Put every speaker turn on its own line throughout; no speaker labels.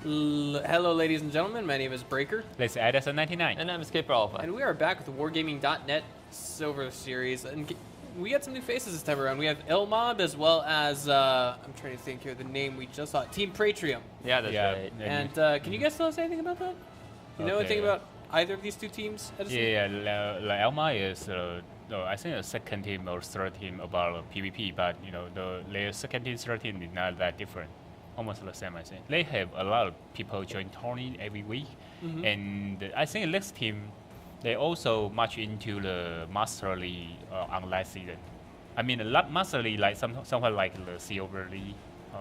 Hello, ladies and gentlemen. My name is Breaker.
This is Edison99.
And I'm Escape Alpha.
And we are back with the Wargaming.net Silver Series. And we got some new faces this time around. We have Ilmob as well as, I'm trying to think here, the name we just saw, Team Praetrium.
Yeah, that's right.
And can you guys tell us anything about that? You know anything about either of these two teams? Edison?
Yeah, Elma is, I think a second team or third team about PvP, but their second team, third team is not that different. Almost the same, I think. They have a lot of people join tourney every week, and I think next team, they also much into the Master League on last season. I mean, Master League like somewhat like the Silver League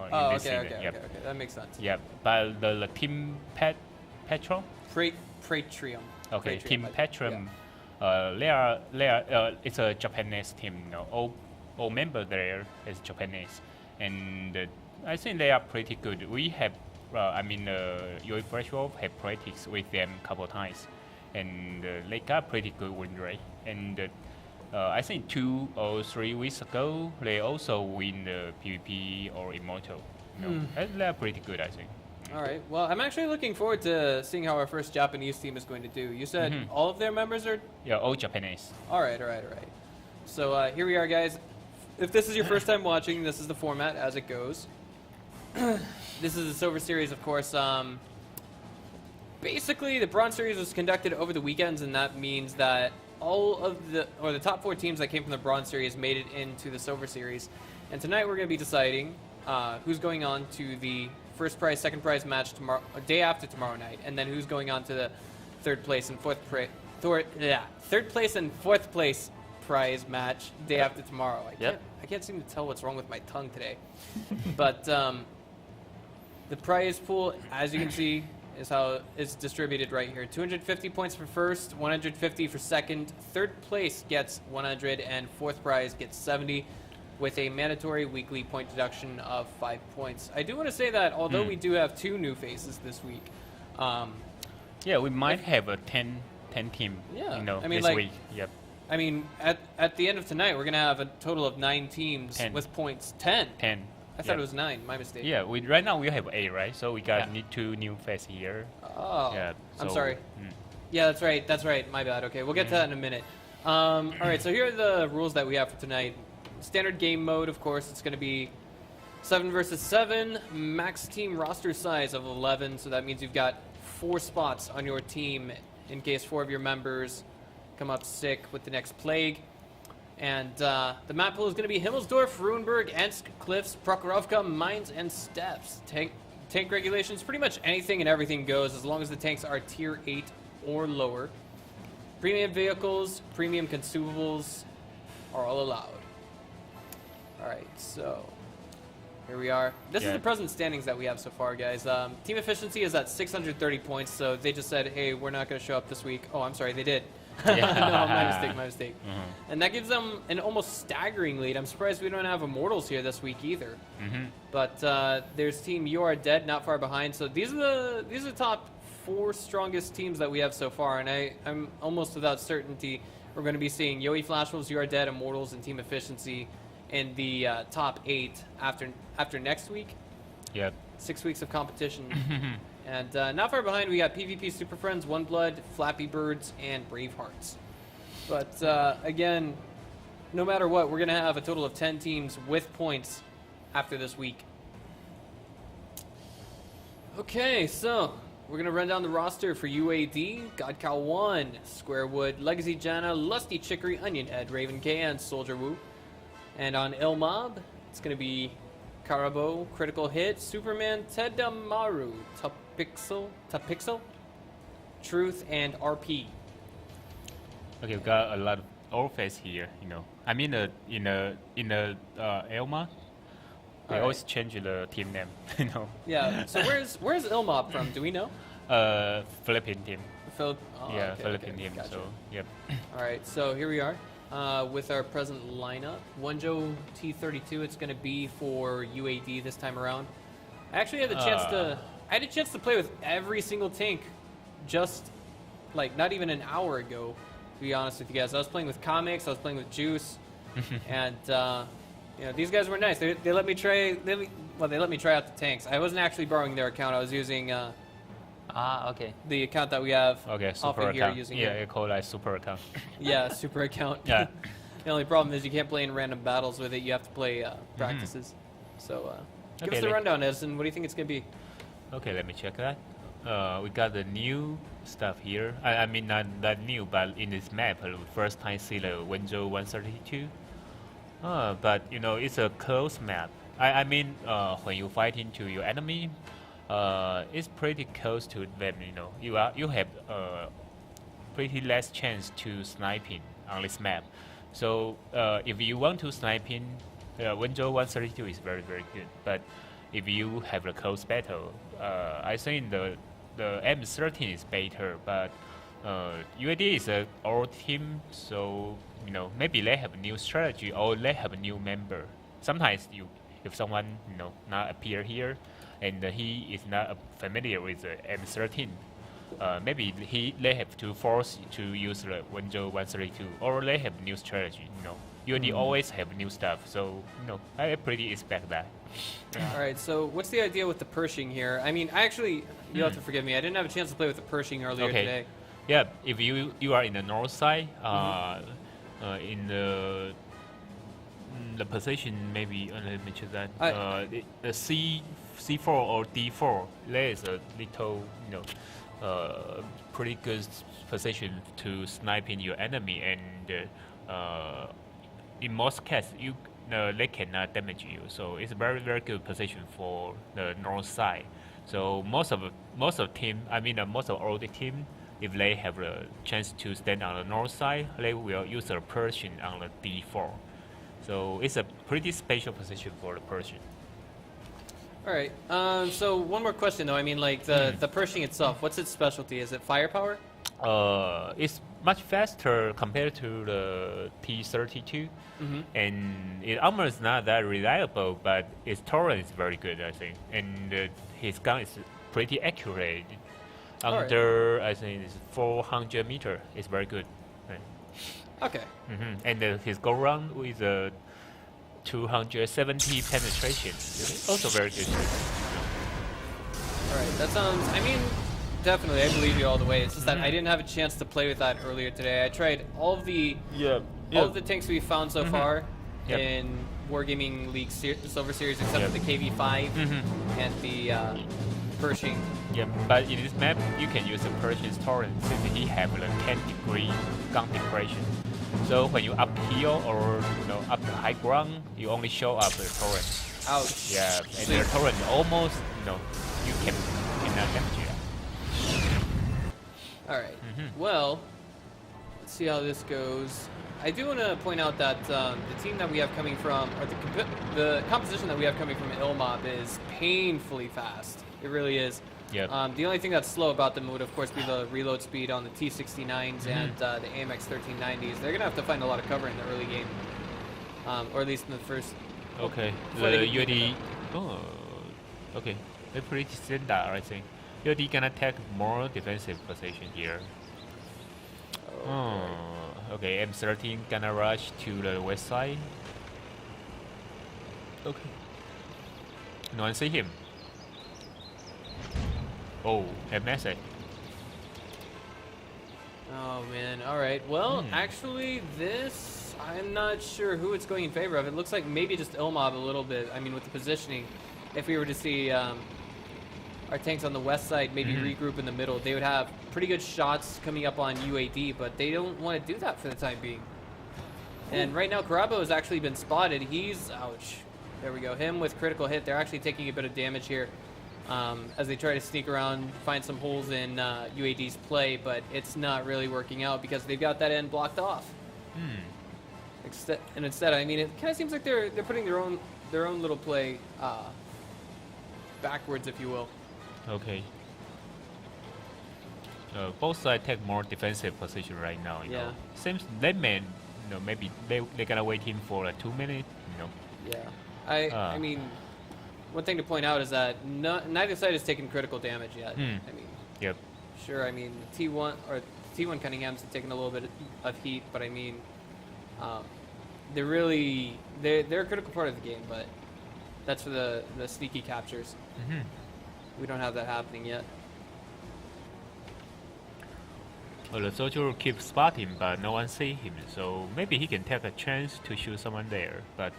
in this season.
Okay, that makes sense.
Yeah, but the team Petron.
Praetrium.
Okay,
Praetrium,
Team Petrum. It's a Japanese team. All members there is Japanese, and I think they are pretty good. We have, Yoi Freshwolf have practiced with them a couple of times, and they got pretty good win rate. And I think 2 or 3 weeks ago, they also win the PvP or Immortal. They are pretty good, I think.
All right. Well, I'm actually looking forward to seeing how our first Japanese team is going to do. You said all of their members are?
Yeah, all Japanese.
All right. So here we are, guys. If this is your first time watching, this is the format as it goes. This is the Silver Series, of course. Basically, the Bronze Series was conducted over the weekends, and that means that all of the top 4 teams that came from the Bronze Series made it into the Silver Series. And tonight we're going to be deciding who's going on to the first prize, second prize match tomorrow, day after tomorrow night, and then who's going on to the third place and fourth place prize match day after tomorrow. I can't seem to tell what's wrong with my tongue today. But the prize pool, as you can see, is how it's distributed right here. 250 points for first, 150 for second. Third place gets 100, and fourth prize gets 70, with a mandatory weekly point deduction of 5 points. I do want to say that although we do have 2 new faces this week,
we might have a 10 team. This week. Yep.
I mean, at the end of tonight, we're going to have a total of 9 teams with points. 10. I thought it was 9. My mistake.
Yeah, right now we have 8, right? So we got 2 new faces here.
Oh.
Yeah,
I'm sorry. Yeah, that's right. My bad. Okay, we'll get to that in a minute. All right, so here are the rules that we have for tonight. Standard game mode, of course, it's going to be 7 versus 7. Max team roster size of 11, so that means you've got 4 spots on your team in case 4 of your members come up sick with the next plague. And the map pool is going to be Himmelsdorf, Ruenberg, Ensk, Cliffs, Prokhorovka, Mines, and Steppes. Tank regulations, pretty much anything and everything goes as long as the tanks are tier 8 or lower. Premium vehicles, premium consumables are all allowed. All right, so here we are. This is the present standings that we have so far, guys. Team efficiency is at 630 points, so they just said, hey, we're not going to show up this week. Oh, I'm sorry, they did. No, my mistake. And that gives them an almost staggering lead. I'm surprised we don't have Immortals here this week either. But there's Team You Are Dead not far behind. So these are the top 4 strongest teams that we have so far, and I'm almost without certainty we're going to be seeing Yoey Flashwolves, You Are Dead, Immortals, and Team Efficiency in the top 8 after next week.
Yep.
6 weeks of competition. And not far behind, we got PvP Super Friends, One Blood, Flappy Birds, and Bravehearts. But again, no matter what, we're going to have a total of 10 teams with points after this week. Okay, so we're going to run down the roster for UAD. Godcow 1, Squarewood, Legacy Janna, Lusty Chicory, Onion Head, Raven K, and Soldier Wu. And on Ilmob, it's going to be Karabo, Critical Hit, Superman, Tedamaru, Tapixel, Truth, and RP.
Okay, we've got a lot of old face here, I mean, in the Elma, they always change the team name,
Yeah, so where's Ilmob from? Do we know?
Philippine team.
Philippine
team,
gotcha.
so, yep.
All right, so here we are. With our present lineup, Wonjo T32. It's going to be for UAD this time around. I actually had the chance to play with every single tank, just like not even an hour ago. To be honest with you guys, I was playing with Comics, I was playing with Juice, and these guys were nice. They let me try. well, they let me try out the tanks. I wasn't actually borrowing their account. I was using
Okay.
the account that we have
Okay, super
often here
account.
using
Yeah,
it.
you call like super account.
Yeah, super account.
Yeah.
The only problem is you can't play in random battles with it. You have to play practices. So give
Okay,
us the
let-
rundown, Edison. What do you think it's going to be?
Okay, let me check that. We got the new stuff here. I mean, not that new, but in this map, first time see the Wenzhou 132. But you know, it's a close map. I mean, when you fight into your enemy, it's pretty close to them. You know, you have pretty less chance to sniping on this map. So if you want to sniping, Wenzhou 132 is very good. But if you have a close battle, I think the M13 is better. But UAD is an old team, so you know maybe they have a new strategy or they have a new member. Sometimes if someone not appear here, and he is not familiar with the M13, maybe they have to force to use the Wenzhou 132, or they have new strategy. UAD always have new stuff, so I pretty expect that.
All right, so what's the idea with the Pershing here? I mean, I actually, you'll have to forgive me. I didn't have a chance to play with the Pershing earlier
Okay.
today.
Yeah, if you are in the north side, in the position, maybe let me check that. The C4 or D4, there is a little pretty good position to sniping your enemy, and in most cases they cannot damage you. So it's a very good position for the north side. So most of all the team, if they have the chance to stand on the north side, they will use a Persian on the D4. So it's a pretty special position for the Persian.
All right, so one more question though. I mean, like the Pershing itself, what's its specialty? Is it firepower?
It's much faster compared to the T-32, and it almost not that reliable, but its torrent is very good, I think, and his gun is pretty accurate. Under, I think it's 400 meter. It's very good. Right.
Okay.
And his go round with a 270 penetration. It's also very good.
All right, that sounds. I mean, definitely, I believe you all the way. It's just that I didn't have a chance to play with that earlier today. I tried all of the tanks we found so far in Wargaming League Silver Series, except for the KV5 and the Pershing.
Yeah, but in this map, you can use the Persian's torrent since he have a 10-degree gun depression. So when you uphill or up the high ground, you only show up the torrent.
Ouch.
Yeah, and the torrent almost you cannot damage it.
All right. Well, let's see how this goes. I do want to point out that the team that we have coming from, or the composition that we have coming from Ilmob is painfully fast. It really is.
Yep.
The only thing that's slow about them would, of course, be the reload speed on the T69s and the AMX 1390s. They're going to have to find a lot of cover in the early game, or at least in the first.
Okay. The UAD. Oh, okay. They're pretty standard, I think. UAD gonna take more defensive position here. Okay. M13 gonna rush to the west side. Okay. No one see him. Oh, MSA.
Oh man! All right. Well, actually, this I'm not sure who it's going in favor of. It looks like maybe just Ilmob a little bit. I mean, with the positioning, if we were to see our tanks on the west side maybe regroup in the middle, they would have pretty good shots coming up on UAD, but they don't want to do that for the time being. And right now, Karabo has actually been spotted. He's ouch. There we go. Him with critical hit. They're actually taking a bit of damage here. As they try to sneak around, find some holes in UAD's play, but it's not really working out because they've got that end blocked off. Instead, I mean, it kind of seems like they're putting their own little play backwards, if you will.
Okay. Both sides take more defensive position right now. You know. Seems they may, maybe they're gonna wait him for 2 minutes.
Yeah. I mean, one thing to point out is that neither side has taken critical damage yet. I mean,
yep.
Sure. I mean, T1 Cunningham's taken a little bit of heat, but I mean, they're a critical part of the game. But That's for the sneaky captures.
Mhm.
We don't have that happening yet.
Well, the soldier keeps spotting, but no one see him. So maybe he can take a chance to shoot someone there. But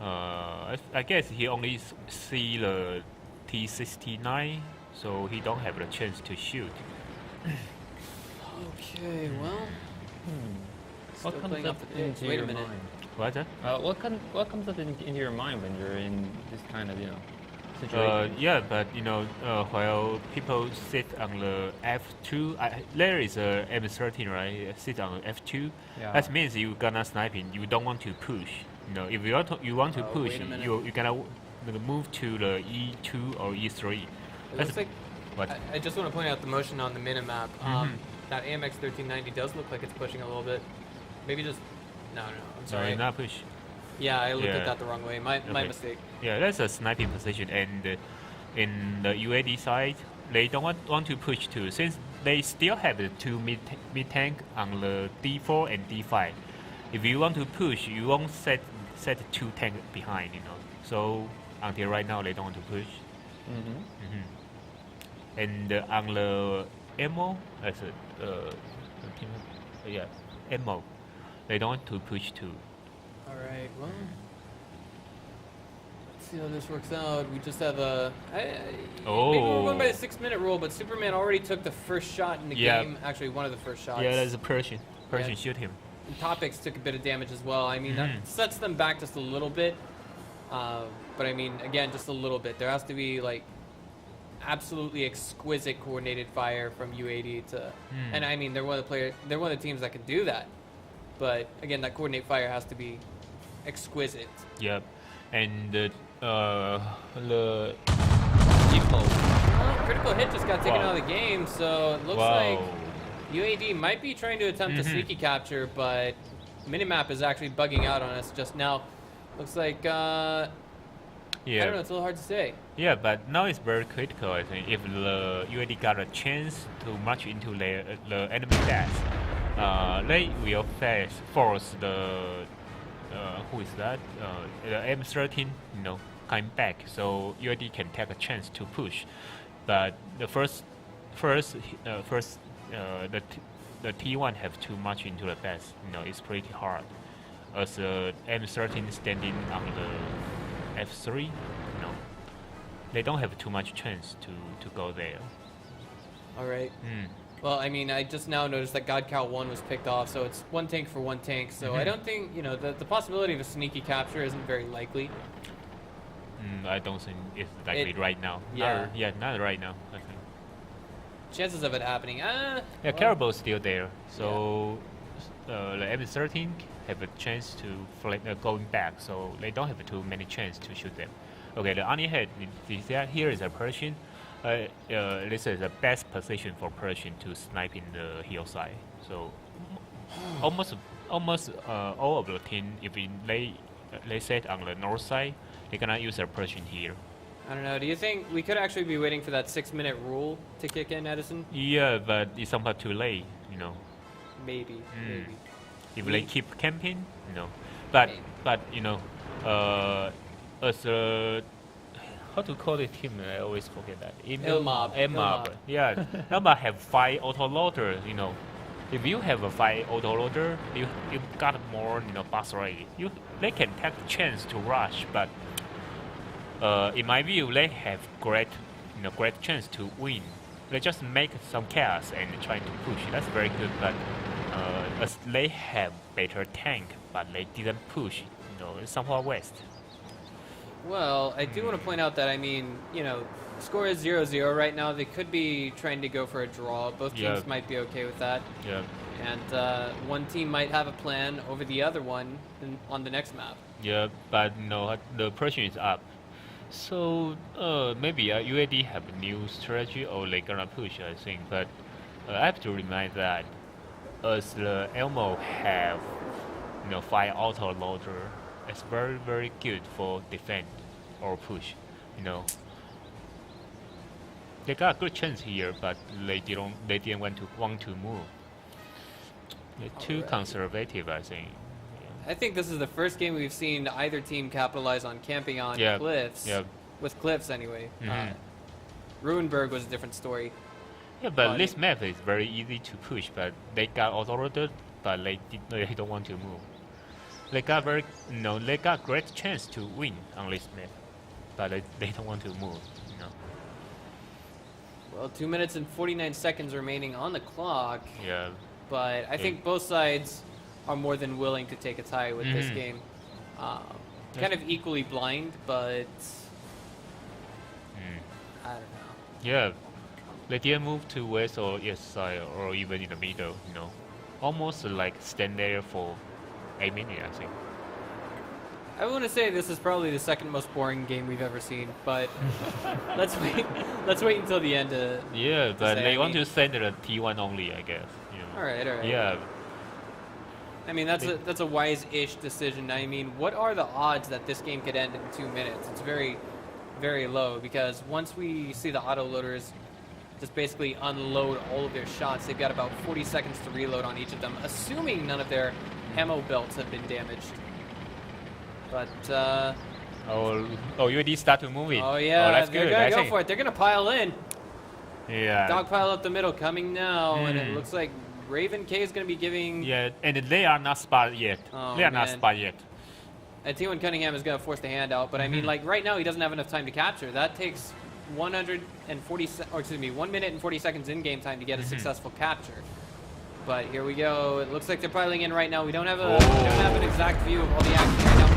I guess he only see the T69, so he don't have the chance to shoot.
Okay, well. Still
What comes
playing
up
off the picks.
into
Wait a
your
minute.
mind?
What?
What comes up into your mind when you're in this kind of situation?
Yeah, but while people sit on the F2, there is a M13, right? Sit on F2.
Yeah.
That means you gonna sniping. You don't want to push. If you want to push,
wait a minute.
you gonna move to the E2 or E3.
It looks like.
What?
I just want to point out the motion on the minimap. That AMX 1390 does look like it's pushing a little bit. Maybe just. No, I'm sorry.
Sorry, not push.
Yeah, I looked
Yeah.
at that the wrong way. My
Okay.
mistake.
Yeah, that's a sniping position, and in the UAD side, they don't want to push too, since they still have the two mid tank on the D4 and D5. If you want to push, you won't set two tank behind, So until right now, they don't want to push. And on the ammo, ammo, they don't want to push too.
All right. Well. Let's see how this works out. We just have a. Maybe we're going by the 6-minute rule, but Superman already took the first shot in the
Yeah.
game. Actually, one of the first shots.
Yeah, that's a Persian. Persian
Yeah.
shoot him.
And Topics took a bit of damage as well. I mean, that sets them back just a little bit. But I mean, again, just a little bit. There has to be like absolutely exquisite coordinated fire from U80 to, and I mean, they're one of the teams that can do that. But again, that coordinate fire has to be exquisite.
Yep. And the
Critical hit just got taken
Wow.
out of the game, so it looks like UAD might be trying to attempt a sneaky capture, but minimap is actually bugging out on us just now. Looks like I don't know, it's a little hard to say.
Yeah, but now it's very critical, I think. If the UAD got a chance to march into the enemy base, they will force the who is that? The M13, coming back, so UAD can take a chance to push. But the the T1 have to march into the base. It's pretty hard. As M13 standing on the F3, they don't have too much chance to go there.
All right. Well, I mean, I just now noticed that God Cow 1 was picked off, so it's one tank for one tank. So I don't think, the possibility of a sneaky capture isn't very likely.
I don't think it's likely right now.
Yeah.
Not right now, I think.
Chances of it happening,
Yeah,
well,
Caribou's still there, so the M13 have a chance to going back, so they don't have too many chance to shoot them. Okay, the other hand, here is a Persian. This is the best position for Persian to snipe in the hillside. So almost all of the team, if they set on the north side, they're gonna use a Persian here.
I don't know. Do you think we could actually be waiting for that 6-minute rule to kick in, Edison?
Yeah, but it's somewhat too late,
Maybe. Maybe.
If they keep camping, But as a how to call the team? I always forget that.
Ilmob.
Ilmob. Yeah, Ilmob have 5 autoloader. If you have a 5 autoloader, you got more bus rate. They can take the chance to rush, but in my view, they have great chance to win. They just make some chaos and try to push. That's very good, but as they have better tank, but they didn't push. It's somewhat waste.
Well, I do want to point out that, I mean, score is 0-0 right now. They could be trying to go for a draw. Both teams might be okay with that.
Yeah.
And one team might have a plan over the other one on the next map.
Yeah, but the pressure is up. So maybe UAD have a new strategy or they gonna push, I think. But I have to remind that as the Elmo have 5 auto loader, it's very very good for defend or push. They got a good chance here, but they didn't want to move. They're too conservative, I think.
I think this is the first game we've seen either team capitalize on camping on cliffs.
Yeah.
With cliffs, anyway.
Mhm.
Ruinberg was a different story.
Yeah, but this map is very easy to push, but they got auto-loaded, but they don't want to move. They got they got great chance to win on this map, but they don't want to move, you know.
Well, 2 minutes and 49 seconds remaining on the clock.
Yeah.
But I think both sides are more than willing to take a tie with this
Mhm.
game. Kind of equally blind, but I don't know.
Yeah, they didn't move to west or east side or even in the middle, you know. Almost like stand there for 8 minutes, I think.
I want to say this is probably the second most boring game we've ever seen, but let's wait. Let's wait until the end to.
Yeah, but
say,
they
I
want
mean-
to send it a T1 only, I guess. You know.
All right.
Yeah.
I mean, that's a wise-ish decision. I mean, what are the odds that this game could end in 2 minutes? It's very, very low, because once we see the autoloaders just basically unload all of their shots, they've got about 40 seconds to reload on each of them, assuming none of their ammo belts have been damaged. But
UAD start to move it.
oh yeah,
that's
they're
good.
gonna
I
go
think.
for it. They're gonna pile in.
Yeah.
Dog pile up the middle, coming now, and it
Mm.
looks like Raven K is gonna be giving.
Yeah, and they are not spotted yet.
Oh,
they are not
man.
spotted yet.
And T1 Cunningham is going to force the hand out, but I mean, like right now he doesn't have enough time to capture. That takes 1 minute and 40 seconds in game time to get a successful capture. But here we go. It looks like they're piling in right now. We don't have an exact view of all the action right now.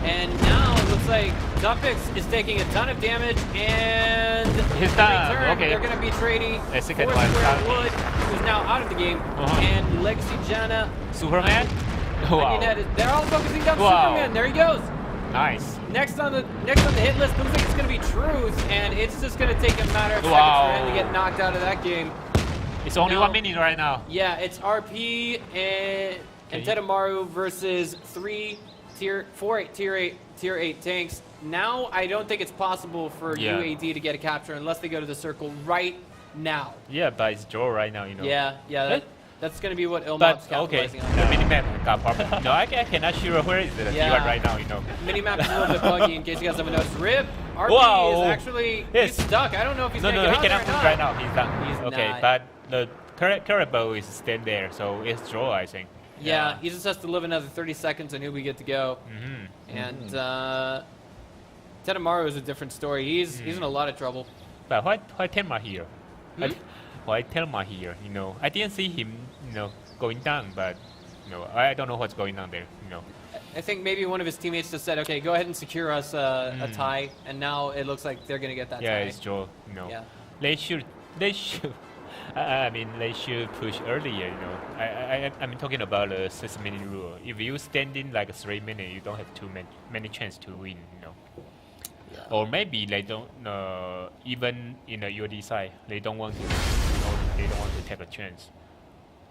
And now it looks like Dumpix is taking a ton of damage, and
He's
in
done.
return,
Okay.
they're going to be trading
A second
Forrest
one done.
Wood, who's now out of the game, and Legacy Jana.
Superman? Wow.
They're all focusing on
Wow.
Superman. There he goes.
Nice.
Next on the hit list looks like it's going to be Truth, and it's just going to take a matter of seconds
Wow.
for him to get knocked out of that game.
It's only
Now-
1 minute right now.
Yeah, it's RP and Tedamaru versus tier 8 tanks. Now I don't think it's possible for
Yeah.
UAD to get a capture unless they go to the circle right now.
Yeah, but it's draw right now, you know.
Yeah, that's going to be what Ilmop's
But okay,
capitalizing
the
on.
minimap got problem. No, I cannot sure where is the
Yeah.
T1 right now, you know.
Minimap is a little bit buggy in case you guys haven't noticed. Rip, RP
Wow.
is actually
Yes.
he's stuck. I don't know if he's
No,
going
no,
to
he
get out
cannot
there or
push
not.
right now. He's done.
He's
okay,
not.
but the current bow is stand there, so it's draw, I think.
Yeah, he just has to live another 30 seconds and he'll be good to go. And Tedamaru is a different story. He's in a lot of trouble.
But why Telma here? Why Telma here? You know, I didn't see him, you know, going down, but you know, I don't know what's going on there. You know.
I think maybe one of his teammates just said, "Okay, go ahead and secure us a tie," and now it looks like they're gonna get that
Yeah,
tie.
it's draw. You know.
Yeah.
They should. I mean, they should push earlier. You know, I'm talking about the 6-minute rule. If you stand in like 3 minutes, you don't have too many chance to win. You know.
Yeah.
Or maybe they don't. Even in the UAD side, they don't want to. You know, they don't want to take a chance,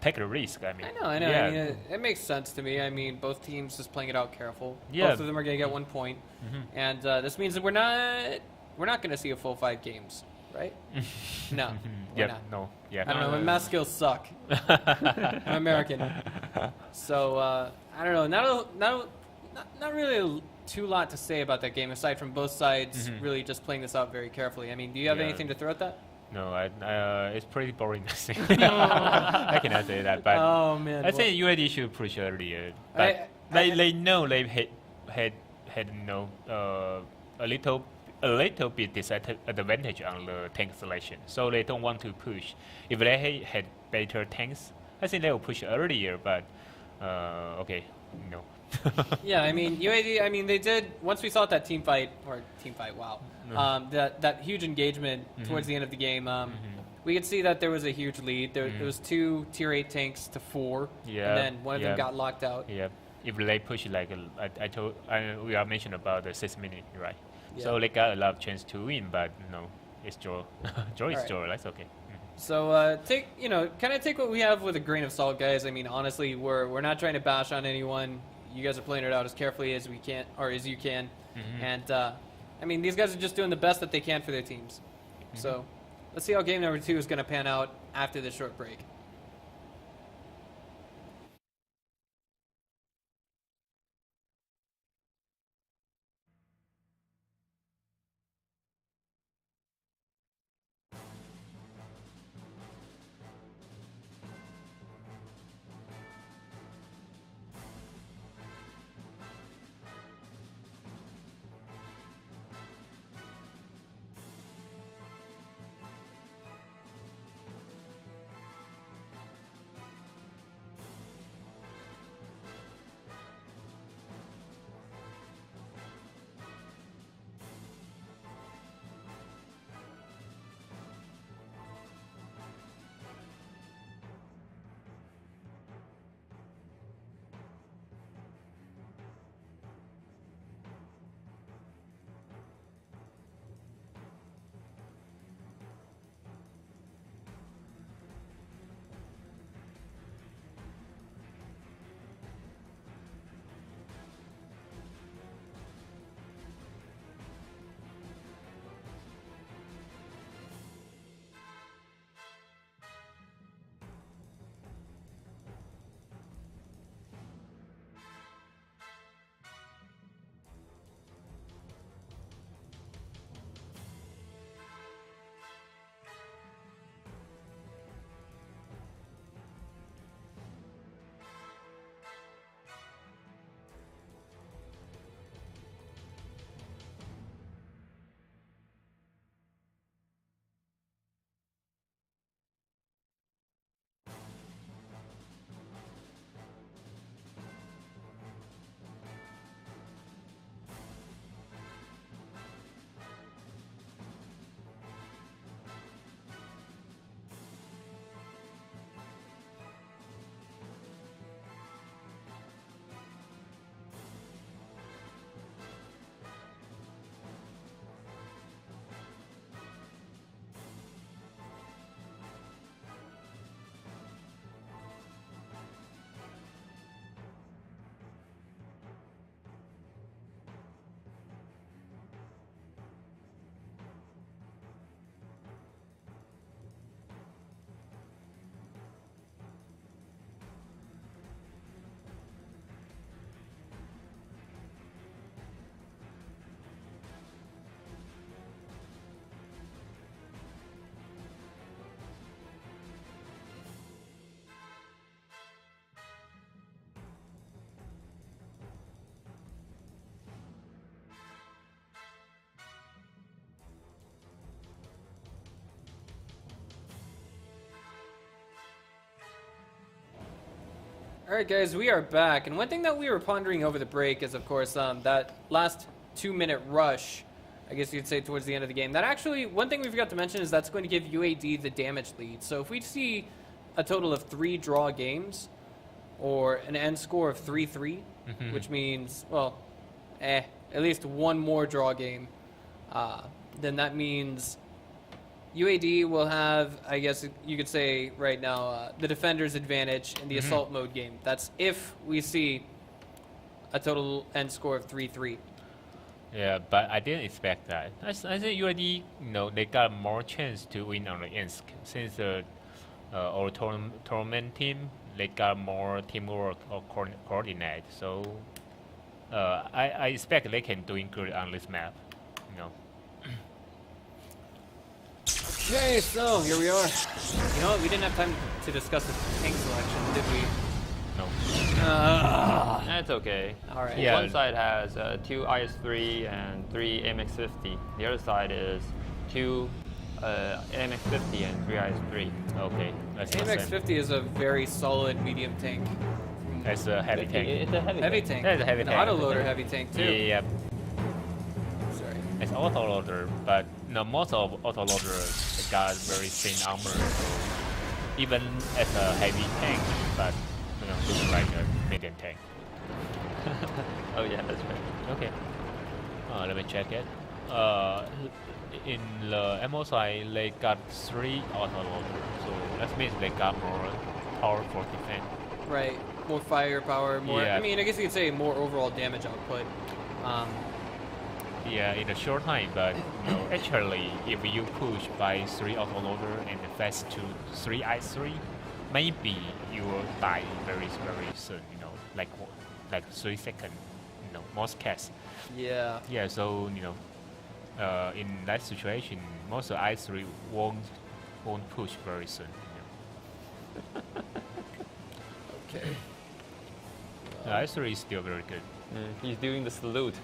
take a risk. I mean.
I know.
Yeah.
I mean, it makes sense to me. I mean, both teams just playing it out careful.
Yeah.
Both of them are gonna get 1 point, and this means that we're not gonna see a full 5 games, right? No. we're
Yep.
not.
No. Yeah.
I don't know. My math skills suck. I'm American, so I don't know. Not really too lot to say about that game aside from both sides really just playing this out very carefully. I mean, do you have
Yeah.
anything to throw at that?
No, it's pretty boring. I cannot say that, but
Oh man.
I think UAD should push earlier. But they know they had no a little bit disadvantage on the tank selection, so they don't want to push. If they had better tanks, I think they will push earlier. But okay, no.
Yeah, I mean UAD. I mean they did once we saw that team fight. Wow, that huge engagement towards the end of the game. We could see that there was a huge lead. There was 2 tier 8 tanks to 4,
Yeah,
and then one of them
yeah.
got locked out.
Yeah, if they push like we are mentioned about the 6 minute, right? So they got a lot of chance to win, but no, it's draw. Draw is
Alright.
draw. That's okay.
So kind of take what we have with a grain of salt, guys. I mean, honestly, we're not trying to bash on anyone. You guys are playing it out as carefully as we can, or as you can, and I mean, these guys are just doing the best that they can for their teams. So let's see how game number 2 is going to pan out after this short break. All right, guys, we are back. And one thing that we were pondering over the break is, of course, that last 2-minute rush, I guess you could say, towards the end of the game. That actually, one thing we forgot to mention is that's going to give UAD the damage lead. So if we see a total of 3 draw games or an end score of 3-3, which means, well, at least one more draw game, then that means UAD will have, I guess you could say right now, the defender's advantage in the assault mode game. That's if we see a total end score of 3-3.
Yeah, but I didn't expect that. I think UAD, they got more chance to win on the INSC since our tournament team, they got more teamwork or coordinate. So I expect they can doing good on this map.
Okay, so here we are. You know what? We didn't have time to discuss the tank selection, did we?
No.
That's okay.
All right.
Yeah.
One side has 2 IS-3 and 3 AMX-50. The other side is 2 AMX-50 and 3 IS-3.
Okay, that's the same.
AMX-50 is a very solid medium tank.
That's a heavy tank.
It's a
Heavy tank.
That's a heavy
An
tank.
autoloader heavy tank, too.
Yeah,
Sorry.
it's autoloader, but most of autoloader got very thin armor. So even as a heavy tank, but looks like a medium tank.
Oh yeah, that's right.
Okay. Let me check it. In the ammo side, they got 3 autoloaders, so that means they got more power for defense.
Right. More firepower, more...
Yeah.
I mean, I guess you could say more overall damage output.
Yeah, in a short time, but actually, if you push by 3 autoloader and fast to 3 I3, maybe you will die very, very soon. Like 3 seconds. Most cases.
Yeah.
Yeah, so in that situation, most of I3 won't push very soon.
Okay.
I3 is still very good.
He's doing the salute.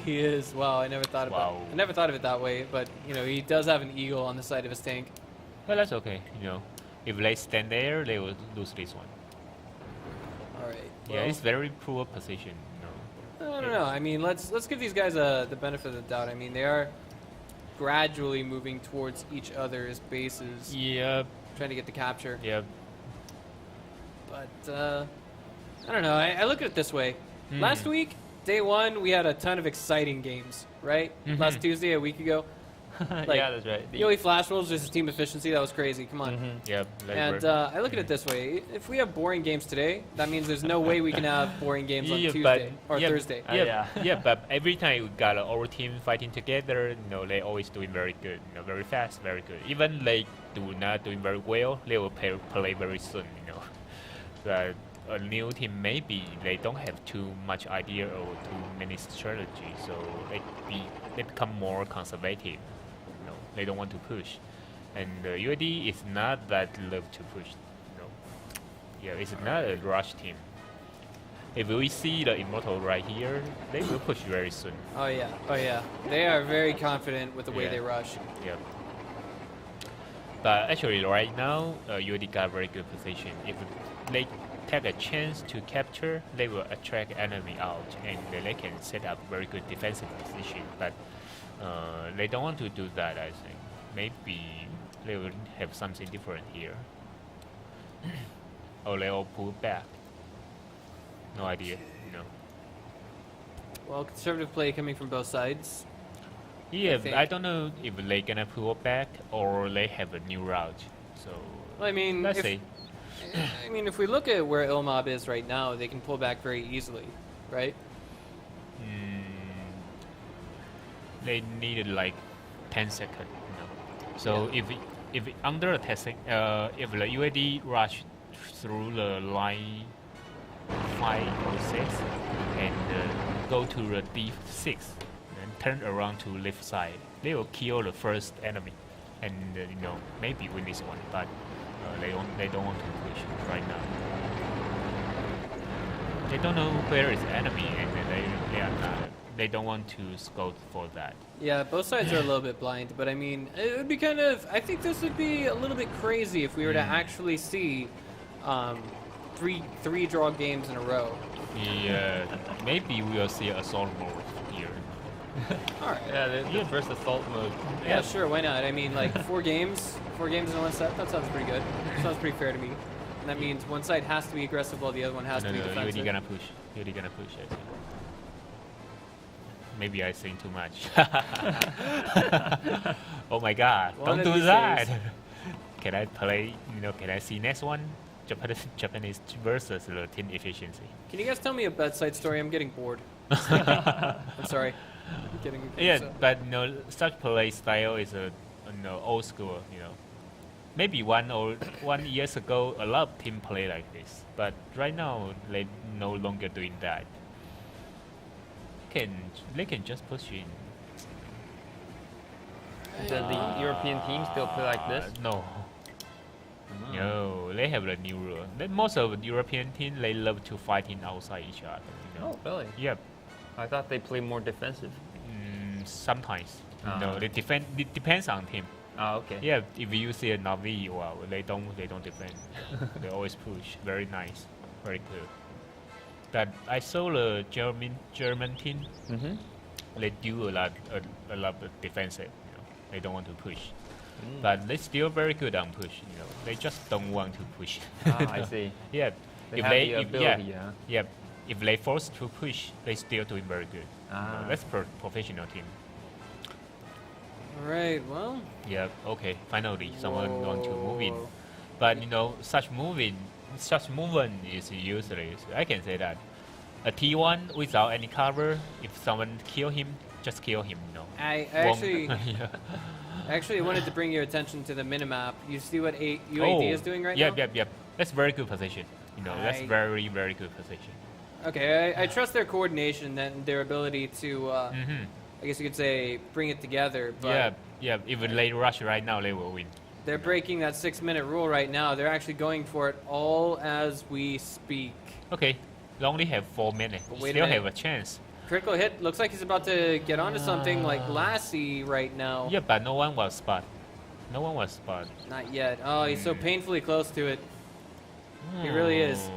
He is. Wow, I never thought about
Wow.
I never thought of it that way, but, he does have an eagle on the side of his tank.
Well, that's okay. If they stand there, they will lose this one.
All right.
Yeah,
well,
it's very poor position.
I don't know. I mean, let's give these guys the benefit of the doubt. I mean, they are gradually moving towards each other's bases,
Yeah,
trying to get the capture.
yeah.
But I don't know. I look at it this way. Last week, day 1, we had a ton of exciting games, right? Last Tuesday, a week ago.
Yeah, that's right.
Yoey Flash Wolves versus Team Efficiency, that was crazy. Come on.
Yeah,
And I look at it this way. If we have boring games today, that means there's no way we can have boring games on Tuesday or Thursday.
Yeah, but every time we got our team fighting together, they always doing very good. Very fast, very good. Even they do not doing very well, they will play very soon. But a new team, maybe they don't have too much idea or too many strategy, so they become more conservative. They don't want to push, and UAD is not that love to push. Yeah, it's not a rush team. If we see the Immortal right here, they will push very soon.
Oh yeah. They are very confident with the way
Yeah.
they rush.
Yeah. But actually, right now, UAD got very good position. If they take a chance to capture, they will attract enemy out, and they can set up very good defensive position. But they don't want to do that, I think. Maybe they will have something different here. Or they will pull back. No idea,
Well, conservative play coming from both sides.
Yeah,
think.
I don't know if they're gonna pull back or they have a new route. So
Well, I mean,
let's see.
if we look at where Ilmob is right now, they can pull back very easily, right?
They needed like 10 seconds. So if under a 10 if the UAD rush through the line 5 or 6 and go to the D6 and turn around to left side, they will kill the first enemy and maybe win this one. But they don't want to push right now. They don't know where is the enemy, and they don't want to scout for that.
Yeah, both sides are a little bit blind, but I mean, it would be I think this would be a little bit crazy if we were to actually see three draw games in a row.
Yeah, maybe we'll see assault mode here.
All right.
Yeah, the first assault mode.
Yeah, sure. Why not? I mean, like 4 games in one set. That sounds pretty good. Sounds pretty fair to me. And that means one side has to be aggressive while the other one has to be defensive.
You're gonna push. You're gonna push. I think. Maybe I think too much. Oh my God!
One
Don't
of
do
these
that.
days.
Can I play? Can I see next one? Japanese versus the team efficiency.
Can you guys tell me a bedside story? I'm getting bored. I'm sorry. I'm kidding.
Yeah,
So-
but such play style is old school. Maybe 1 years ago, a lot of team play like this, but right now they no longer doing that. They can just push in.
Do the European teams still play like this?
No. No, they have a new rule. Most of the European teams they love to fighting outside each other.
Oh, really?
Yep.
I thought they play more defensive.
Sometimes.
Ah.
They defend. It depends on team.
Oh, okay.
Yeah, if you see a Navi, wow, they don't defend. They always push. Very nice, very good. But I saw the German team.
Mm-hmm.
They do a lot of defensive. They don't want to push, but they still very good on push. They just don't want to push.
Ah, I see.
Yeah,
They have the ability, huh?
yeah, if they forced to push, they still doing very good.
Ah.
That's professional team.
All right. Well.
Yeah. Okay. Finally, someone want to move in.
Whoa.
But such movement is useless. I can say that. A T1 without any cover, if someone kill him, just kill him.
I
Yeah.
actually wanted to bring your attention to the minimap. You see what UAD is doing right now?
Yep. That's very good position. That's very, very good position.
Okay, I trust their coordination and their ability to, I guess you could say, bring it together. But
Yeah. If they rush right now, they will win.
they're breaking that 6-minute rule right now. They're actually going for it all as we speak.
Okay, they only have 4 minutes.
But
You
wait a
still
minute.
have a chance.
Critical hit. Looks like he's about to get onto something like Lassie right now.
Yeah, but no one was spot.
Not yet. Oh, he's so painfully close to it. He really is.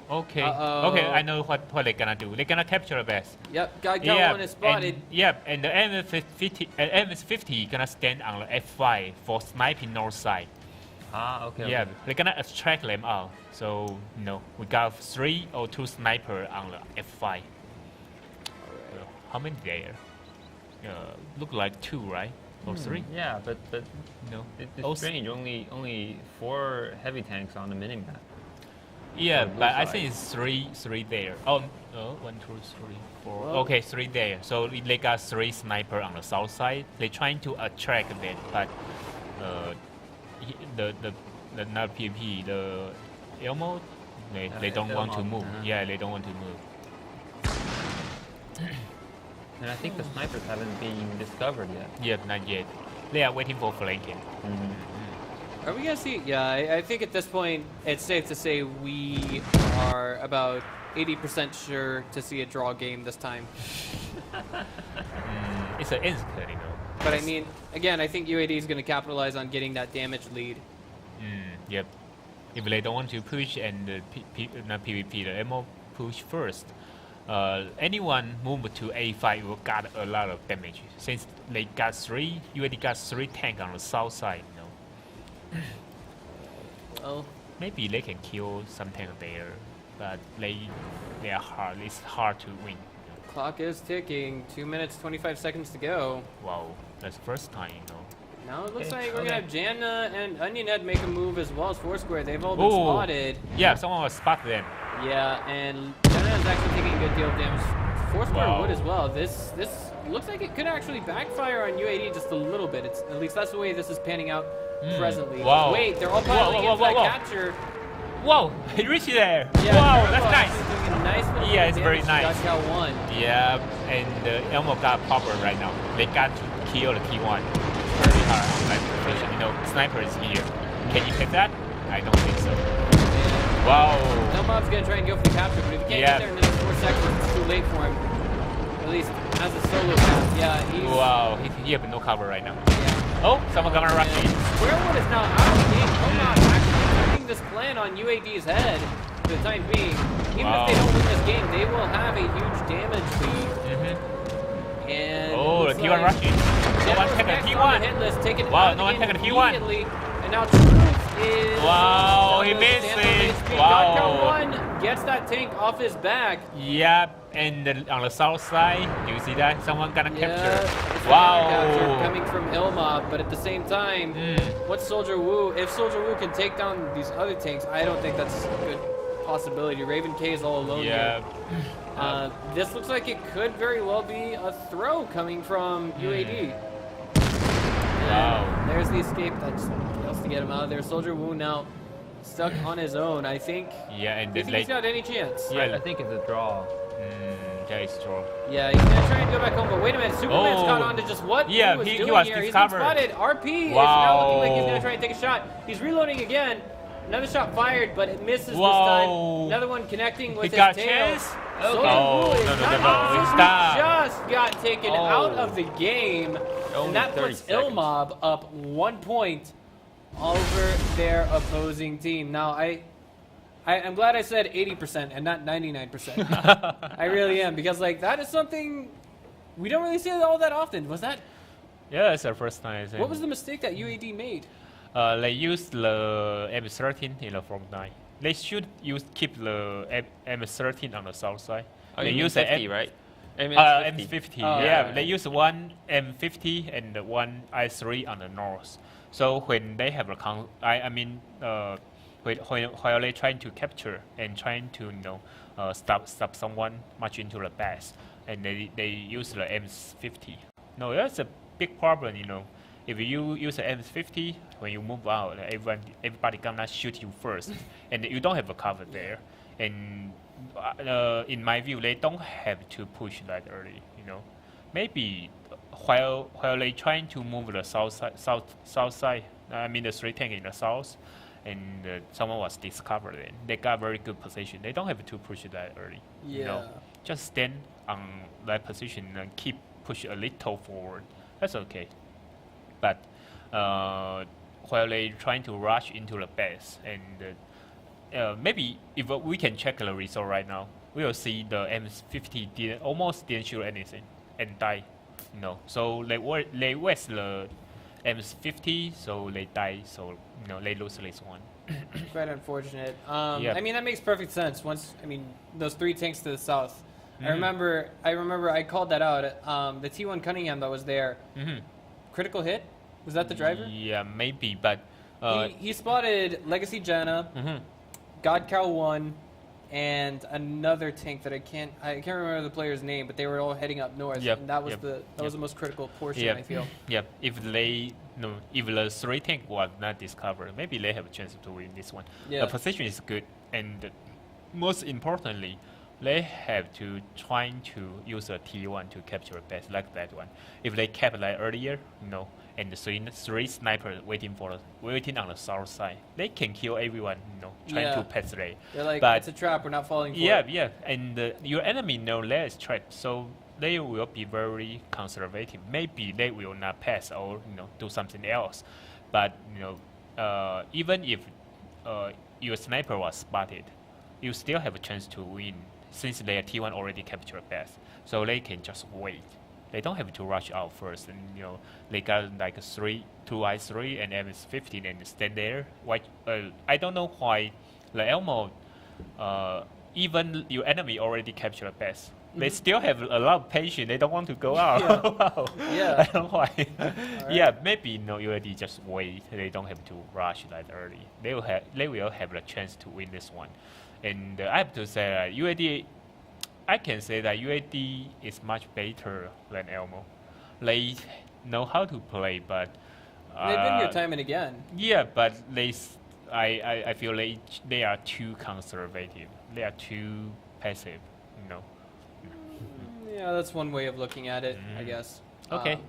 Okay.
Uh-oh.
Okay, I know what they're gonna do. They're gonna capture the best.
Yep, guy one is spotted.
And the MS-50 gonna stand on the F5 for sniping north side.
Ah, okay.
Yeah,
okay.
they're gonna attract them out. So we got 3 or 2 sniper on the F5. How many there? Look like 2, right? Or 3?
Yeah, but
No.
it's
Oh,
strange. Only 4 heavy tanks on the minimap.
Yeah,
on both
but I
sides.
think it's three there. Oh, 1, 2, 3, 4.
Whoa.
Okay, 3 there. So they got 3 sniper on the south side. They're trying to attract them, but the not PvP, the Elmo, they don't want to
Elmo,
move.
uh-huh.
Yeah, they don't want to move.
And I think the snipers haven't been discovered yet.
Yeah, not yet. They are waiting for flanking.
Are we gonna see? Yeah, I think at this point it's safe to say we are about 80% sure to see a draw game this time.
It's an instant,
But I mean, again, I think UAD is gonna capitalize on getting that damage lead.
Yep. If they don't want to push and not PvP, the ammo push first, anyone move to A5 will got a lot of damage. Since they got UAD got 3 tank on the south side,
Well,
Maybe they can kill some tank there, but they are hard. It's hard to win.
clock is ticking. 2 minutes, 25 seconds to go.
Wow, that's the first time,
Now it looks
Okay,
like we're gonna have Janna and Onion Head make a move as well as Foursquare. They've all been
Ooh.
spotted.
Yeah, someone was spot them.
Yeah, and Janna is actually taking a good deal of damage. Foursquare
Wow.
would as well. This looks like it could actually backfire on UAD just a little bit. It's at least that's the way this is panning out presently.
Wow.
Wait, they're all piling into that
whoa.
capture.
Whoa, he reached there.
Yeah,
Wow,
Turbo
that's
actually
nice.
doing a nice little
Yeah, it's very
damage to
nice.
Got one.
Yeah, and Elmo got power right now. They got to kill the T1. Very hard on that position. Sniper is here. Can you hit that? I don't think so. Wow.
Elmob's gonna try and go for the capture, but if he can't
Yeah.
get there in the next 4 seconds, it's too late for him. At least as a solo cap. Yeah, he's.
Wow, he have no cover right now.
Yeah.
Oh, someone gonna rush in.
Squarewood is now out of the game. Elmob actually turning this plan on UAD's head. for the time being. Even if they don't win this game, they will have a huge damage lead. And
Oh, the T1 rushing. No one taking a T1.
Hit list, taking
Wow, no one taking a T1.
And now Truth is.
Wow, he missed it.
Wow.
Wow.
Gets that tank off his back.
Yep, and on the south side, do you see that? Someone gonna capture.
It's
Wow.
capture coming from Ilma, but at the same time, what's Soldier Wu? If Soldier Wu can take down these other tanks, I don't think that's a good possibility. Raven K is all alone here. This looks like it could very well be a throw coming from UAD.
Wow.
There's the escape that just fails to get him out of there. Soldier Wu now stuck on his own, I think.
Yeah, and
Do you think he's got any chance?
Yeah,
I think it's a draw.
that is true.
Yeah, he's gonna try and go back home, but wait a minute, Superman's caught on to just what
Yeah,
Wu was
he
doing
was
here.
discovered.
He's been spotted. RP is now looking like he's gonna
Wow.
try and take a shot. He's reloading again. Another shot fired, but it misses this
Wow.
time. Another one connecting with
He
his
got
tail.
chance?
Soldier
Oh,
Wu is
no,
not
it's
in position.
stopped.
He just got taken out of the game.
Only
And that
30
puts
seconds.
Ilmob up 1 point over their opposing team. Now, I'm glad I said 80% and not 99%. I really am, because like that is something we don't really see all that often. Was that?
Yeah, it's the first time. I think.
What was the mistake that UAD made?
They used the M13 in the front line. They should keep the M13 on the south side.
Oh,
They
you
use
mean
the
50, right?
M50.
Oh,
yeah,
yeah.
they use one M50 and one I3 on the north. So when they have a while they trying to capture and trying to stop someone march into the base, and they use the M50. No, that's a big problem. If you use the M50, when you move out, everybody gonna shoot you first, and you don't have a cover there. And in my view, they don't have to push that early. Maybe while they trying to move the south side, the 3 tank in the south, and someone was discovered, and they got very good position. They don't have to push that early. Just stand on that position and keep push a little forward. That's okay. But while they trying to rush into the base, and maybe if we can check the result right now, we will see the M50 almost didn't shoot anything and die. So they waste the M50, so they die. So they lose this one.
Quite unfortunate.
Yeah.
I mean, that makes perfect sense. Those 3 tanks to the south. I remember I called that out. The T1 Cunningham that was there. Critical hit? Was that the driver?
Yeah, maybe, but
he spotted Legacy Janna, God Cow 1, and another tank that I can't remember the player's name, but they were all heading up north, and that was was the most critical portion. I feel.
Yeah, if the 3 tank was not discovered, maybe they have a chance to win this one.
Yeah.
The position is good, and most importantly, they have to try to use a T1 to capture a base like that one. If they kept that earlier, and the three snipers waiting on the south side, they can kill everyone, trying to pass there.
They're like,
but
it's a trap, we're not falling for it.
Yeah, and your enemy know there is trap, so they will be very conservative. Maybe they will not pass or do something else. But even if your sniper was spotted, you still have a chance to win, since their T1 already captured base, so they can just wait. They don't have to rush out first, and they got like 2 I3 and MS-15 and stand there. I don't know why the Elmo, even your enemy already captured base, they still have a lot of patience. They don't want to go out.
Yeah.
I don't know why.
Right.
Yeah, maybe UAD just wait. They don't have to rush that early. They will have a chance to win this one. And I have to say that UAD, I can say that UAD is much better than Elmo. They know how to play, but
They've been here time and again.
yeah, but I feel they are too conservative. They are too passive.
Yeah, that's one way of looking at it, I guess.
Okay,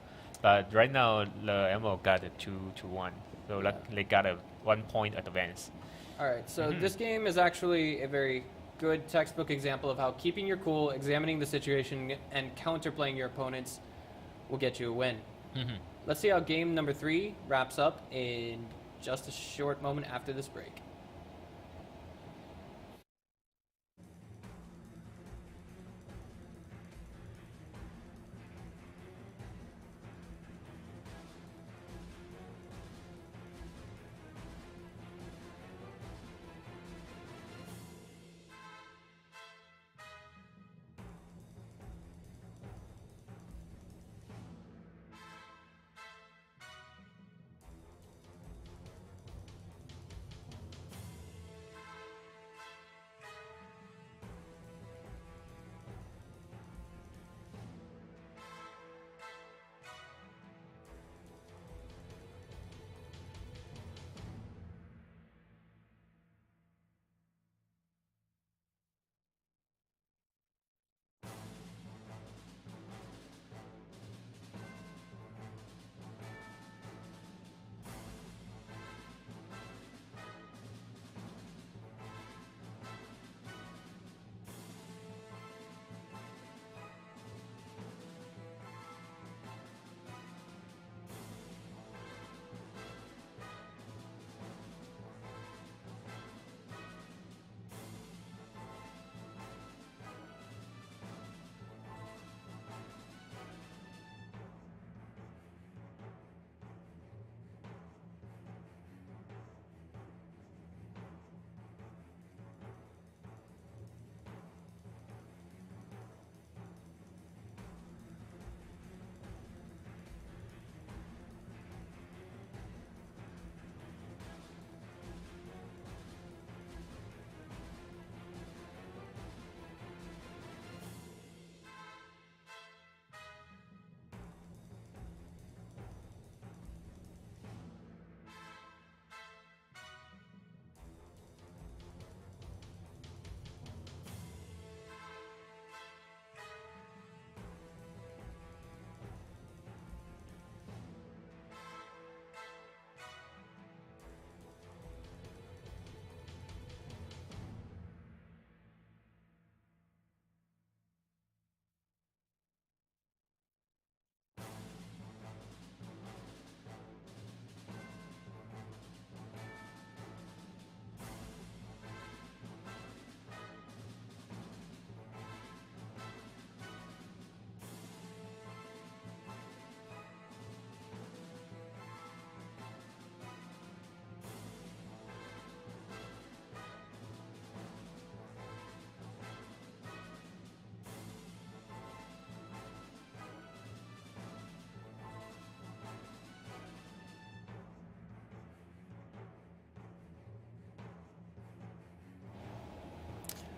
but right now the Elmo got a 2-1, so they got a 1 point advance.
All right, so this game is actually a very good textbook example of how keeping your cool, examining the situation, and counterplaying your opponents will get you a win. Let's see how game number 3 wraps up in just a short moment after this break.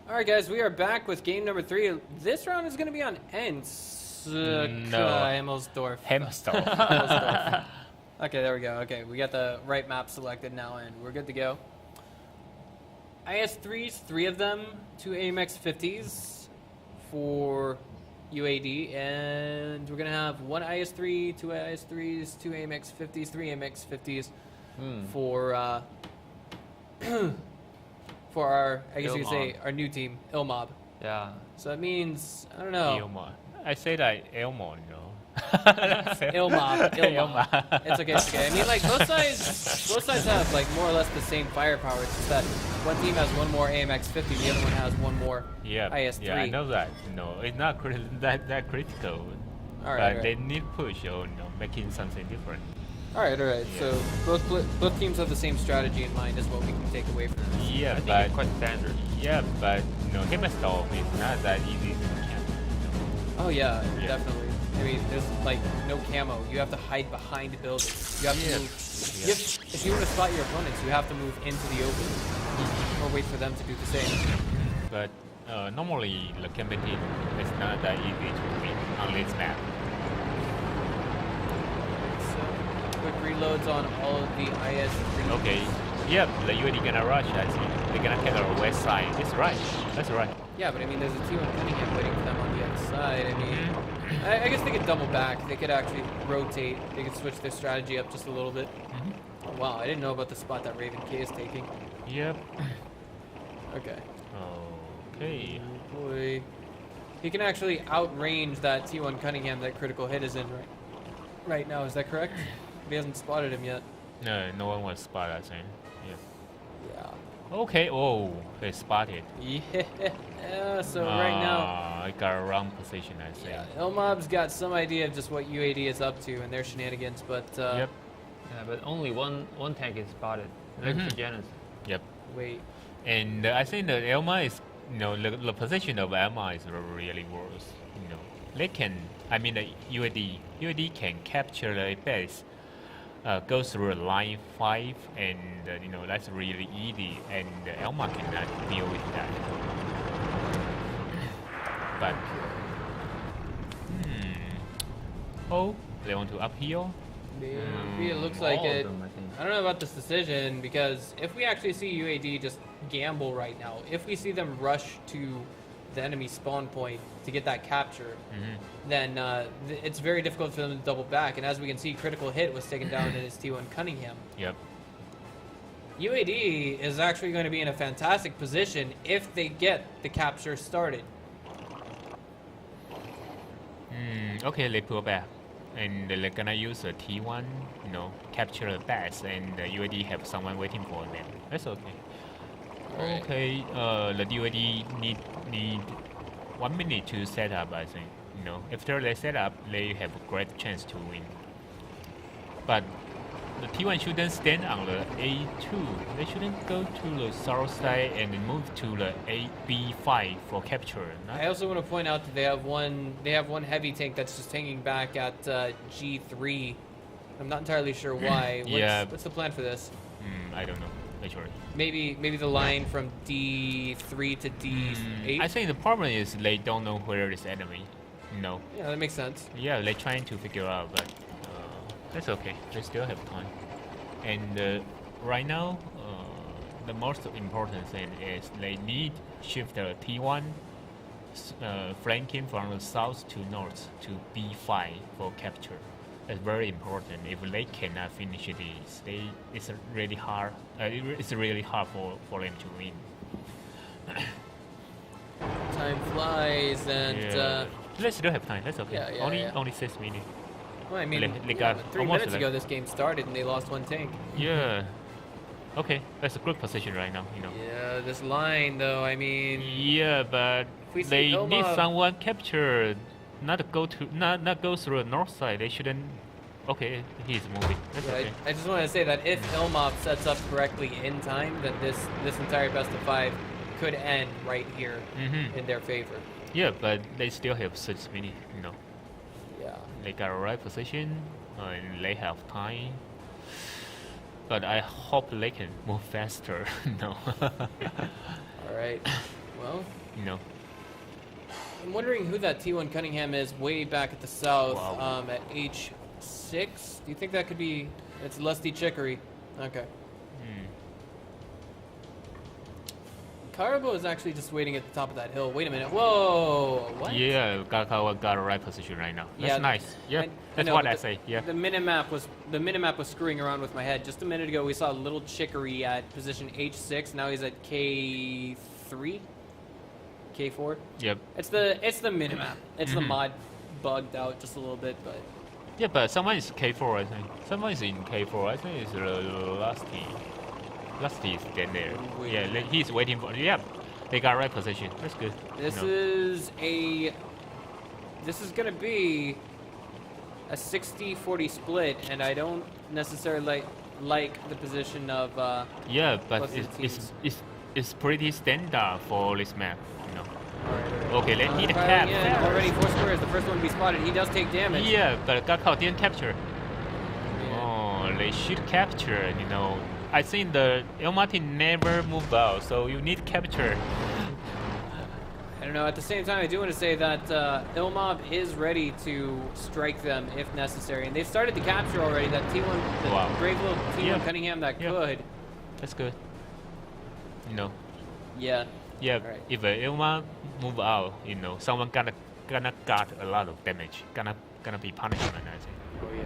All right, guys, we are back with game number 3. This round is going to be on Hemmelsdorf.
Hemmelsdorf.
Okay, there we go. Okay, we got the right map selected now, and we're good to go. IS-3s, 3 of them, 2 AMX 50s for UAD, and we're going to have 1 IS-3, 2 IS-3s, 2 AMX 50s, 3 AMX 50s for for our, I guess you could say, our new team, Ilmob.
Yeah.
So that means, I don't know.
Elmon. I say like Elmon,
Ilmob. It's okay, it's okay. I mean, like, both sides have, like, more or less the same firepower. It's just that one team has 1 more AMX 50, the other one has 1 more IS-3.
Yeah, I know that. No, it's not that critical.
All right,
But they need push or making something different.
All right.
Yeah.
So both teams have the same strategy in mind, is what we can take away from this.
Yeah,
I think
but
it's quite standard.
yeah, but Hemmelsdorf is not that easy to camp.
Oh yeah,
Yeah.
definitely. I mean, there's like no camo. You have to hide behind buildings. You have to move. If you want to spot your opponents, you have to move into the open, or wait for them to do the same.
But normally the campaign is not that easy to win on this map.
So quick reloads on all of the IS-3.
Okay. Yeah, the UAD gonna rush, I think. They're gonna take our west side. It's right. That's right.
Yeah, but I mean, there's a T1 Cunningham waiting for them on the other side. I mean, I guess they could double back. They could actually rotate. They could switch their strategy up just a little bit. Oh, wow, I didn't know about the spot that Raven K is taking.
Yep.
Okay.
Okay.
Oh, boy. He can actually outrange that T1 Cunningham that critical hit is in right now. Is that correct? He hasn't spotted him yet.
No one was spotted, I think. Yeah.
Yeah.
Okay. Oh, they spotted.
Yeah. So right now,
I got a wrong position, I think.
yeah, Ilmob's got some idea of just what UAD is up to and their shenanigans, but
Yep.
Yeah, but only one tank is spotted. Next to Janus.
Yep.
wait.
And I think the Elma is, the position of Elma is really worse. They can, I mean, the UAD can capture the base, go through line 5, and that's really easy. And Elma cannot deal with that. But, oh, they want to uphill.
Maybe it looks like
All of
it.
them, I think.
I don't know about this decision, because if we actually see UAD just gamble right now, if we see them rush to the enemy spawn point to get that capture, then it's very difficult for them to double back. And as we can see, critical hit was taken down in his T1 Cunningham.
Yep.
UAD is actually going to be in a fantastic position if they get the capture started.
Okay, they pull back. And they're gonna use a T1, capture the base, and the UAD have someone waiting for them. That's okay.
Alright.
Okay, the UAD need 1 minute to set up, I think. After they set up, they have a great chance to win. But the T1 shouldn't stand on the A2. They shouldn't go to the south side and move to the B5 for capture.
I also want to point out that they have one heavy tank that's just hanging back at G3. I'm not entirely sure why. What's the plan for this?
I don't know. Actually.
Maybe the line from D3 to D8.
I think the problem is they don't know where is enemy.
Yeah, that makes sense.
Yeah, they're trying to figure out, but that's okay. They still have time. And right now, the most important thing is they need shift the T1 flanking from the south to north to B5 for capture. That's very important. If they cannot finish this, it's really hard. It's really hard for them to win.
Time flies, and
They still have time. That's okay.
Yeah.
Only 6 minutes.
well, I mean,
they got
3
almost
minutes
left.
ago this game started and they lost 1 tank.
Yeah. Okay, that's a good position right now.
Yeah, this line though, I mean,
Yeah, but
If we see
they need
Ilma-
someone capture, not go through the north side. They shouldn't. Okay, he's moving. That's
yeah,
okay.
I just want to say that if Ilmob sets up correctly in time, then this entire best of 5 could end right here in their favor.
Yeah, but they still have 6 minutes.
Yeah.
They got a right position and they have time. But I hope they can move faster. No.
All right. Well,
You know.
I'm wondering who that T1 Cunningham is way back at the south
Wow.
at H6. Do you think that could be... It's Lusty Chicory. Okay. Karabo is actually just waiting at the top of that hill. Wait a minute. Whoa! What?
Yeah, got the right position right now. That's
Yeah,
nice. Yeah,
I
that's
know,
what
but
I say. Yeah.
The minimap was screwing around with my head. Just a minute ago, we saw Little Chicory at position H6. Now he's at K3, K4.
Yep.
It's the minimap. It's the mod bugged out just a little bit, but
Yeah, but someone is K4, I think. Someone is in K4. I think it's Lusty. Lusty is then there.
Wait.
Yeah, he's waiting for. Yeah, they got right position. That's good.
this is gonna be a 60-40 split, and I don't necessarily like the position of.
Yeah, but
What's the teams?
it's pretty standard for this map. You know.
Alright.
Okay, let's hit the
Firing
cap.
in. Already 4 squares. The first one to be spotted. He does take damage.
Yeah, but Gakao didn't capture.
Yeah.
Oh, they should capture. You know, I think the El Martin never move out, so you need capture.
I don't know. At the same time, I do want to say that Ilmob is ready to strike them if necessary, and they've started the capture already. That T1, the
Wow.
brave little T1
Yeah.
Cunningham that
Yeah.
could.
That's good. You know.
Yeah.
Yeah,
Right.
if Ilma move out, you know, someone gonna got a lot of damage. Gonna be punishment, I think.
Oh yeah.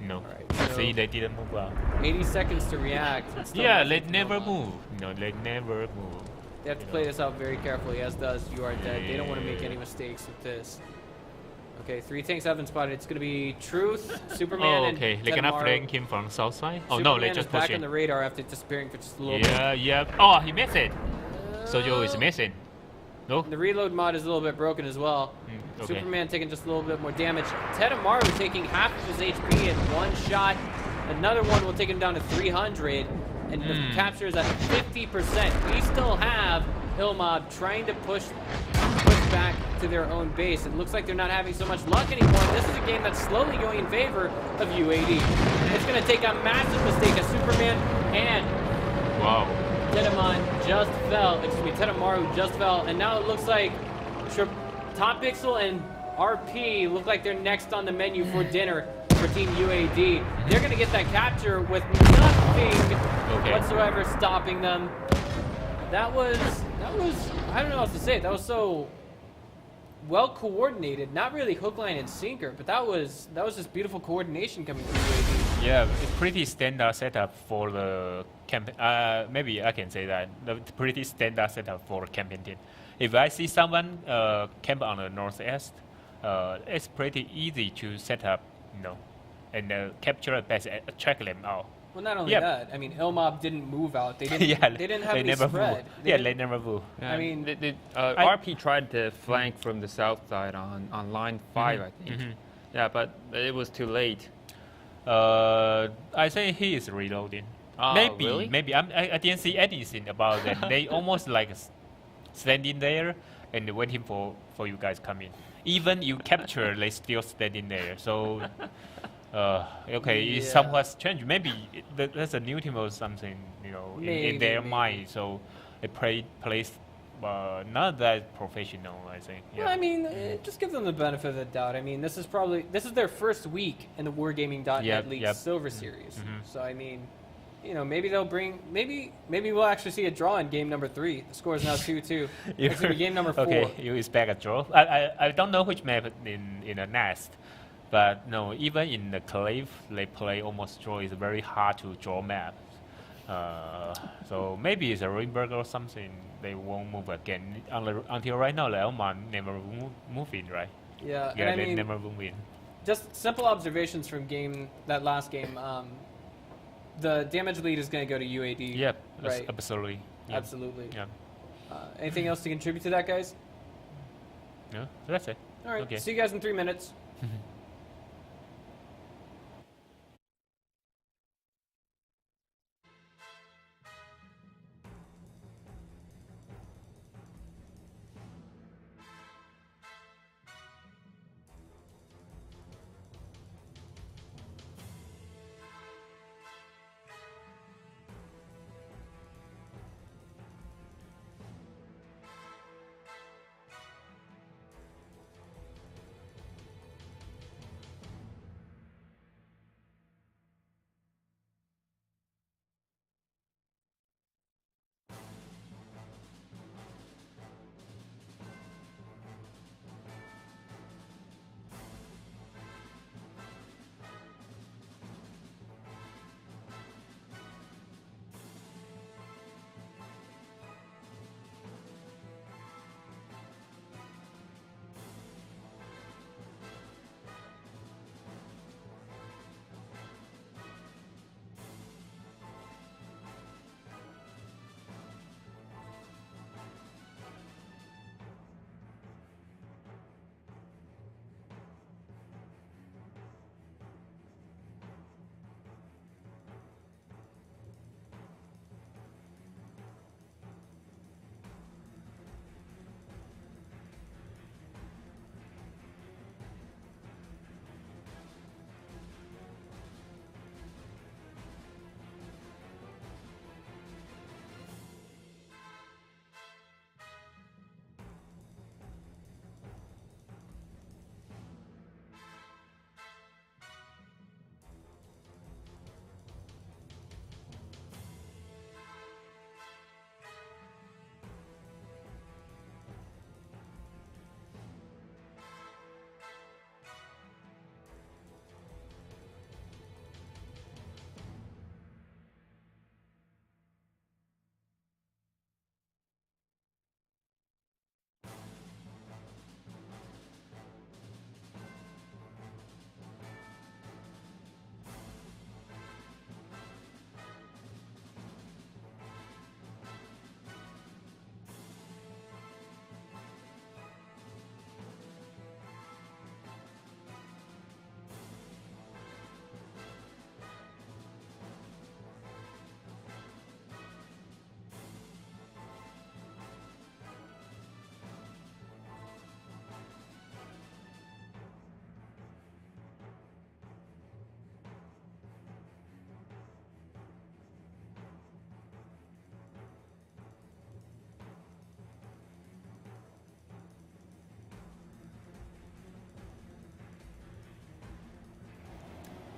You know.
Alright, so-
See, they didn't move out.
80 seconds to react. and still
Yeah,
nothing
they
from
never
Ilmob.
move. You know, they never move.
They have to
you
play
know.
this out very carefully, as does You Are Dead. They don't want to make
Yeah.
any mistakes with this. Okay, 3 tanks have been spotted. It's going to be Truth, Superman,
Oh,
and
okay. They cannot
Tedamaru.
flank him from south side. Oh
Superman
no, they
is
just
back
push
on
it.
the radar after disappearing for just a little bit.
Yeah, yeah. Oh, he missed it. Sojo is missing. No.
The reload mod is a little bit broken as well.
Okay.
Superman taking just a little bit more damage. Tedamaru taking half of his HP in one shot. Another one will take him down to 300. And the capture is at 50%. We still have Ilmob trying to push back to their own base. It looks like they're not having so much luck anymore. This is a game that's slowly going in favor of UAD. It's going to take a massive mistake as Superman and
Wow.
Tedamaru just fell, and now it looks like Top Pixel and RP look like they're next on the menu for dinner for Team UAD. They're gonna get that capture with nothing whatsoever stopping them. That was I don't know how else to say it. That was so well coordinated. Not really hook, line, and sinker, but that was just beautiful coordination coming from UAD.
Yeah, it's pretty standard setup for the campaign. Maybe I can say that the pretty standard setup for campaign team. If I see someone camp on the northeast, it's pretty easy to set up, you know, and capture a base, attract them out.
Well, not only
Yep.
that, I mean, Ilmob didn't move out. They didn't.
Yeah,
they didn't have
they
any
never
spread.
move.
They
Yeah,
didn't-
they never move.
I mean,
RP tried to flank from the south side on line 5, I think. Yeah, but it was too late.
I think he is reloading.
Oh,
maybe,
really?
maybe. I didn't see anything about that. They almost like standing there and waiting for you guys come in. Even you capture, they still standing there. So, okay, it's
Yeah.
somewhat strange. Maybe there's a new team or something, you know, in their
Maybe.
mind. So they plays not that professional, I think. Yeah.
well, I mean, just give them the benefit of the doubt. I mean, this is their first week in the Wargaming.net
Yep,
League
yep.
Silver Series.
Mhm.
So I mean, you know, maybe they'll bring maybe we'll actually see a draw in game number 3. The score is now 2-2. It's gonna be game number 4.
Okay, you expect a draw. I don't know which map in a nest, but no, even in the Clave, they play almost draw. It's very hard to draw map. So maybe it's a Ringberg or something. They won't move again until right now. Elman never move in, right?
Yeah,
Yeah,
and I
they
mean,
never move in.
just simple observations from that last game. The damage lead is going to go to UAD.
Yep,
right.
absolutely. Yeah.
Absolutely.
Yeah.
Anything else to contribute to that, guys?
No, that's it.
All right.
Okay.
See you guys in 3 minutes.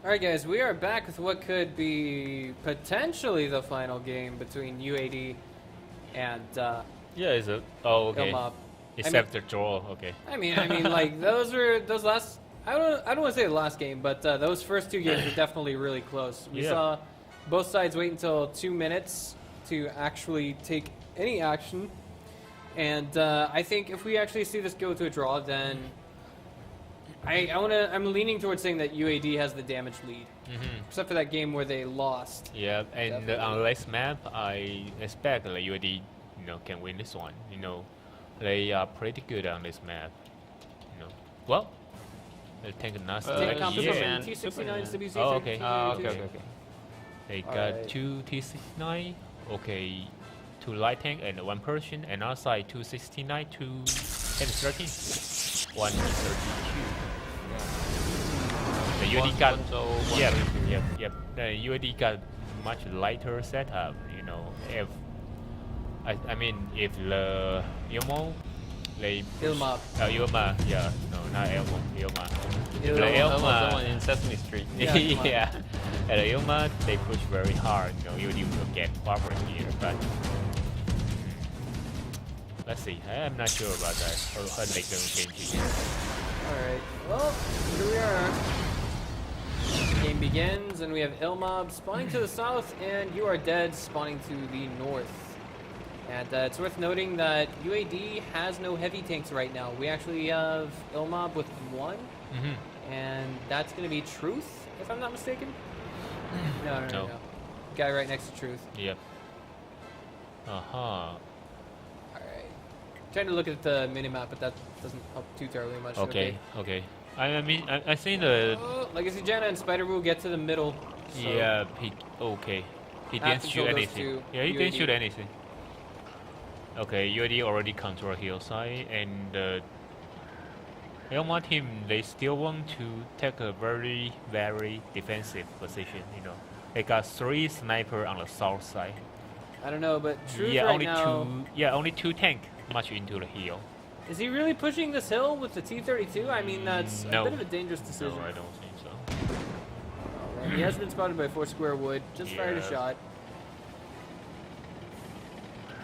All right, guys, we are back with what could be potentially the final game between UAD and
Yeah, it's a okay.
Ilmob.
Except the draw. Okay.
I mean, like those last. I don't want to say the last game, but those first two games were definitely really close. We
Yeah.
saw both sides wait until 2 minutes to actually take any action, and I think if we actually see this go to a draw, then I'm leaning towards saying that UAD has the damage lead, except for that game where they lost.
Yeah, and
Definitely.
on this map, I expect like UAD, can win this one. They are pretty good on this map. Well, they take a nice
Uh,
Take
yeah.
competition.
Superman.
T69, WC.
Oh, okay.
Okay.
They got
Alright.
2 T69, okay, 2 light tank and 1 Persian, and outside 269, 2 M13, 1 M32. The UAD got yep. The UAD got much lighter setup. If if the Ilmo, they
Ilmob.
Ilma, yeah, no, not Elmo, Ilma. If the
Someone
Ilma,
in Sesame Street.
Yeah, come on.
yeah, at the Ilma, they push very hard. UAD will get problem here, but let's see. I'm not sure about that. How they going to change it.
Alright, well, here we are. Game begins, and we have Ilmob spawning to the south, and You Are Dead spawning to the north. And it's worth noting that UAD has no heavy tanks right now. We actually have Ilmob with 1, and that's going to be Truth, if I'm not mistaken. No. Guy right next to Truth.
Yep.
Alright. Trying to look at the minimap, but that doesn't help too terribly much.
Okay. I think the
Legacy Janna and Spider will get to the middle. So
yeah, he didn't shoot
control goes
anything.
to
Yeah, he didn't
UAD.
shoot anything. Okay, UAD already control hillside, and Elma team, they still want to take a very, very defensive position. They got 3 sniper on the south side.
I don't know, but Truth
Yeah,
right
only
now.
2. Yeah, only 2 tank much into the hill.
Is he really pushing this hill with the T-32? I mean, that's
No.
a bit of a dangerous decision.
No, I don't think so.
He has been spotted by 4 Square Wood. Just fired a
Yeah.
shot.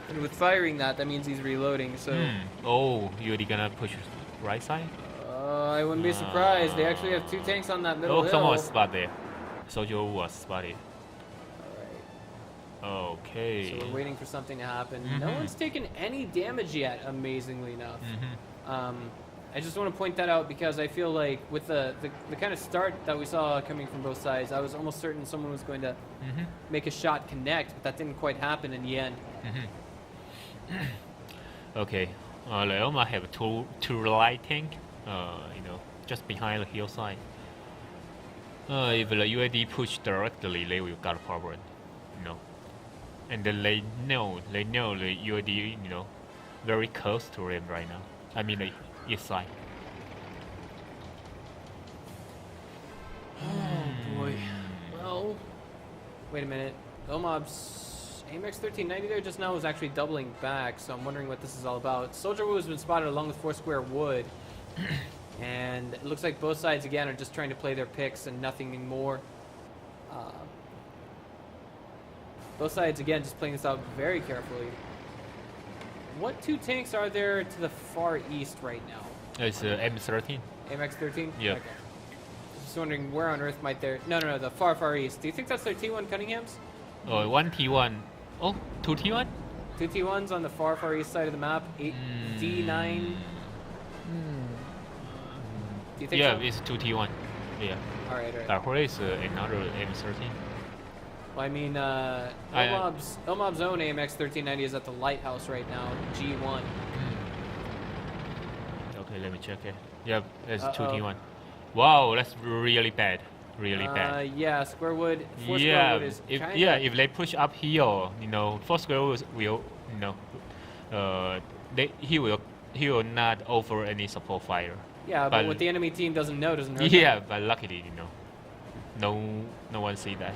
And with firing that means he's reloading. So
Oh, UAD gonna push right side?
I wouldn't be surprised. They actually have 2 tanks on that middle
Oh,
hill.
someone was spotted there. Soldier was spotted.
Alright,
Okay.
so we're waiting for something to happen. No
Mhm.
one's taken any damage yet, amazingly enough.
Mhm.
I just want to point that out because I feel like with the kind of start that we saw coming from both sides, I was almost certain someone was going to
Mhm.
make a shot connect, but that didn't quite happen in the end.
Okay. Leoma have two light tank. Just behind the hillside. If the UAD push directly, they will got a problem. And then they know the UAD, very close to them right now. I mean the east side.
Oh boy. Well, wait a minute. Ilmob's AMX 1390 there just now was actually doubling back, so I'm wondering what this is all about. Soldier Wu has been spotted along with 4 Square Wood. And it looks like both sides again are just trying to play their picks and nothing more. Both sides again just playing this out very carefully. What 2 tanks are there to the far east right now?
It's M13.
AMX 13?
Yeah.
Okay. Just wondering where on earth might there... No, the far east. Do you think that's their T1 Cunninghams?
Oh, 1 T1. Oh, 2 T1?
2 T1s on the far east side of the map. 8 D9. Do you think
Yeah,
so?
it's 2 T1. Yeah.
Alright.
Where is another M13?
Well, I mean, Ilmob's own AMX 1390 is at the lighthouse right now, G1.
Okay, let me check it. Yep, it's 2
Uh-oh.
T1. Wow, that's really bad. Really bad.
Yeah, Squarewood. 4
Yeah,
Squarewood is
if
kinda...
if they push up here, 4 Squarewood will, he will not offer any support fire.
Yeah, but what the enemy team doesn't know doesn't hurt
Yeah,
them.
but luckily, no one see that.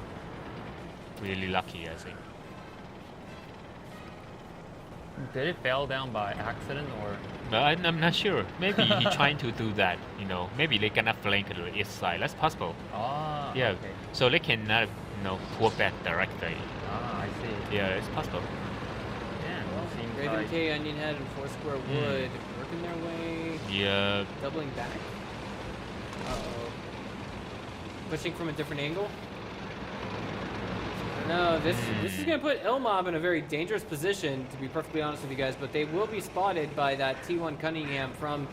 Really lucky, I think.
Did it fall down by accident or?
But I'm not sure. Maybe he trying to do that. You know, maybe they cannot flank to the east side. That's possible.
Ah.
Yeah.
Okay.
So they cannot, pull back directly.
Ah, I see.
Yeah, it's possible.
Yeah. Well, seems
Raven
like.
K, Onion Head, and Foursquare Wood working their way,
Yeah.
doubling back. Uh-oh. Pushing from a different angle. No, this is going to put Ilmob in a very dangerous position, to be perfectly honest with you guys, but they will be spotted by that T1 Cunningham from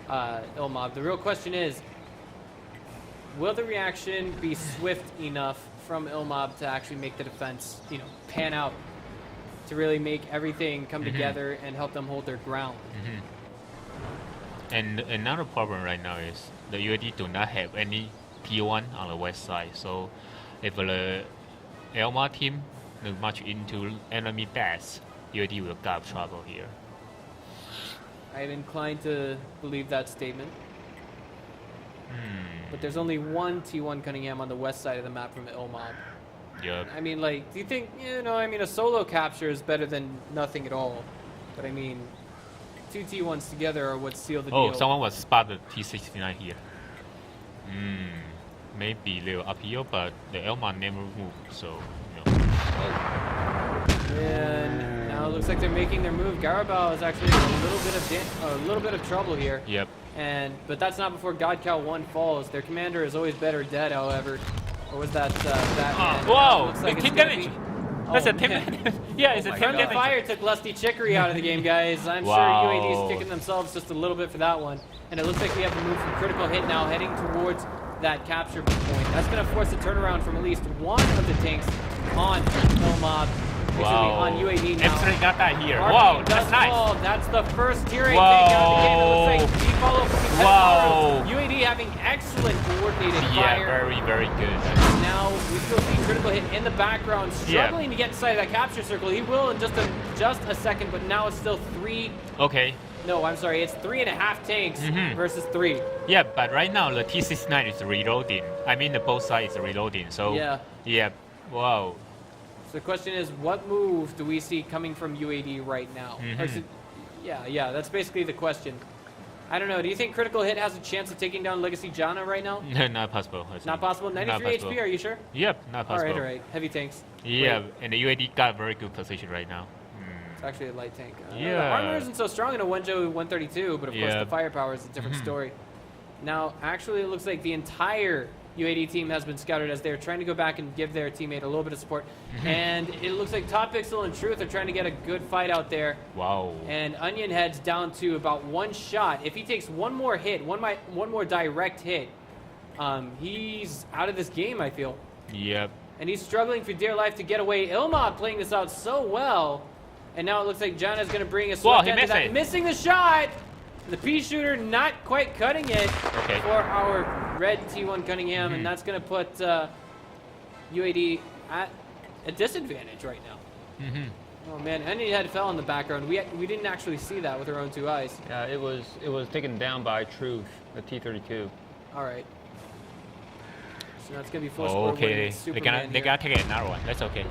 Ilmob. The real question is, will the reaction be swift enough from Ilmob to actually make the defense, pan out, to really make everything come together and help them hold their ground?
And another problem right now is the UAD do not have any T1 on the west side. So if the Elma team look much into enemy base, UAD will get trouble here.
I'm inclined to believe that statement. But there's only one T1 Cunningham on the west side of the map from Ilmob.
Yep.
I mean, do you think, a solo capture is better than nothing at all. But I mean, two T1s together are what seal the deal.
Oh, someone was spotted T69 here. Maybe they were up here, but the Elma never moved, so,
And now it looks like they're making their move. Garabao is actually in a little bit of trouble here.
Yep.
But that's not before God Cow 1 falls. Their commander is always better dead, however. Or was that Batman?
Wow,
Looks like
big
it's
team
gonna
damage.
be-
That's
Oh,
a team
man.
damage. Yeah, it's a team
Friendly
damage.
Fire took Lusty Chicory out of the game, guys. I'm
Wow.
sure UAD is kicking themselves just a little bit for that one. And it looks like we have a move from Critical Hit now heading towards that capture point. That's going to force a turnaround from at least one of the tanks on Ilmob.
Wow.
On UAD now.
M3 got that here.
RP
Wow,
does
that's nice.
fall. That's the first tier 8 tank out of the game. It looks like we follow
Wow.
UAD having excellent coordinated
Yeah,
fire.
very, very good.
Now we still see Critical Hit in the background, struggling to get inside that capture circle. He will in just a second, but now it's still 3.
Okay.
No, I'm sorry. It's 3.5 tanks versus 3.
Yeah, but right now the T69 is reloading. I mean, the both sides is reloading. So yeah. Wow.
So the question is, what move do we see coming from UAD right now? Or is it, yeah, that's basically the question. I don't know. Do you think Critical Hit has a chance of taking down Legacy Jana right now?
Not possible. I think.
Not possible. 93 HP. Are you sure?
Yep, not possible.
All right. Heavy tanks.
Yeah,
Wait.
and the UAD got a very good position right now.
It's actually a light tank. The
Yeah.
armor isn't so strong in a Wenjo 132, but of course
Yeah.
the firepower is a different story. Now, actually, it looks like the entire UAD team has been scouted as they're trying to go back and give their teammate a little bit of support. And it looks like Top Pixel and Truth are trying to get a good fight out there.
Wow.
And Onion Head's down to about one shot. If he takes one more hit, one more direct hit, he's out of this game, I feel.
Yep.
And he's struggling for dear life to get away. Ilmob playing this out so well. And now it looks like Jana's going to bring a swift end to that. Missing the shot. The pea shooter not quite cutting it for our red T1 Cunningham. And that's going to put UAD at a disadvantage right now. Oh, man. Onion Head fell in the background. We didn't actually see that with our own 2 eyes.
Yeah, it was taken down by Truth, the T-32.
All right. So now it's going to be Foursquare
Okay, they gotta take another one. That's okay.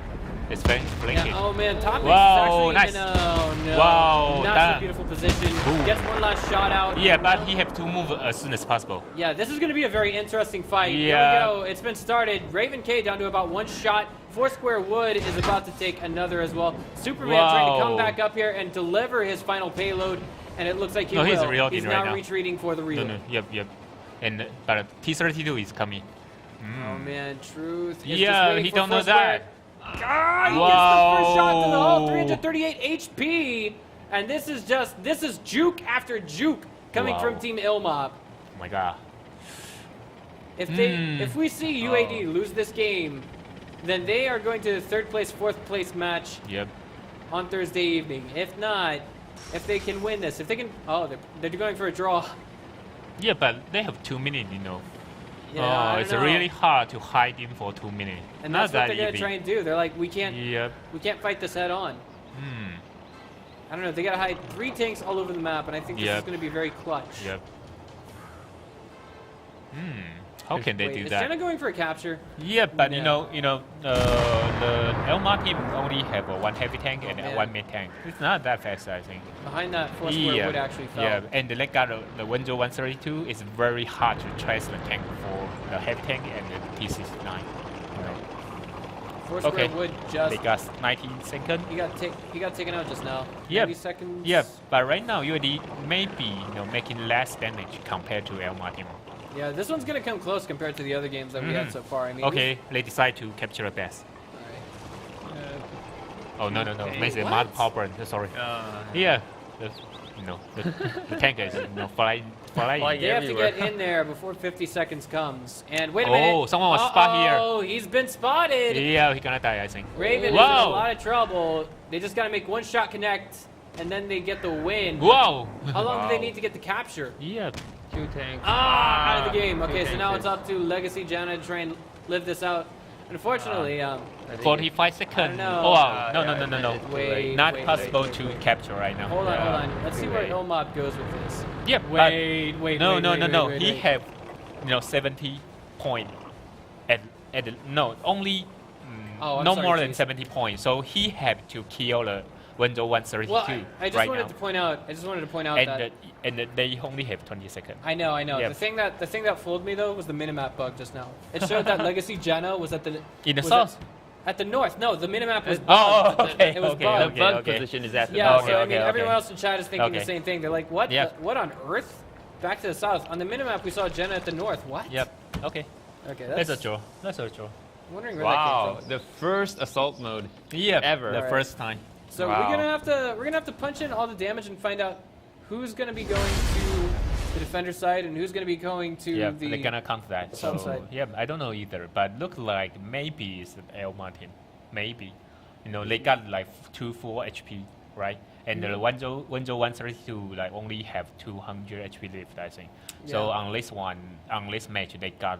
It's blinking.
Yeah, oh man, Top
Wow,
is actually
nice.
oh no.
Wow,
not
that-
a beautiful position.
Ooh.
Gets one last shot out.
Yeah, but he have to move as soon as possible.
Yeah, this is going to be a very interesting fight.
Yeah.
Here we go. It's been started. Raven K down to about 1 shot. Foursquare Wood is about to take another as well. Superman trying to come back up here and deliver his final payload, and it looks like he will.
He's reloading
He's
right
now
now.
retreating for the reload.
No, yep. And but T32 is coming.
Oh man, Truth. Is
Yeah,
just waiting
he
for
don't know
Foursquare.
that.
Ah, he gets the first shot to the hull, 338 HP, and this is juke after juke coming from Team Ilmob.
Oh my god.
If we see UAD lose this game, then they are going to the 3rd place, 4th place match on Thursday evening. If not, if they can win this, if they can, they're going for a draw.
Yeah, but they have 2 minutes,
Yeah, I don't
it's
know.
really hard to hide him for 2 minutes.
And
Not
that's what
that
they're going to
easy.
try and do. They're like, we can't fight this head on. I don't know. They got to hide 3 tanks all over the map, and I think this is going to be very clutch.
How can they
Wait,
do
is
that?
Jenna going for a capture?
Yeah, but
No.
the Elma team only have one heavy tank and
man.
one mid tank. It's not that fast, I think.
Behind that four square wood actually fell.
Yeah, and the leg guard, the Window 132 is very hard to trace the tank for the heavy tank and the T69. You know.
Four square wood just.
They got 19 seconds.
He got taken out just now.
Yeah.
90 seconds.
Yeah, but right now UAD may be making less damage compared to Elma team.
Yeah, this one's gonna come close compared to the other games that we had so far. I mean.
Okay, they decide to capture the best.
Alright.
Oh no!
Okay.
Maybe the
What?
mud power burn. Sorry. Yeah. The tank is flying.
Like
They have to
everywhere.
get in there before 50 seconds comes. And wait a minute.
Oh, someone was spot here.
Oh, he's been spotted.
Yeah, he gonna die, I think.
Raven is in a lot of trouble. They just gotta make one shot connect, and then they get the win.
Whoa!
How long do they need to get the capture?
Yeah.
2 tanks.
Out of the game.
Two
Okay, so now
tanks.
it's up to Legacy Jana to try and live this out. Unfortunately,
I think
45 seconds.
know.
Oh wow! No.
Wait,
Not
wait,
possible
wait,
to
wait.
capture right now.
Hold on,
Yeah.
hold on. Let's see where Ilmob goes with this.
Yeah,
Wait.
No. He
wait.
have 70 point at only
Oh, I'm
no
sorry,
more than
geez.
70 points. So he had to kill the Window 132
Well, I just
right
wanted
now.
to point out. I just wanted to point out that.
And they only have 20 seconds.
I know.
Yep.
The thing that fooled me though was the minimap bug just now. It showed that Legacy Jana was at the
In the
was
south.
At the north. No, the minimap was
Oh,
bugged.
okay,
It was
okay,
bugged.
The bug
okay.
position is at the
Yeah,
Okay,
so I
okay,
mean, everyone
okay.
else in chat is thinking the
Okay.
same thing. They're like, what?
Yep.
What on earth? Back to the south. On the minimap, we saw Jenna at the north. What?
Yep. Okay.
Okay,
That's
that's
a draw. That's a draw.
I'm wondering where
Wow,
that came from.
the first assault mode.
Yeah.
Ever.
The
Alright.
first time.
So
Wow.
we're gonna have to punch in all the damage and find out who's gonna be going to the defender side and who's gonna be going to
Yeah,
the.
they're gonna count that.
south
So
side.
yeah, I don't know either, but look like maybe it's the Elma team. Maybe, they got like 2 full HP, right? And the Window 132 like only have 200 HP left, I think. So
Yeah.
on this match, they got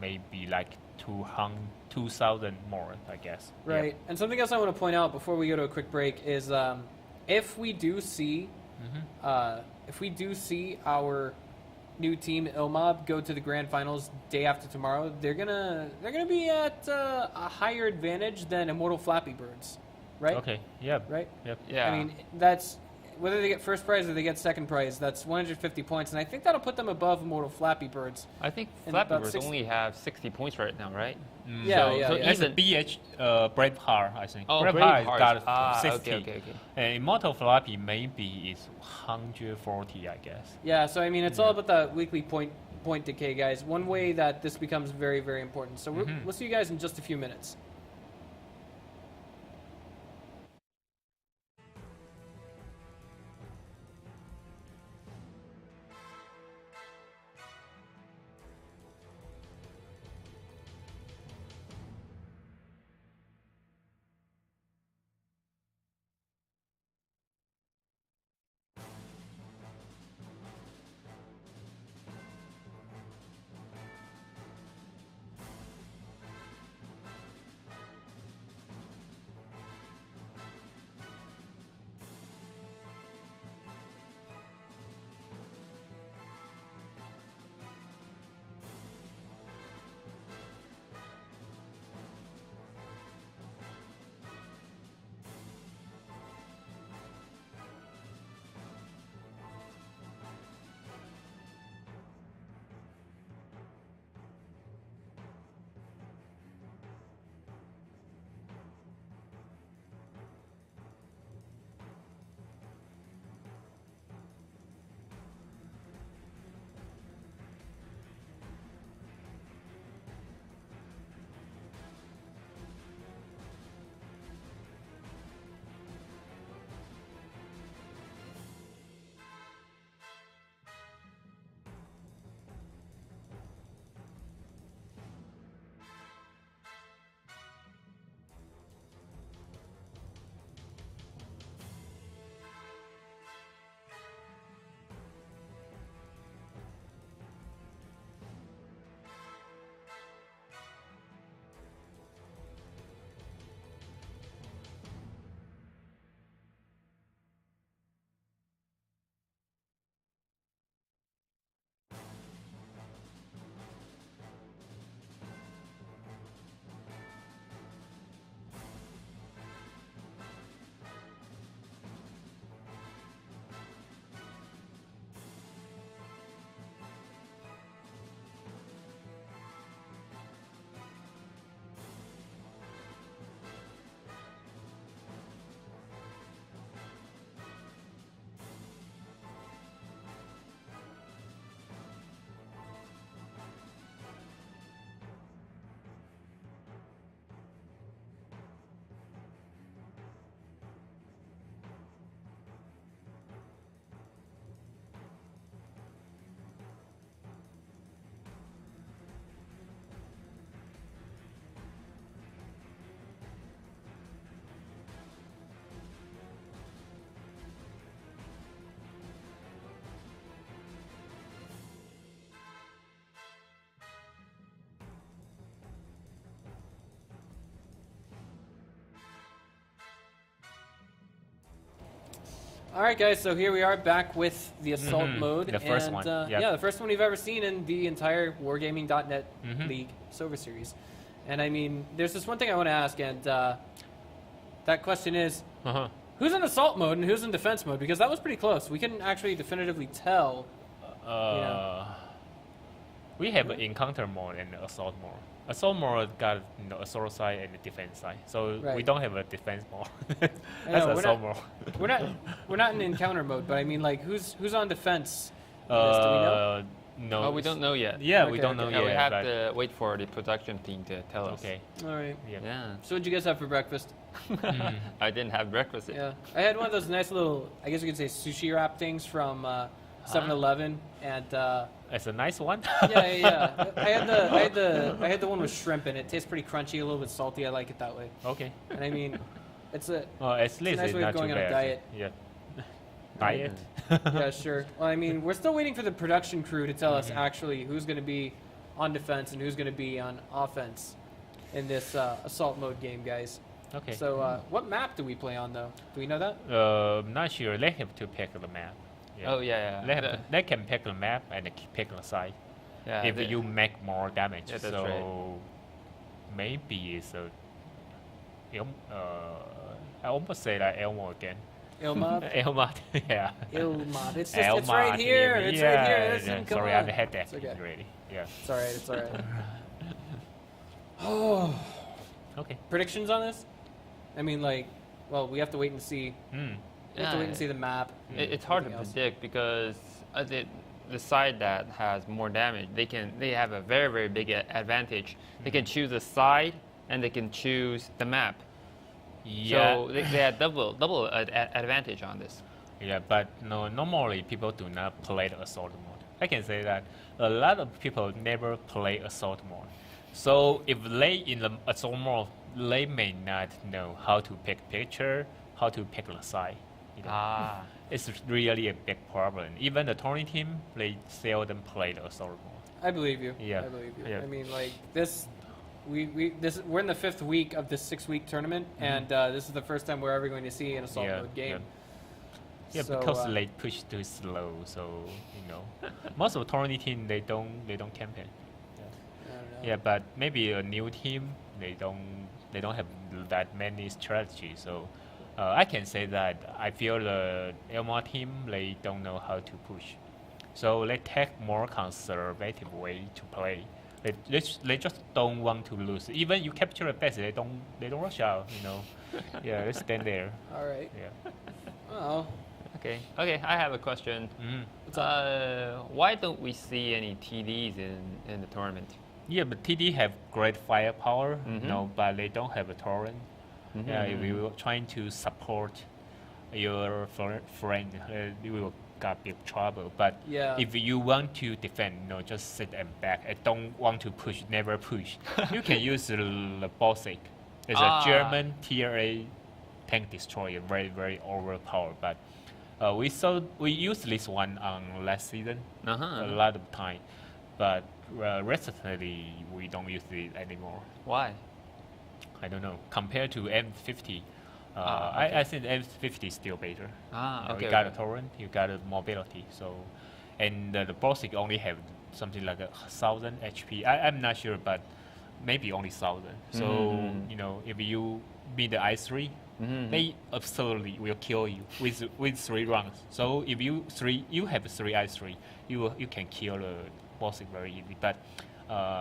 maybe like 2,000 more, I guess. Yeah.
Right. And something else I want to point out before we go to a quick break is if we do see our new team Ilmob go to the grand finals day after tomorrow, they're gonna be at a higher advantage than Immortal Flappy Birds, right?
Okay. Yeah.
Right.
Yep.
Yeah.
I mean, that's whether they get first prize or they get second prize. That's 150 points, and I think that'll put them above Immortal Flappy Birds.
I think
And
Flappy
about
Birds
60
only have 60 points right now, right?
Yeah.
That's a BH Braveheart, I think.
Oh,
Braveheart
Braveheart.
got 60.
Okay.
And Immortal Flappy maybe is 140, I guess.
Yeah, so I mean, it's all about the weekly point decay, guys. One way that this becomes very, very important. So we'll see you guys in just a few minutes. All right, guys. So here we are back with the assault mode.
The first
and,
one.
Yeah, the first one we've ever seen in the entire Wargaming.net League Silver Series. And I mean, there's this one thing I want to ask, and that question is, who's in assault mode and who's in defense mode? Because that was pretty close. We couldn't actually definitively tell.
We have an encounter mode and assault mode. Assault mode got assault side and the defense side. So we don't have a defense mode. That's assault mode.
We're not in encounter mode, but I mean, like, who's on defense? Do we know?
No.
Oh, we don't know yet.
Yeah,
Okay,
we don't know
Yeah,
yet.
we have to wait for the production team to tell us.
Okay.
All right.
Yeah.
So what'd you guys have for breakfast?
I didn't have breakfast yet.
Yeah, I had one of those nice little, I guess you could say, sushi wrap things from 7-Eleven, and
It's a nice one.
yeah. I had the one with shrimp in it. It tastes pretty crunchy, a little bit salty. I like it that way.
Okay.
And I mean, it's a
At least
nice
it's
way of
not too
going on a
bad.
diet.
Yeah. Diet.
yeah, sure. Well, I mean, we're still waiting for the production crew to tell us actually who's going to be on defense and who's going to be on offense in this assault mode game, guys.
Okay.
So, what map do we play on, though? Do we know that?
Not sure. They have to pick the map. Yeah.
Oh yeah.
They can pick the map and pick the side.
Yeah.
If you make more damage,
Yeah, that's
so
right.
maybe it's a. I almost say that Elmo again.
Ilmob?
Elmo, yeah.
Ilmob. It's
Elmo,
right here.
yeah,
It's right here.
yeah,
Listen, come
sorry,
on.
I've had that
It's okay.
already. Yeah.
It's all right. It's all right. Oh.
Okay.
Predictions on this? I mean, like, well, we have to wait and see. We have to wait and see the map.
It's hard to
everything else.
predict because the side that has more damage, they have a very, very big advantage. They can choose a side and they can choose the map.
Yeah.
So they have double advantage on this.
Yeah, but no, normally people do not play the assault mode. I can say that a lot of people never play assault mode. So if they in the assault mode, they may not know how to pick picture, how to pick the side. You know? It's really a big problem. Even the touring team, they seldom play the assault mode.
I believe you.
Yeah.
I believe you.
Yeah.
I mean, like, we're in the 5th week of this 6-week tournament, and this is the first time we're ever going to see an assault mode game.
Yeah,
So,
because they push too slow, so most of the touring team they don't campaign.
I don't know.
Yeah, but maybe a new team they don't have that many strategies. So I can say that I feel the Elmo team they don't know how to push, so they take more conservative way to play. They just don't want to lose. Even you capture a base, they don't rush out. Yeah, they stand there.
All right.
Yeah.
Well,
Okay, I have a question. Why don't we see any TDs in the tournament?
Yeah, but TD have great firepower, but they don't have a torrent. Yeah, if you're trying to support your friend, you will got big trouble. But
yeah.
if you want to defend, just sit and back. I don't want to push, never push. You can use the Baltic. It's a German TRA tank destroyer, very, very overpowered. But we used this one on last season a lot of time. But recently, we don't use it anymore.
Why?
I don't know. Compared to M50,
okay.
I think M50 is still better.
Okay.
You got a torrent, you got a mobility. So, and the Baltic only have something like 1,000 HP. I'm not sure, but maybe only 1,000. So if you beat the I3, they absolutely will kill you with 3 rounds. So if you have 3 I3, you can kill the Baltic very easily. But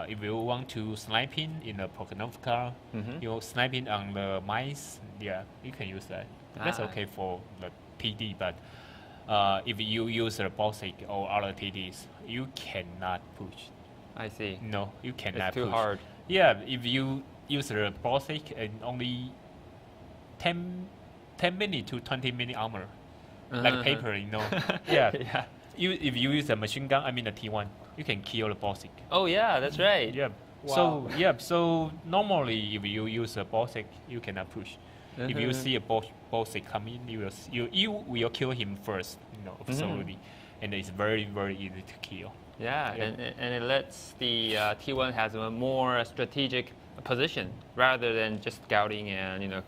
if you want to sniping in the Prokhonovka, you sniping on the mines, yeah, you can use that. That's okay for the TD, but if you use the Baltic or other TDs, you cannot push.
I see.
No, you cannot
It's too
push.
hard.
Yeah, if you use the Baltic and only 10 minutes to 20 minute armor, like paper, Yeah.
Yeah.
If you use a machine gun, I mean a T1, you can kill the Baltic.
Oh yeah, that's right.
Yeah.
Wow.
So normally if you use a Baltic, you cannot push. If you see a Baltic come in, you will kill him first, absolutely, and it's very, very easy to kill.
Yeah, and it lets the T1 has a more strategic position rather than just scouting and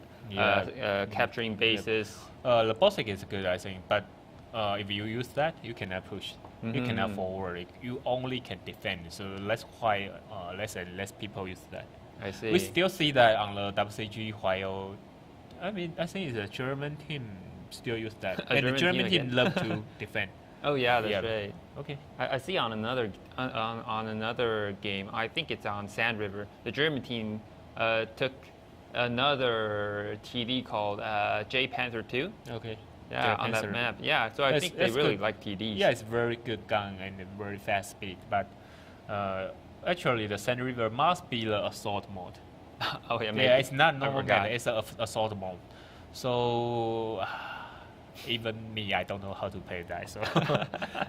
capturing bases.
The Bostic is good, I think, but if you use that, you cannot push. You cannot forward. You only can defend. So that's why less and less people use that.
I see.
We still see that on the WCG, while I think it's a German team still use that, and the German team love to defend.
Oh yeah, that's right.
Okay.
I see on another on another game. I think it's on Sand River. The German team took another TD called J Panther 2.
Okay.
Yeah, on that map. Yeah, so I think they really like TDs.
Yeah, it's very good gun and very fast speed. But actually, the Sand River must be the assault mode.
Oh yeah, maybe.
Yeah, it's not normal gun. It's an assault mode. So even me, I don't know how to play that. So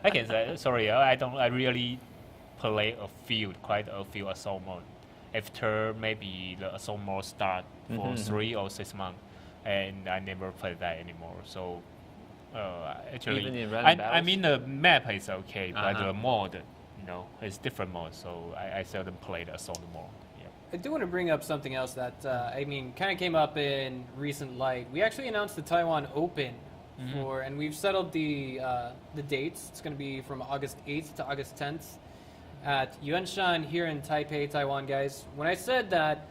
I can say sorry. I don't. I really play quite a few assault mode. After maybe the assault mode start for 3 or 6 months, and I never play that anymore. So actually,
even in random
I mean the map is okay, but the mode, it's different mode. So I seldom play the assault mode.
I do want to bring up something else that kind of came up in recent light. We actually announced the Taiwan Open and we've settled the dates. It's going to be from August 8th to August 10th at Yuanshan here in Taipei, Taiwan, guys. When I said that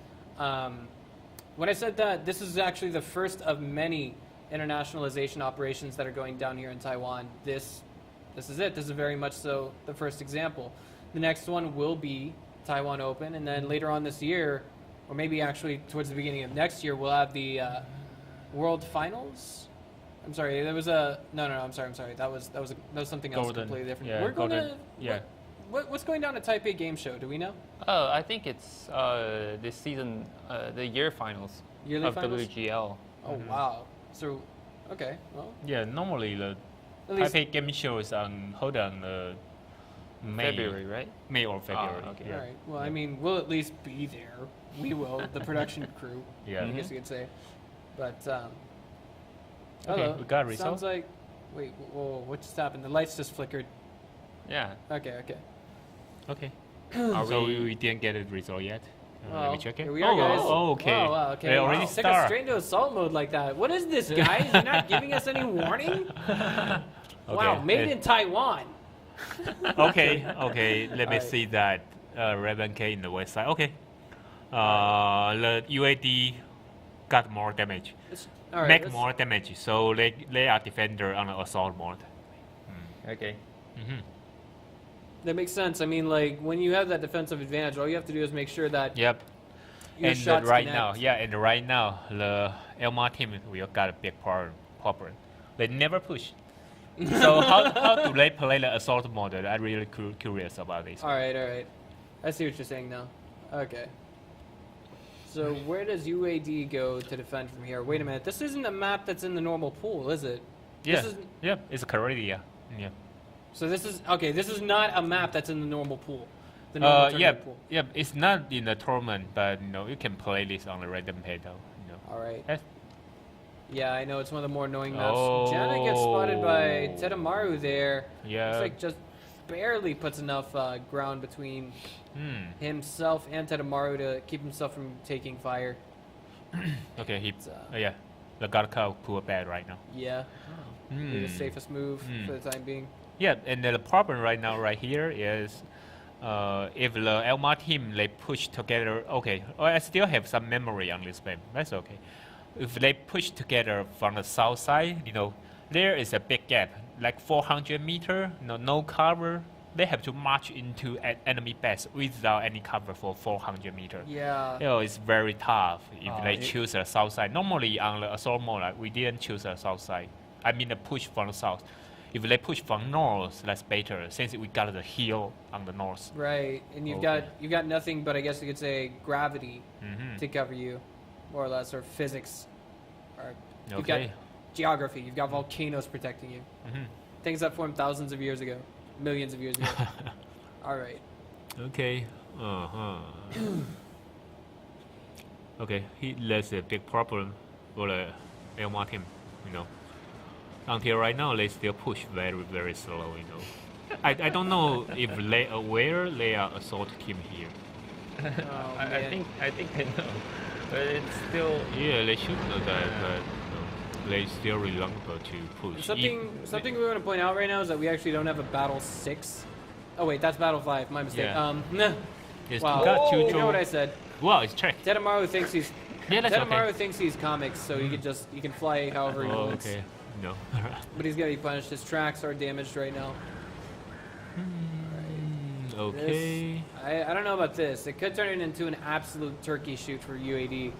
this is actually the first of many internationalization operations that are going down here in Taiwan, this is it. This is very much so the first example. The next one will be Taiwan Open, and then later on this year, or maybe actually towards the beginning of next year, we'll have the World Finals. I'm sorry, there was a no. I'm sorry. That was something else completely different.
Yeah,
we're going to what's going down at Taipei Game Show? Do we know?
Oh, I think it's this season, the year finals of
finals?
WGL.
Oh wow! So, okay, well.
Yeah, normally the Taipei Game Show is hold on
February, right?
May or February.
Okay.
All right. Well, I mean, we'll at least be there. We will. The production crew.
Yeah.
I guess you could say. But
okay,
hello.
we got results.
Sounds like. Wait. Whoa. What just happened? The lights just flickered.
Yeah.
Okay.
So we didn't get a result yet. Let me check it.
Here we are, guys.
Oh, okay.
Wow, okay.
They already
Took us straight into assault mode like that. What is this, guys? You're not giving us any warning? Wow, made in Taiwan.
Okay. Let me see that Raven K in the website. Okay. The UAD got more damage. Make more damage. So they are defender on the assault mode.
Okay.
That makes sense. I mean, like, when you have that defensive advantage, all you have to do is make sure that your
and
shots
right
connect.
now, the Elmar team will got a big problem. They never push. So how do they play the assault mode? I'm really curious about this.
All right. I see what you're saying now. Okay. So where does UAD go to defend from here? Wait a minute. This isn't a map that's in the normal pool, is it?
Yeah. It's Korea. Yeah.
So this is okay. This is not a map that's in the normal pool. The normal tournament pool.
Yeah. It's not in the tournament, but you can play this on the random pedal.
All right.
Yes.
Yeah, I know it's one of the more annoying maps. Jana gets spotted by Tedamaru there.
Yeah.
It's like just barely puts enough ground between himself and Tedamaru to keep himself from taking fire.
Okay, the Garka pull bad right now.
Yeah. The safest move for the time being.
Yeah, and the problem right now right here is if the Elmar team they push together, okay, I still have some memory on this map. That's okay. If they push together from the south side, there is a big gap, like 400 meters, no cover. They have to march into an enemy base without any cover for 400 meters.
Yeah.
It's very tough if they choose the south side. Normally on the assault mode, we didn't choose the south side. I mean the push from the south. If they push from north, that's better since we got the hill on the north.
Right, and you've got nothing but I guess you could say gravity to cover you, more or less, or physics. Or you've got geography. You've got volcanoes protecting you. Things that formed thousands of years ago, millions of years ago. All right.
Okay. Okay. That's a big problem for the Elmar team. Until right now, they still push very, very slow. I don't know if they aware they are assault team here.
I think they know, but it's still.
Yeah, they should know that. But they still reluctant to push.
Something we want to point out right now is that we actually don't have a battle 6. Oh wait, that's battle 5. My mistake.
Yeah. Yes,
Wow.
we got two
You know what I said?
Wow, it's checked.
Tedamaru thinks he's
Yeah, that's okay.
thinks he's comics, so he can fly however he
Oh,
wants.
okay. No.
But he's gonna be punished. His tracks are damaged right now.
Okay.
This, I don't know about this. It could turn it into an absolute turkey shoot for UAD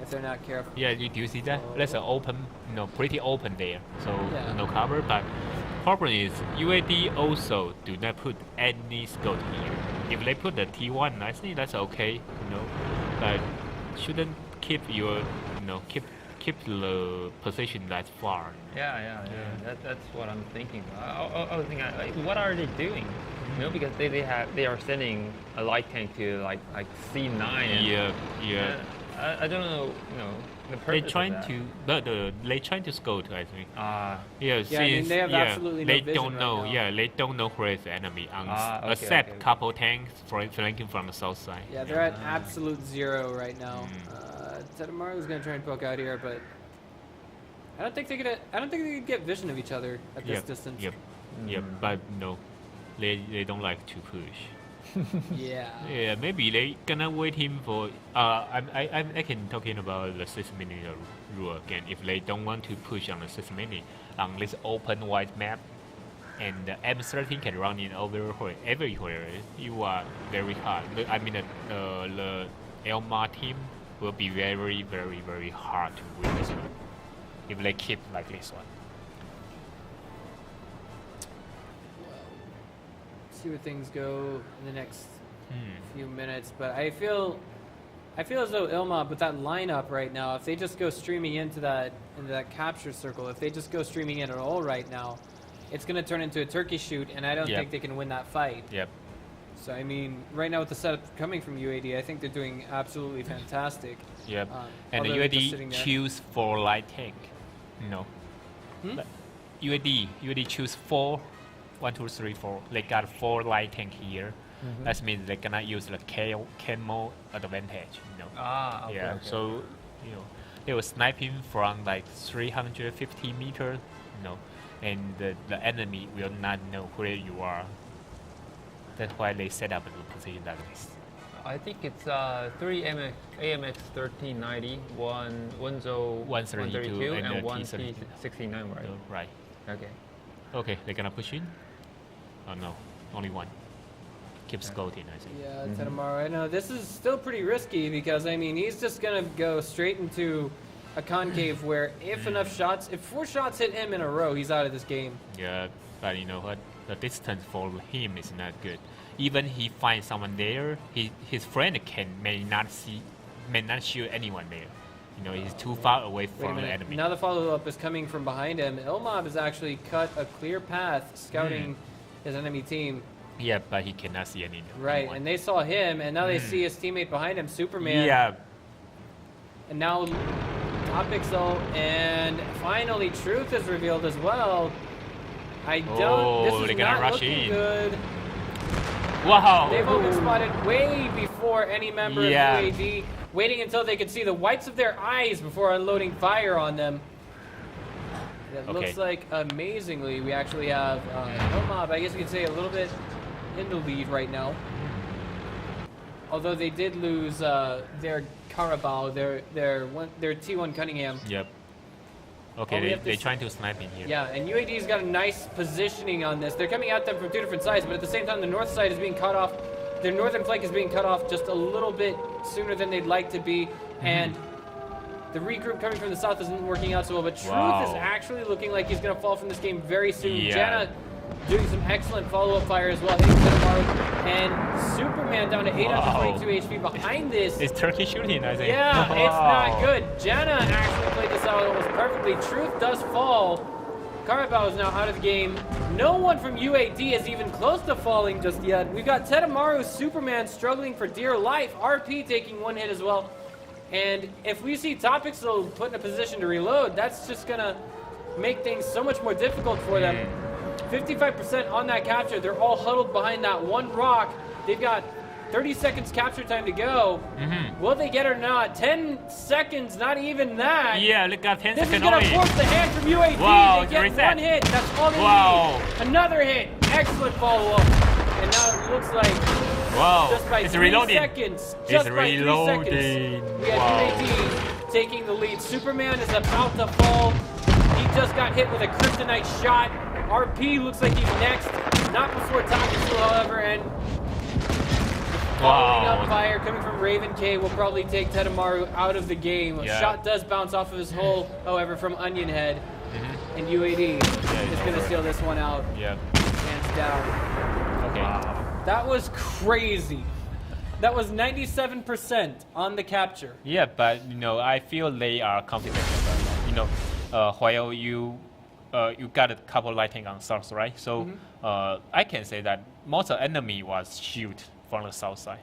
if they're not careful.
Yeah, do you see that? That's an open, pretty open there. So
Yeah.
no cover, but problem is UAD also do not put any scout here. If they put the T1, I think that's okay, but shouldn't keep your, keep the position that far.
Yeah. That's what I'm thinking. I was thinking, like, what are they doing? Because they are sending a light tank to like C9. And,
Yeah.
I don't know, the purpose.
They trying
of
to, they trying to scout, I think.
Yeah, I mean, they have absolutely no
they
vision
don't
right
know.
now.
Yeah, they don't know where is the enemy,
Okay,
except couple tanks flanking from the south side.
Yeah, they're at absolute 0 right now. Tedamaru's gonna try and poke out here, but I don't think they could get vision of each other at this distance.
Yep, but no, they don't like to push.
Yeah.
Yeah, maybe they gonna wait him for. I can talking about the 6-minute rule again. If they don't want to push on the 6 minutes on this open wide map, and the M13 can run in everywhere, you are very hard. I mean, the Elma team will be very, very, very hard to win this one if they keep like this one.
See where things go in the next few minutes, but I feel as though Ilma, with that lineup right now, if they just go streaming into that capture circle, if they just go streaming in at all right now, it's going to turn into a turkey shoot, and I don't think they can win that fight.
Yep.
So I mean, right now with the setup coming from UAD, I think they're doing absolutely fantastic.
Yep. And the
although they're just sitting
UAD
there.
choose 4 light tank. No. But UAD choose 4. 1, 2, 3, 4. They got 4 light tank here. That means they cannot use the camo advantage.
Okay.
Yeah.
Okay.
So they were sniping from like 350 meters. And the enemy will not know where you are. That's why they set up a position like this.
I think it's 3 AMX 1390, one Wenzo
132
and
and
one
T-79.
T69, right?
Right.
Okay.
Okay, they're gonna push in? Oh no, only one. Keep scouting, I think.
Yeah, Tedamaru. I know this is still pretty risky because I mean he's just gonna go straight into a concave where if 4 shots hit him in a row, he's out of this game.
Yeah, but you know what? The distance for him is not good. Even he finds someone there, his friend may not shoot anyone there. He's too far away
Wait a
from the
minute.
enemy.
Now the follow-up is coming from behind him. Ilmab has actually cut a clear path scouting his enemy team.
Yeah, but he cannot see anyone.
Right, and they saw him, and now they see his teammate behind him, Superman.
Yeah.
And now Top Pixel, and finally Truth is revealed as well. This is not looking good.
Wow.
They've all been spotted way before any member of UAD, waiting until they could see the whites of their eyes before unloading fire on them. It looks like, amazingly, we actually have Ilmab, I guess you could say, a little bit in the lead right now. Although they did lose their Carabao, their T1 Cunningham.
Yep. Okay, they're trying to snipe in here.
Yeah, and UAD's got a nice positioning on this. They're coming at them from 2 different sides, but at the same time, the north side is being cut off. Their northern flank is being cut off just a little bit sooner than they'd like to be, and the regroup coming from the south isn't working out so well. But Truth is actually looking like he's going to fall from this game very soon.
Yeah.
Jana doing some excellent follow-up fire as well, hitting Tedamaru, and Superman down to 822 HP behind this.
It's turkey shooting, I think.
Yeah, it's not good. Jana actually played this out almost perfectly. Truth does fall. Carabao is now out of the game. No one from UAD is even close to falling just yet. We've got Tedamaru, Superman struggling for dear life. RP taking 1 hit as well. And if we see Topixel put in a position to reload, that's just going to make things so much more difficult for them. 55% on that capture. They're all huddled behind that one rock. They've got 30 seconds capture time to go. Will they get it or not? 10 seconds, not even that.
Yeah, look at 10
This is
seconds
going to
only.
force the hand from UAD.
Wow,
They get
reset.
one hit. That's all they
Wow.
need. Another hit. Excellent follow-up. And now it looks like
Wow,
just by
it's
3
reloading.
seconds.
It's
Just by 3
reloading.
seconds. We have
Wow.
UAD taking the lead. Superman is about to fall. He just got hit with a kryptonite shot. RP looks like he's next. Not before Takasu, however, and following up fire coming from Raven K will probably take Tedamaru out of the game. A shot does bounce off of his hull, however, from Onion Head. And UAD is going to steal this one out.
Yeah.
Hands down.
Okay.
That was crazy. That was 97% on the capture.
Yeah, but I feel they are confident about that. While you got a couple lighting on south, right? So I can say that most of the enemy was shoot from the south side.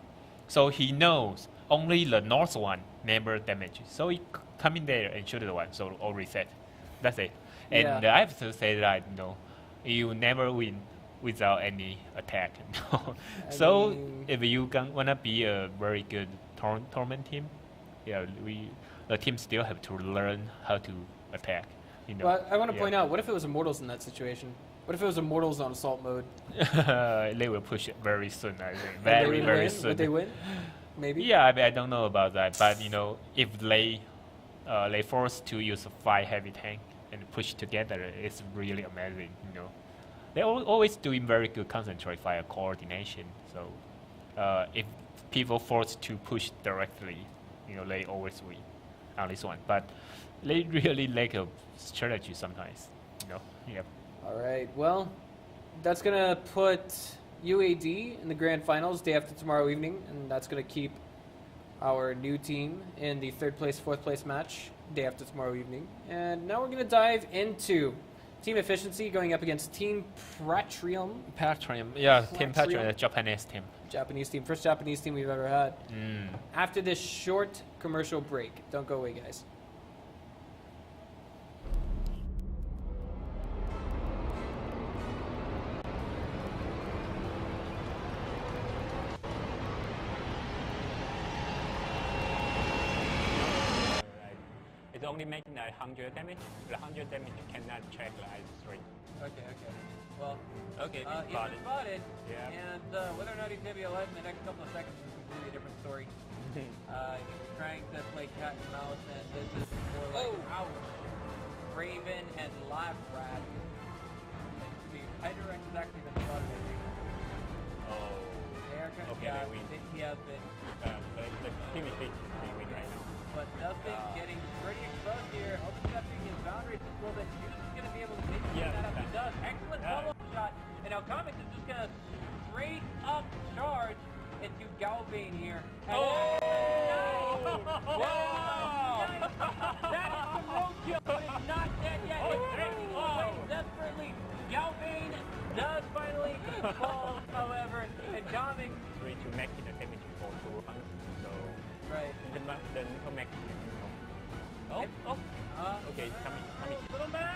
So he knows only the north one never damaged. So he come in there and shoot the one, so all reset. That's it. And I have to say that you never win without any attack. So if you wanna be a very good tournament team, the team still have to learn how to attack.
Well, I want to point out, what if it was Immortals in that situation? What if it was Immortals on assault mode?
They will push it very soon, I think.
And
Very,
they would
very
win?
soon.
Would they win? Maybe?
Yeah, I don't know about that. But, if they forced to use a 5 heavy tank and push together, it's really amazing, They're always doing very good concentrate fire coordination. So if people forced to push directly, they always win on this one. But they really lack a strategy sometimes, Yep.
All right, well, that's going to put UAD in the grand finals day after tomorrow evening, and that's going to keep our new team in the 3rd place, 4th place match day after tomorrow evening. And now we're going to dive into team efficiency going up against Team Patrium.
Yeah, Team Patrium, a Japanese team.
Japanese team, first Japanese team we've ever had. After this short commercial break. Don't go away, guys.
It's only making 100 damage. The 100 damage you cannot check the IS-3.
Okay. Well,
Okay,
he's
spotted.
been spotted.
Yeah.
And whether or not he's going to be alive in the next couple of seconds is a completely different story. He's trying to play cat and mouse, and this is more like our Raven and Lab Rat. The Hydra has actually been spotted, I think.
Oh. Okay,
Yeah,
they win.
he has been.
The team is big. They win right now.
But nothing getting pretty exposed here. Hoping that being his boundaries is well that Juice is going to be able to take that up. He does. Excellent follow-up shot. And now Comics is just going to straight up charge into Galbane here. And nice! That is the road kill, but it's not dead yet. It's making away desperately. Galbane does finally fall, however, and Comics.
3 to make it a damage for 200. So
Right.
the nickel make it. Okay, coming.
Little man!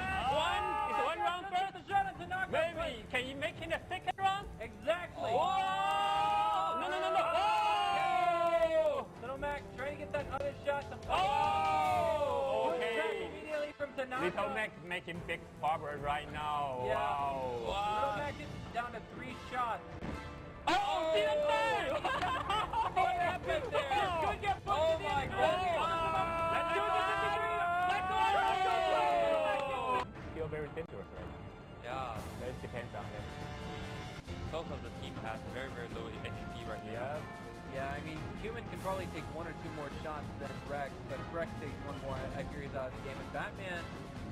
It's one round first.
The shot into knock.
Maybe can you make it a second round?
Exactly.
Oh! No!
Oh! Little Mac trying to get that other shot.
Oh!
Good track
Okay.
immediately from Tanaka.
Little Mac making big progress right now.
Yeah.
Wow.
Little Mac is down to 3 shots.
Oh, didn't say!
What happened there?
Good get put
Oh
in
my
the
God.
Let's do this. Let's go! Feel very dangerous, right?
Yeah.
That depends on them.
Both of the team has very, very low HP right now.
Yeah, I mean, Human can probably take 1 or 2 more shots than Breck, but if Breck takes 1 more, I fear he's out of the game. And Batman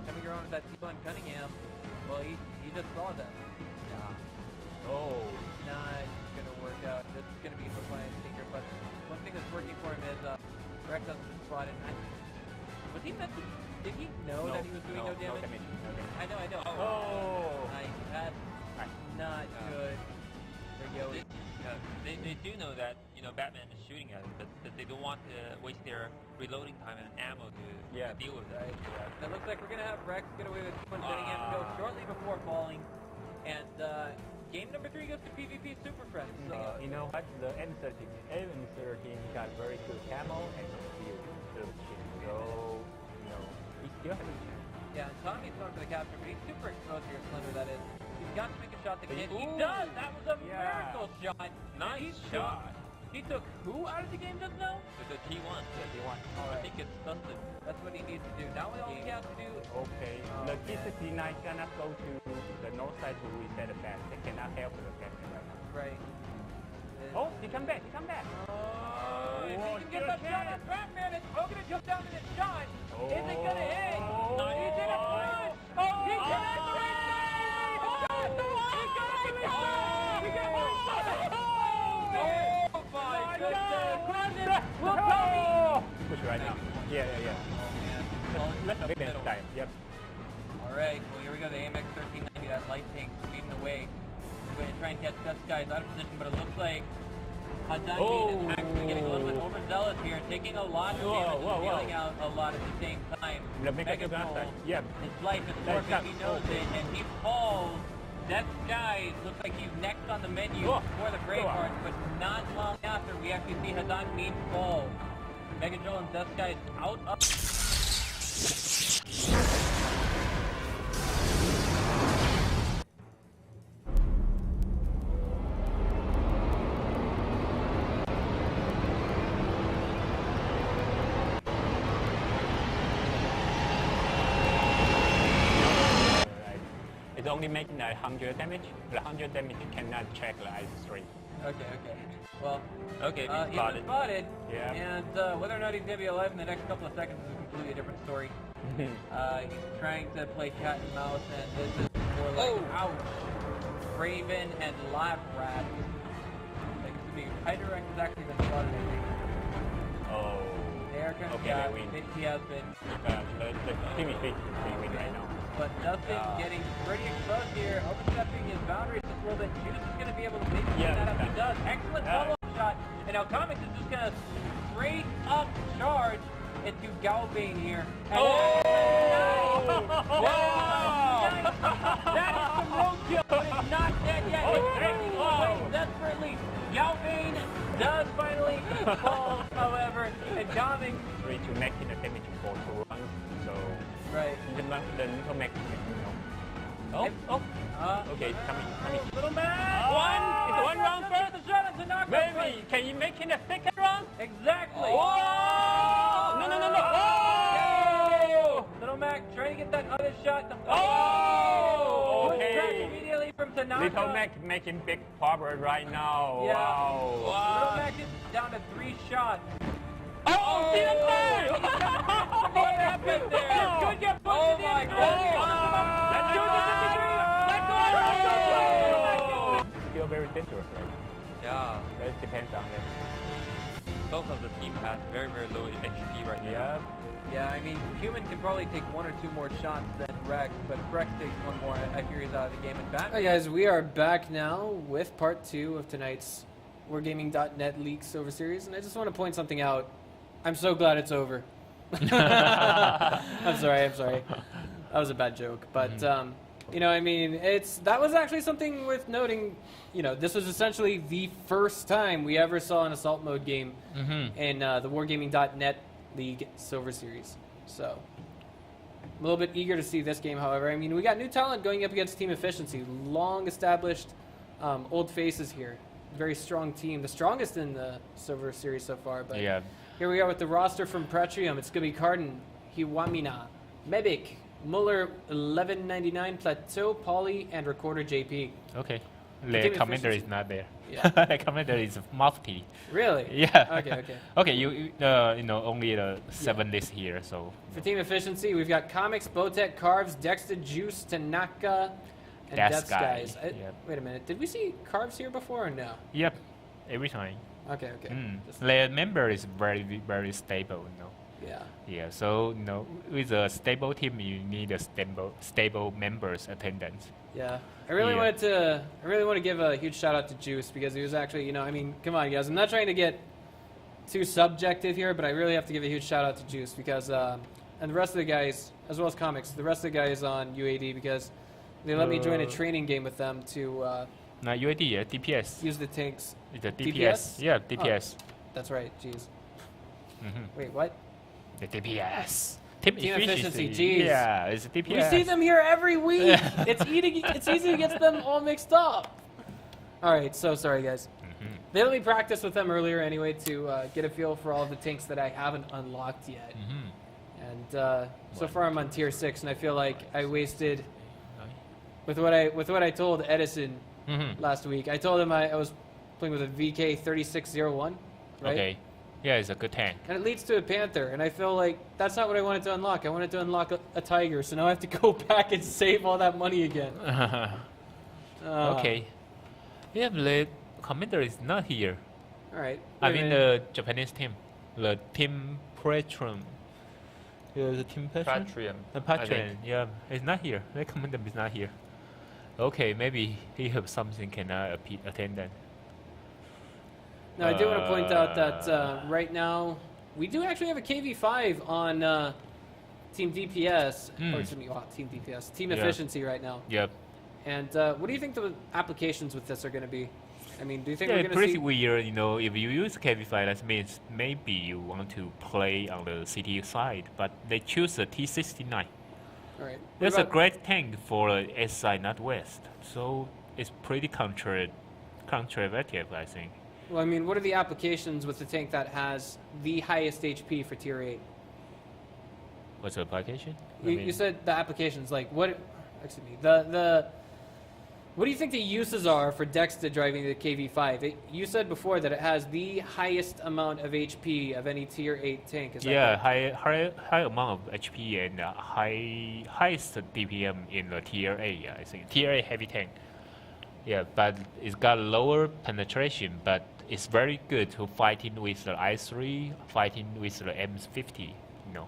coming around with that T1 Cunningham, well, he just saw that. Yeah.
Oh.
Not going to work out. This is going to be for Flying Stinker, but one thing that's working for him is Breck doesn't spot it. Was he meant to, did he know that he was doing no damage?
No damage.
I know.
Oh.
Nice. That's not good for Yoey.
They do know that Batman is shooting at it, but they don't want to waste their reloading time and ammo to deal with it.
It looks like we're going to have Rex get away with T1 Cunningham go shortly before falling. And game number 3 goes
just the PvP Super Friends.
You know what? The M13 got very good camo and shield. So, you know, he still has a chance.
Yeah, and Tommy's going for the capture, but he's super exposed here, Slender, that is. He's got to make a shot to hit. He does! That was a miracle shot!
Nice shot!
He took who out of the game just now?
The T1. The T1.
I think it's Dustin. That's what he needs to do. Now all he has to do...
Okay. The T9 cannot go to the north side to reset the bat. They cannot help the captain right now.
Right.
Oh, he come back.
Oh, if he can get that shot at Batman, it's going to jump down to the shot. Is it going to hit? He's in a push. Oh, he connected. Oh, my goodness. Will Tommy?
Push right now. Yeah.
Well,
Let's big man time. Yep.
All right. Well, here we go. The AMX 1390, that light tank speeding away. We're going to try and catch this guy's out of position, but it looks like Hadani is actually getting a little bit overzealous here, taking a lot of damage and dealing out a lot at the same time. Megatron,
Yep.
his life is forfeit, he knows it, and he falls. That guy looks like he's next on the menu for the Bravehearts, but not long after we actually see Hadan Mean fall. Megatron and Death Guy is out of...
It's only making 100 damage. The 100 damage cannot check the IS-3.
Okay. Well,
he's
he's been spotted.
Yeah.
And whether or not he's going to be alive in the next couple of seconds is a completely different story. He's trying to play cat and mouse, and this is more like, ouch. Raven and Lab Rat. Like, it's going to be Hydrax has actually been spotted, I think.
Oh.
There comes he has been.
The team is win right now.
But Dustin getting pretty exposed here, overstepping his boundaries just a little bit. Juice is going to be able to maybe clean that up. He does. Excellent follow-up shot. And now Comics is just going to straight up charge into Galbane here. And that is some roadkill, but it's not dead yet. It's taking away desperately. Galbane does finally fall, however, and Comics...
Three to make it a damage for 2 runs, so...
Right.
The little Mac, okay, it's coming.
Little Mac!
It's one round first.
The shot into knockout.
Maybe, can you make it a second round?
Exactly.
Oh! No.
Oh! Little Mac trying to get that other shot.
Okay.
Immediately from Tanaka.
Little Mac making big power right now.
Yeah.
Wow.
Little Mac is down to 3 shots.
Oh, see the play!
What happened there? Could get pushed
Oh
to the
my
end.
God!
Let's go!
Still very dangerous, right?
Yeah.
That depends on them.
Both of the team have very, very low HP right now. Yeah, I mean, Human can probably take 1 or 2 more shots than Rex, but if Rex takes 1 more, I fear he's out of the game. And Batman.
Hi guys, we are back now with part 2 of tonight's WarGaming.net Leaks Silver Series, and I just want to point something out. I'm so glad it's over. I'm sorry. That was a bad joke, but you know, I mean, that was actually something worth noting. You know, this was essentially the first time we ever saw an assault mode game in the WarGaming.net League Silver Series. So, I'm a little bit eager to see this game. However, I mean, we got new talent going up against Team Efficiency, long established old faces here. Very strong team, the strongest in the Silver Series so far. But here we are with the roster from Pretrium. It's going to be Cardin, Hiwamina, Mebik, Muller, 1199, Plateau, Polly, and Recorder JP.
Okay. The commander is not there.
Yeah.
The commander is Mufti.
Really?
Yeah.
Okay.
Okay, you know, only the 7 lists here, so...
For Team Efficiency, we've got Comics, Botek, Carves, Dexter, Juice, Tanaka, and Death Skies. Wait a minute. Did we see Carves here before or no?
Yep. Every time.
Okay.
The member is very, very stable, you know. Yeah, so, you know, with a stable team, you need a stable members' attendance.
Yeah. I really want to give a huge shout out to Juice because he was actually, you know, I mean, come on, guys. I'm not trying to get too subjective here, but I really have to give a huge shout out to Juice because, and the rest of the guys, as well as Comics, the rest of the guys on UAD because they let me join a training game with them to
Not UAD, yeah, DPS.
Use the tanks.
It's a DPS.
DPS?
Yeah, DPS.
That's right. Jeez.
Mhm.
Wait, what?
The DPS. Team
efficiency, jeez.
Yeah, it's a DPS.
We see them here every week. It's easy to get them all mixed up. All right, so sorry guys. They let me practice with them earlier anyway to get a feel for all of the tanks that I haven't unlocked yet. And so far I'm on tier 6, and I feel like I wasted with what I told Edison last week. I told him I was playing with a VK 3601, right?
Okay. Yeah, it's a good tank.
And it leads to a Panther, and I feel like that's not what I wanted to unlock. I wanted to unlock a Tiger, so now I have to go back and save all that money again.
Okay. Yeah, the commander is not here.
All right.
I mean the Japanese team, the team Patrium. Yeah, the team Patrium.
Patrium.
The
I
Patrium.
think.
Yeah, it's not here. The commander is not here. Okay, maybe he have something cannot attend then.
Now, I do want to point out that right now, we do actually have a KV5 on Team DPS, or excuse me, Team DPS, Team Efficiency right now.
Yep.
And what do you think the applications with this are going to be? I mean, do you think
Yeah,
we're
it's
going to
pretty
see...
weird, you know, if you use KV5, that means maybe you want to play on the city side, but they choose the T69.
All right.
That's a great tank for S side, not West. So it's pretty conservative, I think.
Well, I mean, what are the applications with the tank that has the highest HP for tier 8?
What's the application?
You said the applications, like what? Excuse me. What do you think the uses are for Dexter driving the KV5? You said before that it has the highest amount of HP of any tier 8 tank. Is that correct?
high amount of HP and highest DPM in the tier A. Yeah, I think tier A heavy tank. Yeah, but it's got lower penetration, but it's very good to fighting with the I3, fighting with the M50. You know.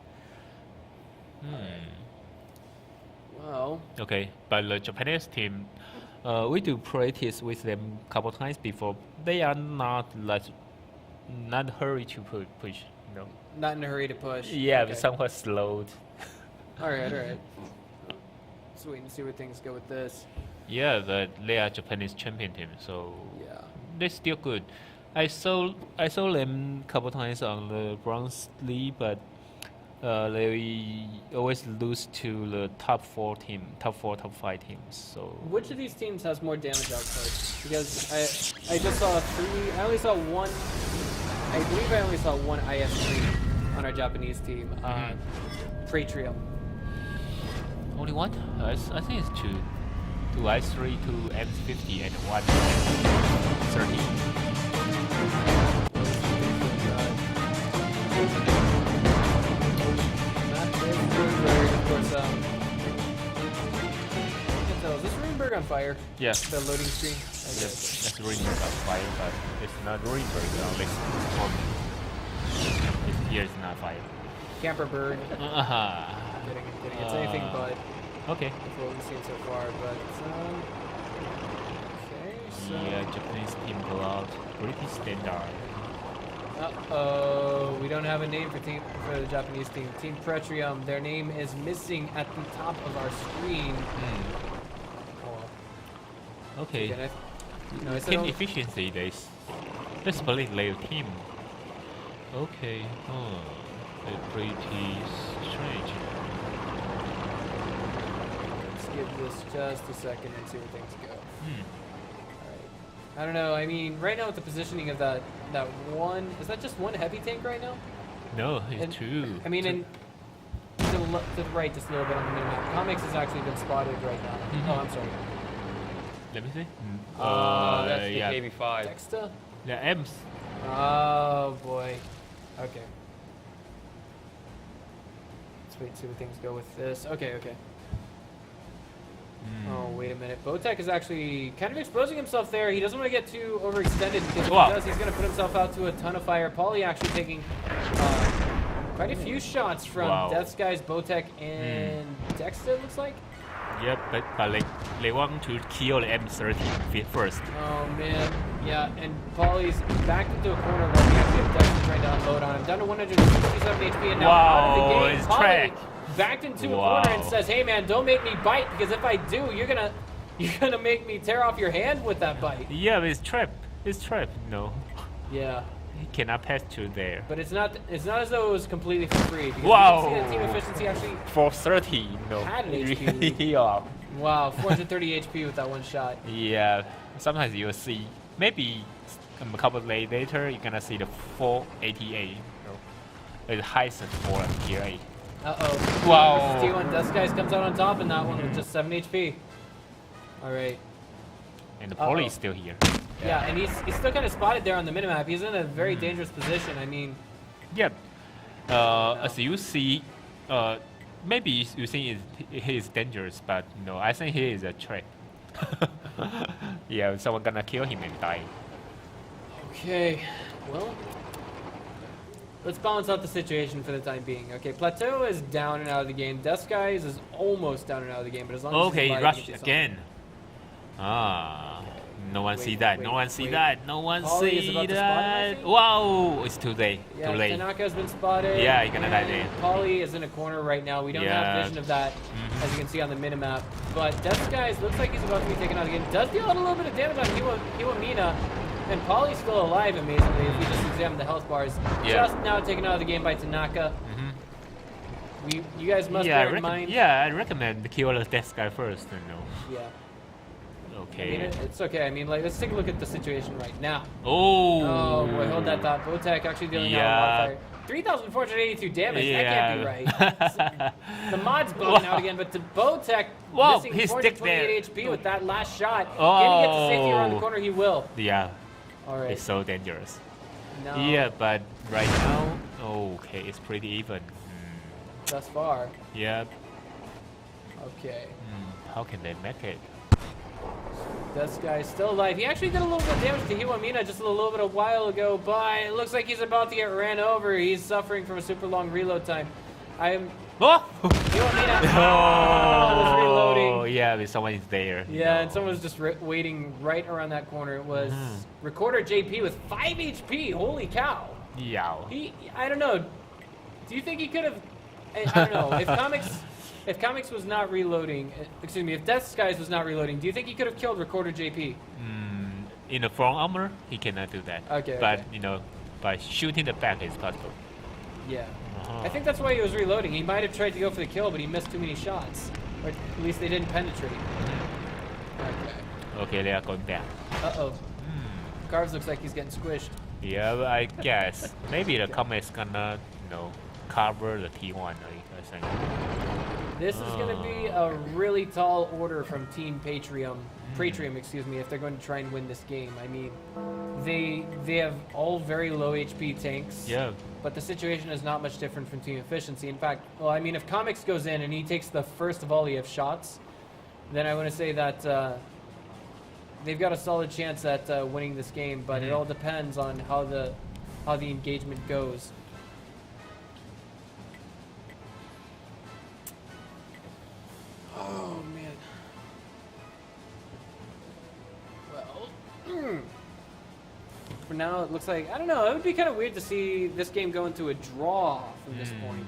Well.
Okay, but the Japanese team, we do practice with them a couple times before. They are not hurry to push. You know.
Not in a hurry to push.
Yeah,
okay.
but somewhat slowed.
All right. Let's wait and see where things go with this.
Yeah, but they are Japanese champion team, so
yeah,
they're still good. I saw them a couple times on the Bronze League, but they always lose to the top 4, top 5 teams. So
which of these teams has more damage output? Because I just saw 3. I only saw 1. I believe I only saw 1 IS3 on our Japanese team. Praetrium.
only one? I think it's 2. 2 I3, 2 M50, and 1 30.
Of course, is this Runeberg on fire?
Yeah.
The loading screen?
Yes, that's Runeberg on fire, but it's not Runeberg unless it's here it's not fire.
Camper bird. Kidding. It's anything but.
Okay.
That's what we've seen so far, but okay, so
Yeah, Japanese team go out pretty standard.
uh-oh, we don't have a name for the Japanese team. Team Pretrium, their name is missing at the top of our screen.
Okay.
Again, I said
Team
only-
efficiency, they split their team. Okay. They're pretty strange.
Let's give this just a second and see where things go. Alright. I don't know, I mean, right now with the positioning of that one, is that just one heavy tank right now?
No, it's
And-
2.
I mean, to the right just a little bit on the minimap. Comics has actually been spotted right now. Oh, I'm sorry.
Let me see.
That's the
yeah.
KB5.
Dexter?
The M's.
Oh, boy. Okay. Let's wait and see where things go with this. Okay. Oh, wait a minute. Botek is actually kind of exposing himself there. He doesn't want to get too overextended because if he does, he's going to put himself out to a ton of fire. Paulie actually taking quite a few shots from Death Skies, Botek, and Dexter, it looks like.
Yep, but they want to kill the M13 first.
Oh, man. Yeah, and Paulie's backed into a corner where we actually have Dexter trying to unload on him. Down to 167 HP, and now out of the game.
It's
Paulie
track.
backed into a corner and says, hey, man, don't make me bite, because if I do, you're going to You're gonna make me tear off your hand with that bite.
Yeah, but it's trap. It's trap. No,
Yeah.
he cannot pass through there.
But it's not as though it was completely for free. Because
Wow.
you can see that team efficiency actually
430. No.
had an HP.
Yeah.
Wow, 430 HP with that one shot.
Yeah. Sometimes you'll see maybe a couple of days later you're gonna see the 488. The highest for tier 8.
Uh-oh.
Wow.
T1 Dust Guys comes out on top in that one with just 7 HP. Alright.
And the
Uh-oh.
Poly is still here.
Yeah, and he's still kind of spotted there on the minimap. He's in a very dangerous position. I mean,
Yep. As you see, maybe you think he is dangerous, but no, I think he is a threat. Yeah, someone gonna kill him and die.
okay. Well, let's balance out the situation for the time being. Okay, Plateau is down and out of the game. Dust Guys is almost down and out of the game, but as long as
Okay,
he's alive,
rush
he can do
again. No one see that. No one see
wait.
that. No one
Polly is
see
about to spot him, I
that.
think?
Wow, it's too late.
something. Yeah,
Too late.
Tanaka's been spotted.
Yeah, you're gonna die
and
there.
Polly is in a corner right now. We don't
Yeah.
have vision of that, as you can see on the minimap. But Dust Guys looks like he's about to be taken out again. Does deal out a little bit of damage on Iwamina. And Polly's still alive, amazingly, if we just examine the health bars.
Yeah.
Just now taken out of the game by Tanaka. You guys must
Yeah,
bear in mind.
yeah, I recommend to kill the death guy first. You know.
Yeah. I
Okay.
mean, it's okay. I mean, like, let's take a look at the situation right now.
Oh.
Oh, boy, hold that thought. Botek actually dealing out
Yeah.
a lot of fire. 3,482 damage. That can't be
Yeah.
right. The mod's bugging out again, but to Botek
Whoa,
missing
he stick
428
there.
HP with that last shot. Can he get to safety around the
Oh.
corner? He will.
Yeah,
All right.
it's so dangerous.
No.
Yeah, but right now, okay, it's pretty even.
Thus far.
Yeah.
Okay.
How can they make it?
This guy's still alive. He actually did a little bit of damage to Iwamina just a little bit a while ago, but it looks like he's about to get ran over. He's suffering from a super long reload time.
Oh!
Iwamina
Oh,
was reloading.
yeah, but someone is there.
Yeah,
No.
and someone was just waiting right around that corner. It was Recorder JP with 5 HP. Holy cow.
Yeah.
I don't know. Do you think he could have... I don't know. If Comics was not reloading... Excuse me, if Death Skies was not reloading, do you think he could have killed Recorder JP?
In the front armor, he cannot do that.
Okay,
But,
okay.
you know, by shooting the back is possible.
Yeah. I think that's why he was reloading. He might have tried to go for the kill, but he missed too many shots. Or at least they didn't penetrate. Okay.
Okay, they are going back.
Uh-oh. Carves looks like he's getting squished.
Yeah, but I guess. Maybe the comet's gonna, you know, cover the T1, I think.
This is going to be a really tall order from Team Patrium, excuse me, if they're going to try and win this game. I mean, they have all very low HP tanks.
Yeah.
But the situation is not much different from Team Efficiency. In fact, well, I mean, if Comics goes in and he takes the first volley of shots, then I want to say that they've got a solid chance at winning this game. But it all depends on how the engagement goes. Oh man. Well, for now it looks like, I don't know, it would be kind of weird to see this game go into a draw from this point.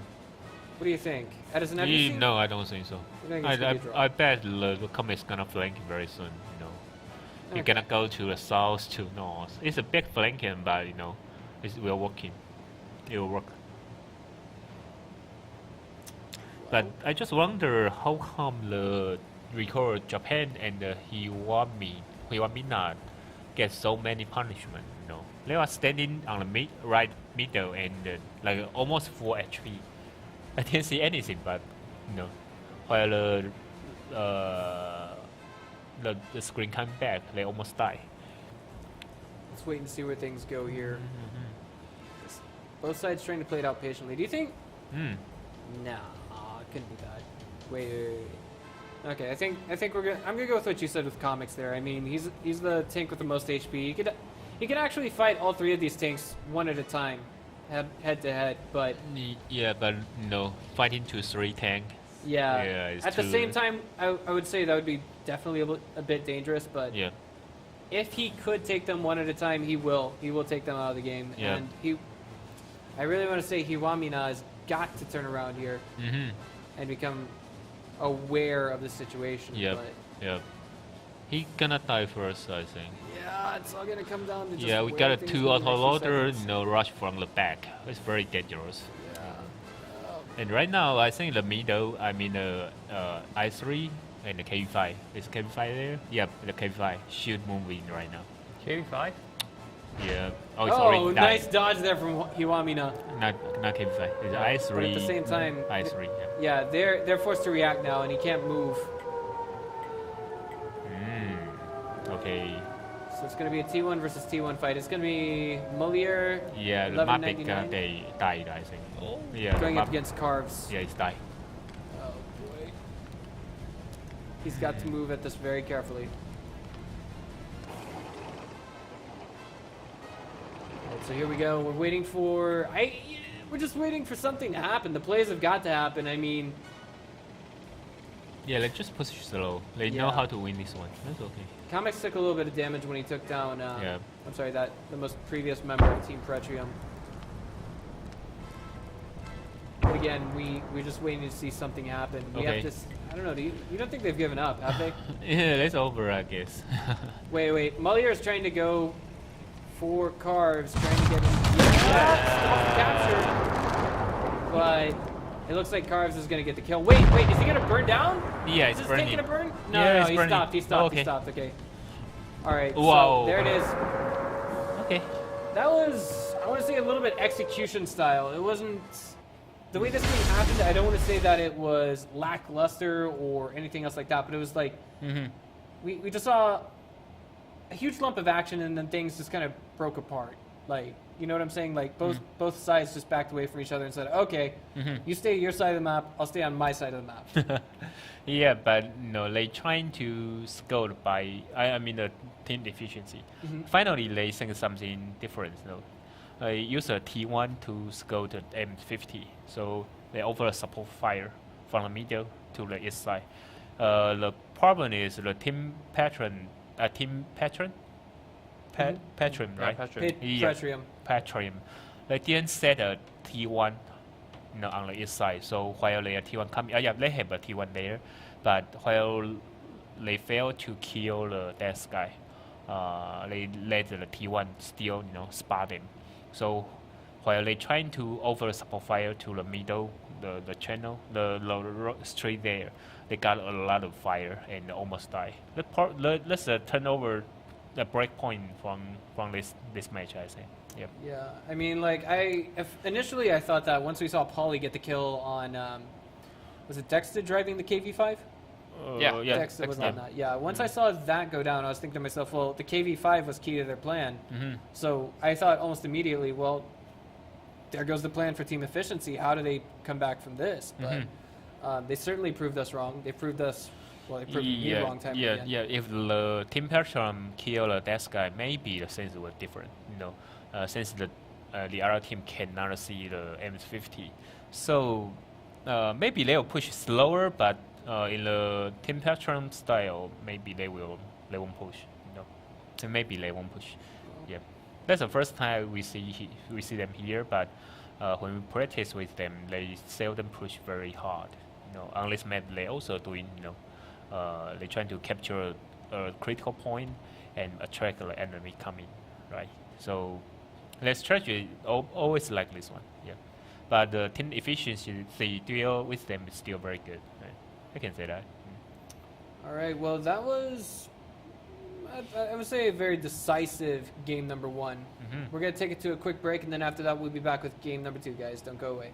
What do you think? Edison, have you seen?
No, I don't think so.
You think it's gonna be a draw?
I bet the comet's gonna flank very soon, you know. You're
Okay.
gonna go to the south to north. It's a big flanking, but, you know, it will working. It will work. But I just wonder how come the record Japan and the Hiwamina get so many punishment. You know, they are standing on the right middle and like almost full HP. I didn't see anything, but you know, while the screen come back, they almost die.
Let's wait and see where things go here. Both sides trying to play it out patiently. Do you think? Nah, it couldn't be that. Wait. Okay, I think we're gonna. I'm gonna go with what you said with Comics there. I mean, he's the tank with the most HP. He could actually fight all three of these tanks one at a time, head to head. But
Yeah, but no, fighting to 3 tank.
yeah,
it's
at the
too-
same time, I would say that would be definitely a bit dangerous. But
Yeah,
if he could take them one at a time, he will. He will take them out of the game.
Yeah.
And I really want to say Hiwamina has got to turn around here and become aware of the situation.
Yep.
But
Yep. He gonna die first, I think.
Yeah, it's all gonna come down to just
Yeah, we
where
got a
things
2
go
auto
the next few
loader,
seconds.
rush from the back. It's very dangerous.
Yeah.
And right now, I think the middle, I mean the I3 and the K5. Is K5 there? Yep, the K5 should move in right now.
KV5?
Yeah. Oh, it's
Oh,
already
nice
died.
dodge there from Hiwamina.
Not K5. It's I3.
But at the same time,
I3. Yeah.
yeah, they're forced to react now, and he can't move.
Okay.
So it's gonna be a T1 versus T1 fight. It's gonna be Mulier.
Yeah, the Mavic
1199.
they died, I think. Yeah.
Going up
Mavic-
against Carves.
Yeah, it's died.
Oh boy. He's got to move at this very carefully. Alright, so here we go. We're waiting for. We're just waiting for something to happen. The plays have got to happen. I mean,
Yeah, let's just push slow. They know
Yeah.
how to win this one. That's okay.
Comics took a little bit of damage when he took down.
Yeah.
I'm sorry, the most previous member of Team Pretrium. But again, we're just waiting to see something happen. We
Okay.
have to. I don't know. You don't think they've given up, have they?
Yeah, that's over, I guess.
Wait. Mulier is trying to go for Carves, trying to get him. Capture. But it looks like Carves is going to get the kill. Wait, is he going to burn down?
Yeah,
Is
it's
this
burning.
taking a burn? No,
Yeah,
no,
it's
he
burning.
stopped. He stopped.
Oh, okay.
He stopped. Okay. All right.
Wow.
So there it is.
Okay.
That was, I want to say, a little bit execution style. It wasn't. The way this thing happened, I don't want to say that it was lackluster or anything else like that, but it was like we just saw a huge lump of action and then things just kind of broke apart. Like, you know what I'm saying? Like both sides just backed away from each other and said, "Okay, you stay at your side of the map, I'll stay on my side of the map."
Yeah, but no, they trying to score by I mean the team efficiency. Finally, they think something different. So, they use a T1 to score the M50. So they offer support fire from the middle to the east side. The problem is the team patron, patron, right?
Patrick.
Yeah.
Pretrium.
Patrium. They didn't set a T1 on the east side. So while their T1 come, yeah, they have a T1 there, but while they fail to kill the death guy, they let the T1 still spot them. So while they trying to offer support fire to the middle, the channel, the street there, they got a lot of fire and almost die. Let's turn over the break point from this match, I think. Yep.
Yeah, I mean, like initially I thought that once we saw Pauly get the kill on, was it Dexter driving the KV5?
Yeah.
Dexter was on that. Yeah, once I saw that go down, I was thinking to myself, well, the KV5 was key to their plan. So I thought almost immediately, well, there goes the plan for team efficiency. How do they come back from this? But they certainly proved us wrong. They proved us, well, they proved me wrong time again.
Yeah. If the team Patron kill the death guy, maybe the sense was different. Since the other team cannot see the M50, so maybe they will push slower, but in the team Patron style, maybe they won't push. So maybe they won't push. Yeah, that's the first time we see them here, but when we practice with them, they seldom push very hard. On this map, they also doing they trying to capture a critical point and attract the enemy coming, right? So their strategy always like this one, yeah. But the team efficiency, the duel with them is still very good. Right? I can say that.
All right, well, that was, I would say, a very decisive game number one. We're going to take it to a quick break, and then after that, we'll be back with game number two, guys. Don't go away.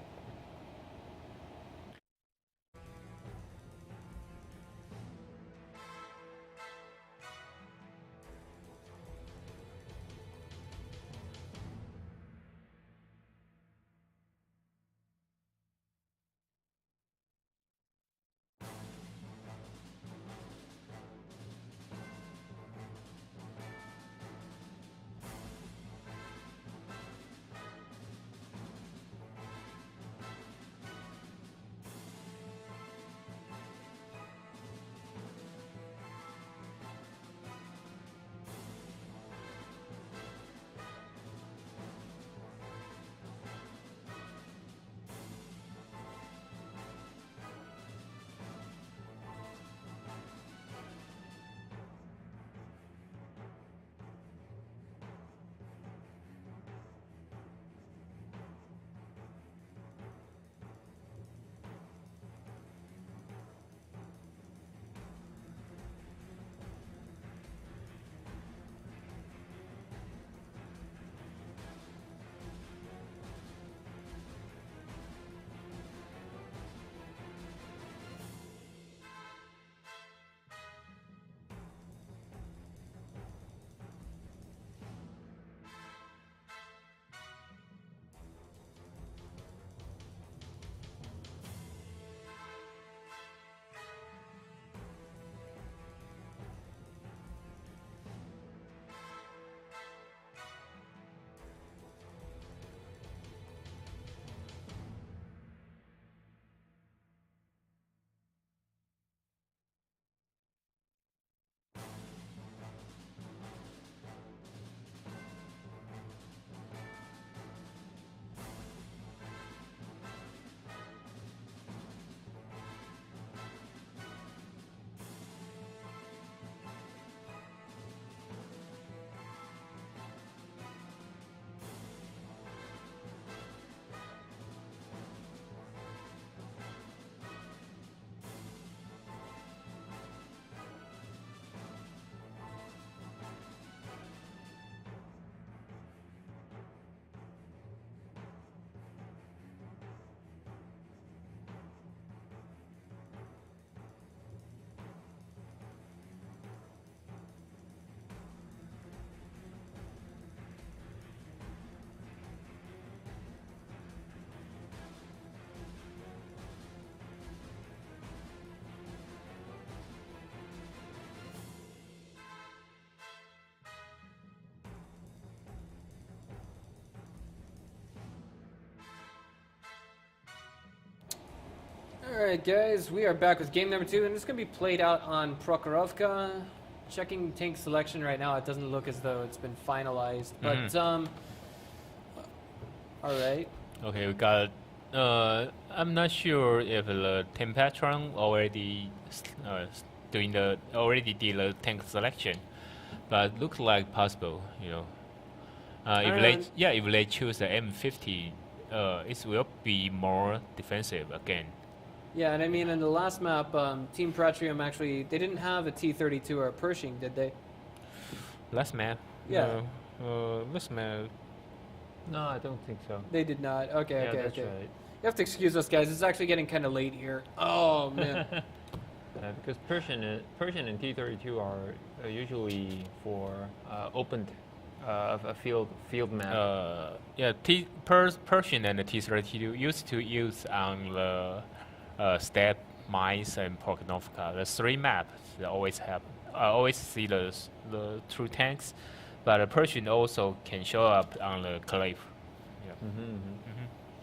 Alright guys, we are back with game number 2, and it's going to be played out on Prokhorovka. Checking tank selection right now, it doesn't look as though it's been finalized, but alright.
Okay, we got. I'm not sure if the Tempatron already doing the already did the tank selection, but looks like possible. You know, if they choose the M50, it will be more defensive again.
Yeah, and I mean in the last map, Team Pratrium actually they didn't have a T-32 or a Pershing, did they?
Last map.
Yeah.
Last map.
No, I don't think so.
They did not. Okay,
Yeah,
okay,
that's
okay.
right.
You have to excuse us, guys. It's actually getting kind of late here. Oh man.
Because Persian and T-32 are usually for opened a field map.
Persian and the T-32 used to use on the Steppe, Mines, and Prokhorovka. The 3 maps they always have. I always see the true tanks, but the Persian also can show up on the cliff. Yeah.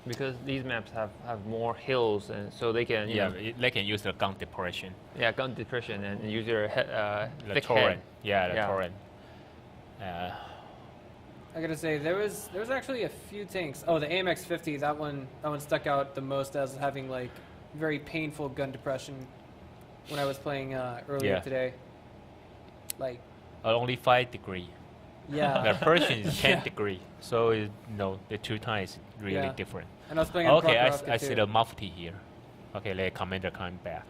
Because these maps have more hills, and so they can
They can use the gun depression.
gun depression and use their
The
thick
torrent.
head.
The
Yeah.
torrent.
I gotta say there was actually a few tanks. Oh, the AMX-50. That one stuck out the most as having like very painful gun depression when I was playing earlier today. Like
Only 5 degree.
yeah.
The Persian is 10
Yeah.
degree. So the 2 times really
Yeah.
different.
And I was playing on
Okay,
Prokhorovka
I see
too.
the Mufti here. Okay, the commander coming back.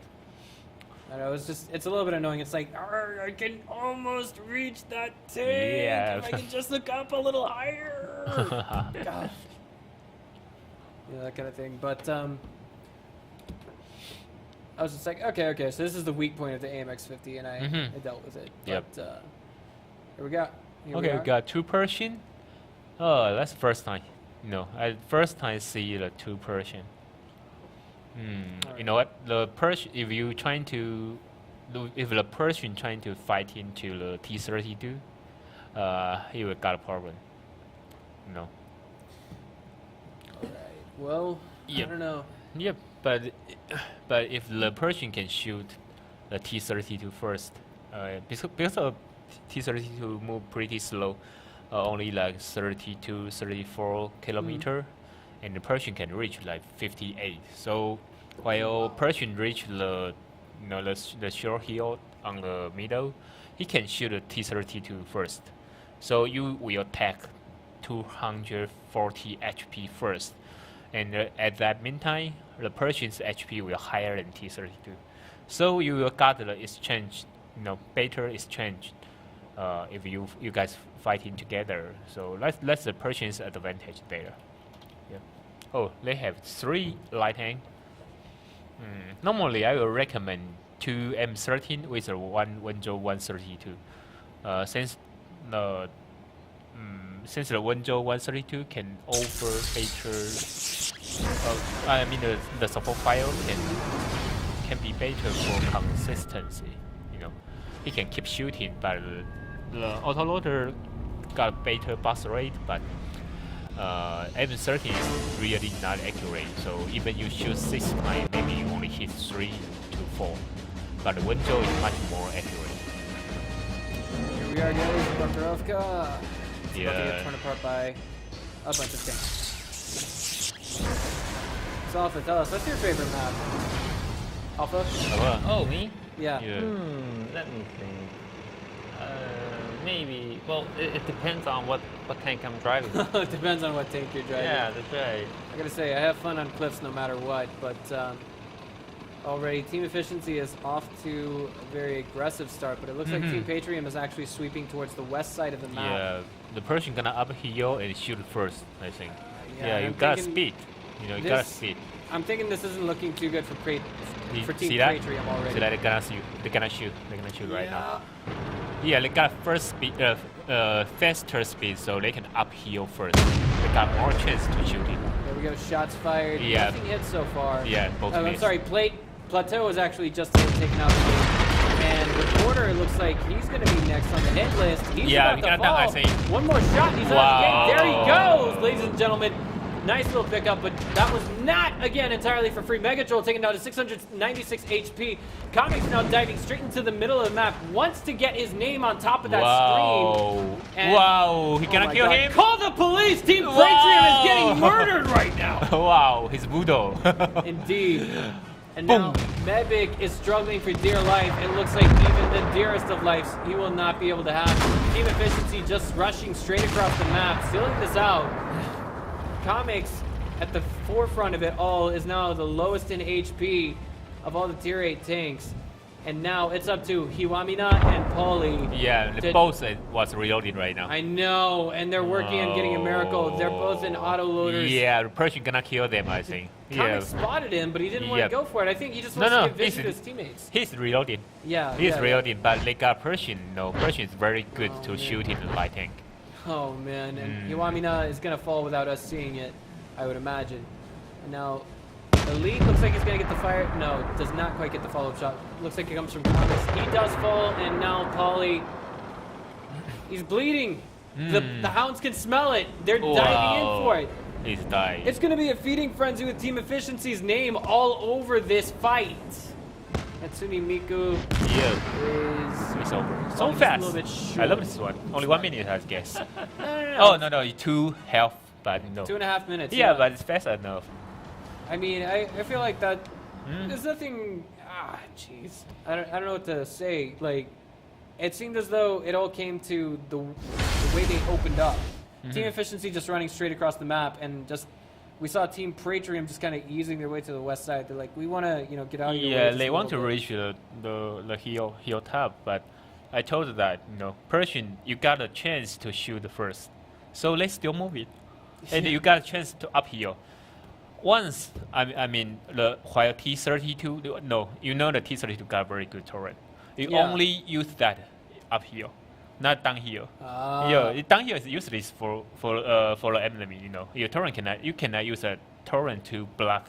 I know, it's a little bit annoying. It's like, I can almost reach that tank.
Yeah.
If I can just look up a little higher. Gosh. Yeah, that kind of thing. But I was just like, okay. So this is the weak point of the AMX-50, and I dealt with it.
Yep.
But here we go. Here
Okay,
we
we
are.
got 2 Persian. Oh, that's the first time. I first time see the 2 Persian. You know what? The Persian, if the Persian trying to fight into the T-32, he will got a problem.
All right. Well, I
Yep.
don't know.
Yep, but if the Persian can shoot the T-32 first, because of T-32 move pretty slow, only like 32, 34 kilometer, and the Persian can reach like 58. So while Persian reach the short hill on the middle, he can shoot the T-32 first. So you will attack 240 HP first, and at that meantime, the Persian's HP will higher than T-32. So you will got the exchange, better exchange. If you guys fighting together, so that's the Persian's advantage there. Yeah. Oh, they have 3 light tank. Normally, I will recommend 2 M13 with a 10132. Since the 10132 can offer better. The support file can be better for consistency. He can keep shooting, but the autoloader got better bus rate, but M13 is really not accurate. So even you shoot 6 times, maybe you only hit 3 to 4. But the Wenzhou is much more accurate.
Here we are, guys. Prokhorovka. It's about to
Yeah.
get torn apart by a bunch of tanks. So Alpha, tell us, what's your favorite map? Alpha?
Oh, me?
Yeah.
Let me think. Maybe. Well, it depends on what tank I'm driving.
It depends on what tank you're driving.
Yeah, that's right.
I gotta say, I have fun on cliffs no matter what, but already team efficiency is off to a very aggressive start, but it looks like Team Patrium is actually sweeping towards the west side of the map.
Yeah, the Persian gonna uphill and shoot first, I think.
Yeah,
you
I'm
got
thinking
speed. You got speed.
I'm thinking this isn't looking too good for Team
See that?
Patrium already.
See that? They're gonna shoot right now.
Yeah.
Yeah, they got first speed, faster speed, so they can uphill first. They got more chance to shoot it.
There we go, shots fired.
Yeah.
Nothing hit so far.
Yeah, both
I'm
missed.
sorry, Plateau was actually just taken out. And Reporter, it looks like he's going to be next on the hit list. He's
Yeah,
about
we
to
got that, I
fall.
think.
One more shot, and he's
Wow.
out of the gate. There he goes, ladies and gentlemen. Nice little pickup, but that was not, again, entirely for free. Megatroll taking down to 696 HP. Comics now diving straight into the middle of the map, wants to get his name on top of that stream. And,
wow, he cannot
my
kill
God.
him?
Call the police! Team Praetorium is getting murdered right now!
Wow, he's Budo.
Indeed. And now Mebik is struggling for dear life. It looks like even the dearest of lives he will not be able to have. Team Efficiency just rushing straight across the map, sealing this out. Comics at the forefront of it all is now the lowest in HP of all the tier 8 tanks. And now it's up to Hiwamina and Paulie.
Yeah, the both was reloading right now.
I know, and they're working on getting a miracle. They're both in auto loaders.
Yeah, the Persian gonna kill them, I think.
Comics spotted him, but he didn't want to go for it. I think he just wants to give vision to his teammates.
He's reloading.
Yeah,
he's reloading, but they got Persian. No, Persian is very good to shoot in the light tank.
Oh man, and Hiwamina is gonna fall without us seeing it, I would imagine. And now, Elite looks like he's gonna get the fire. No, does not quite get the follow-up shot. Looks like it comes from Comics. He does fall, and now Paulie, he's bleeding. The hounds can smell it. They're diving in for it.
He's dying.
It's gonna be a feeding frenzy with Team Efficiency's name all over this fight. Natsumi Miku
it's over. So
only
fast.
just a little bit short.
I love this one. Only 1 minute, I guess.
No.
Oh, no, 2 health, but no.
2.5 minutes.
Yeah, but it's fast enough.
I mean, I feel like that. There's nothing. Jeez. I don't know what to say. Like, it seemed as though it all came to the way they opened up. Team Efficiency just running straight across the map, and just we saw Team Praetorium just kind of easing their way to the west side. They're like, we want to, get out of your way.
Yeah, they want to reach the hill top, but I told them that Persian, you got a chance to shoot first, so let's still move it, and you got a chance to uphill. Once I mean while T32, the T32 got very good turret. You only use that uphill, not downhill. Downhill is useless for the enemy. Your turret cannot use a turret to block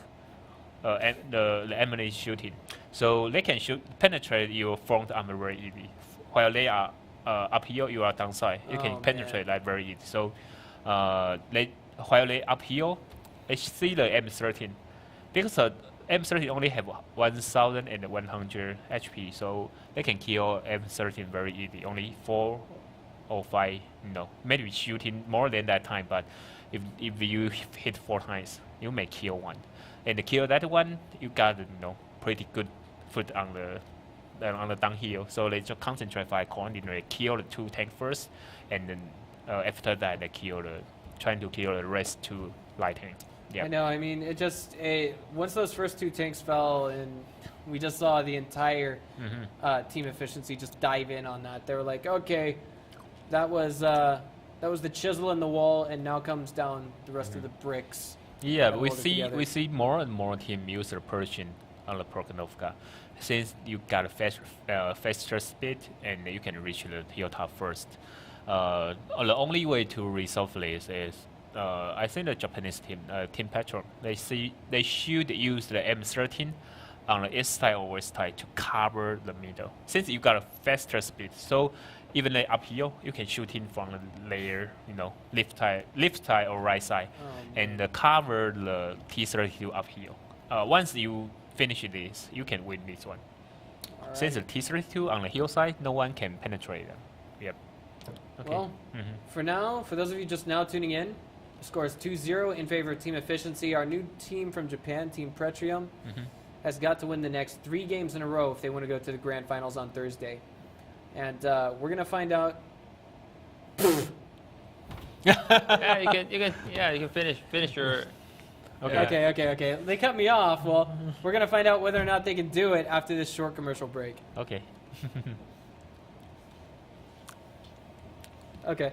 the enemy shooting. So they can penetrate your front armor very easy. While they are uphill, you are downside. You can penetrate that very easy. So while they uphill, I see the M13 because M13 only have 1,100 HP, so they can kill M13 very easy. Only 4 or 5, maybe shooting more than that time. But if you hit 4 times, you may kill one, and to kill that one, you got pretty good foot on the downhill. So they just concentrate by coordinate, kill the 2 tank first, and then after that they trying to kill the rest 2 light tank. Yeah.
I know. I mean, it just once those first 2 tanks fell, and we just saw the entire Team Efficiency just dive in on that. They were like, okay, that was the chisel in the wall, and now comes down the rest of the bricks.
Yeah, we see more and more team use the Persian on the Prokhonovka, since you got a faster speed and you can reach the hilltop first. The only way to resolve this is. I think the Japanese team, Team Petro, they should use the M13 on the east side or west side to cover the middle. Since you got a faster speed, so even like uphill, you can shoot in from the layer, left side or right side, and cover the T32 uphill. Once you finish this, you can win this one. Right. Since the T32 on the hillside, no one can penetrate them. Yep. Okay.
Well, for now, for those of you just now tuning in, the score is 2-0 in favor of Team Efficiency. Our new team from Japan, Team Praetorium, has got to win the next 3 games in a row if they want to go to the grand finals on Thursday. And we're gonna find out.
You can finish your.
Okay. They cut me off. Well, we're gonna find out whether or not they can do it after this short commercial break.
Okay.
Okay.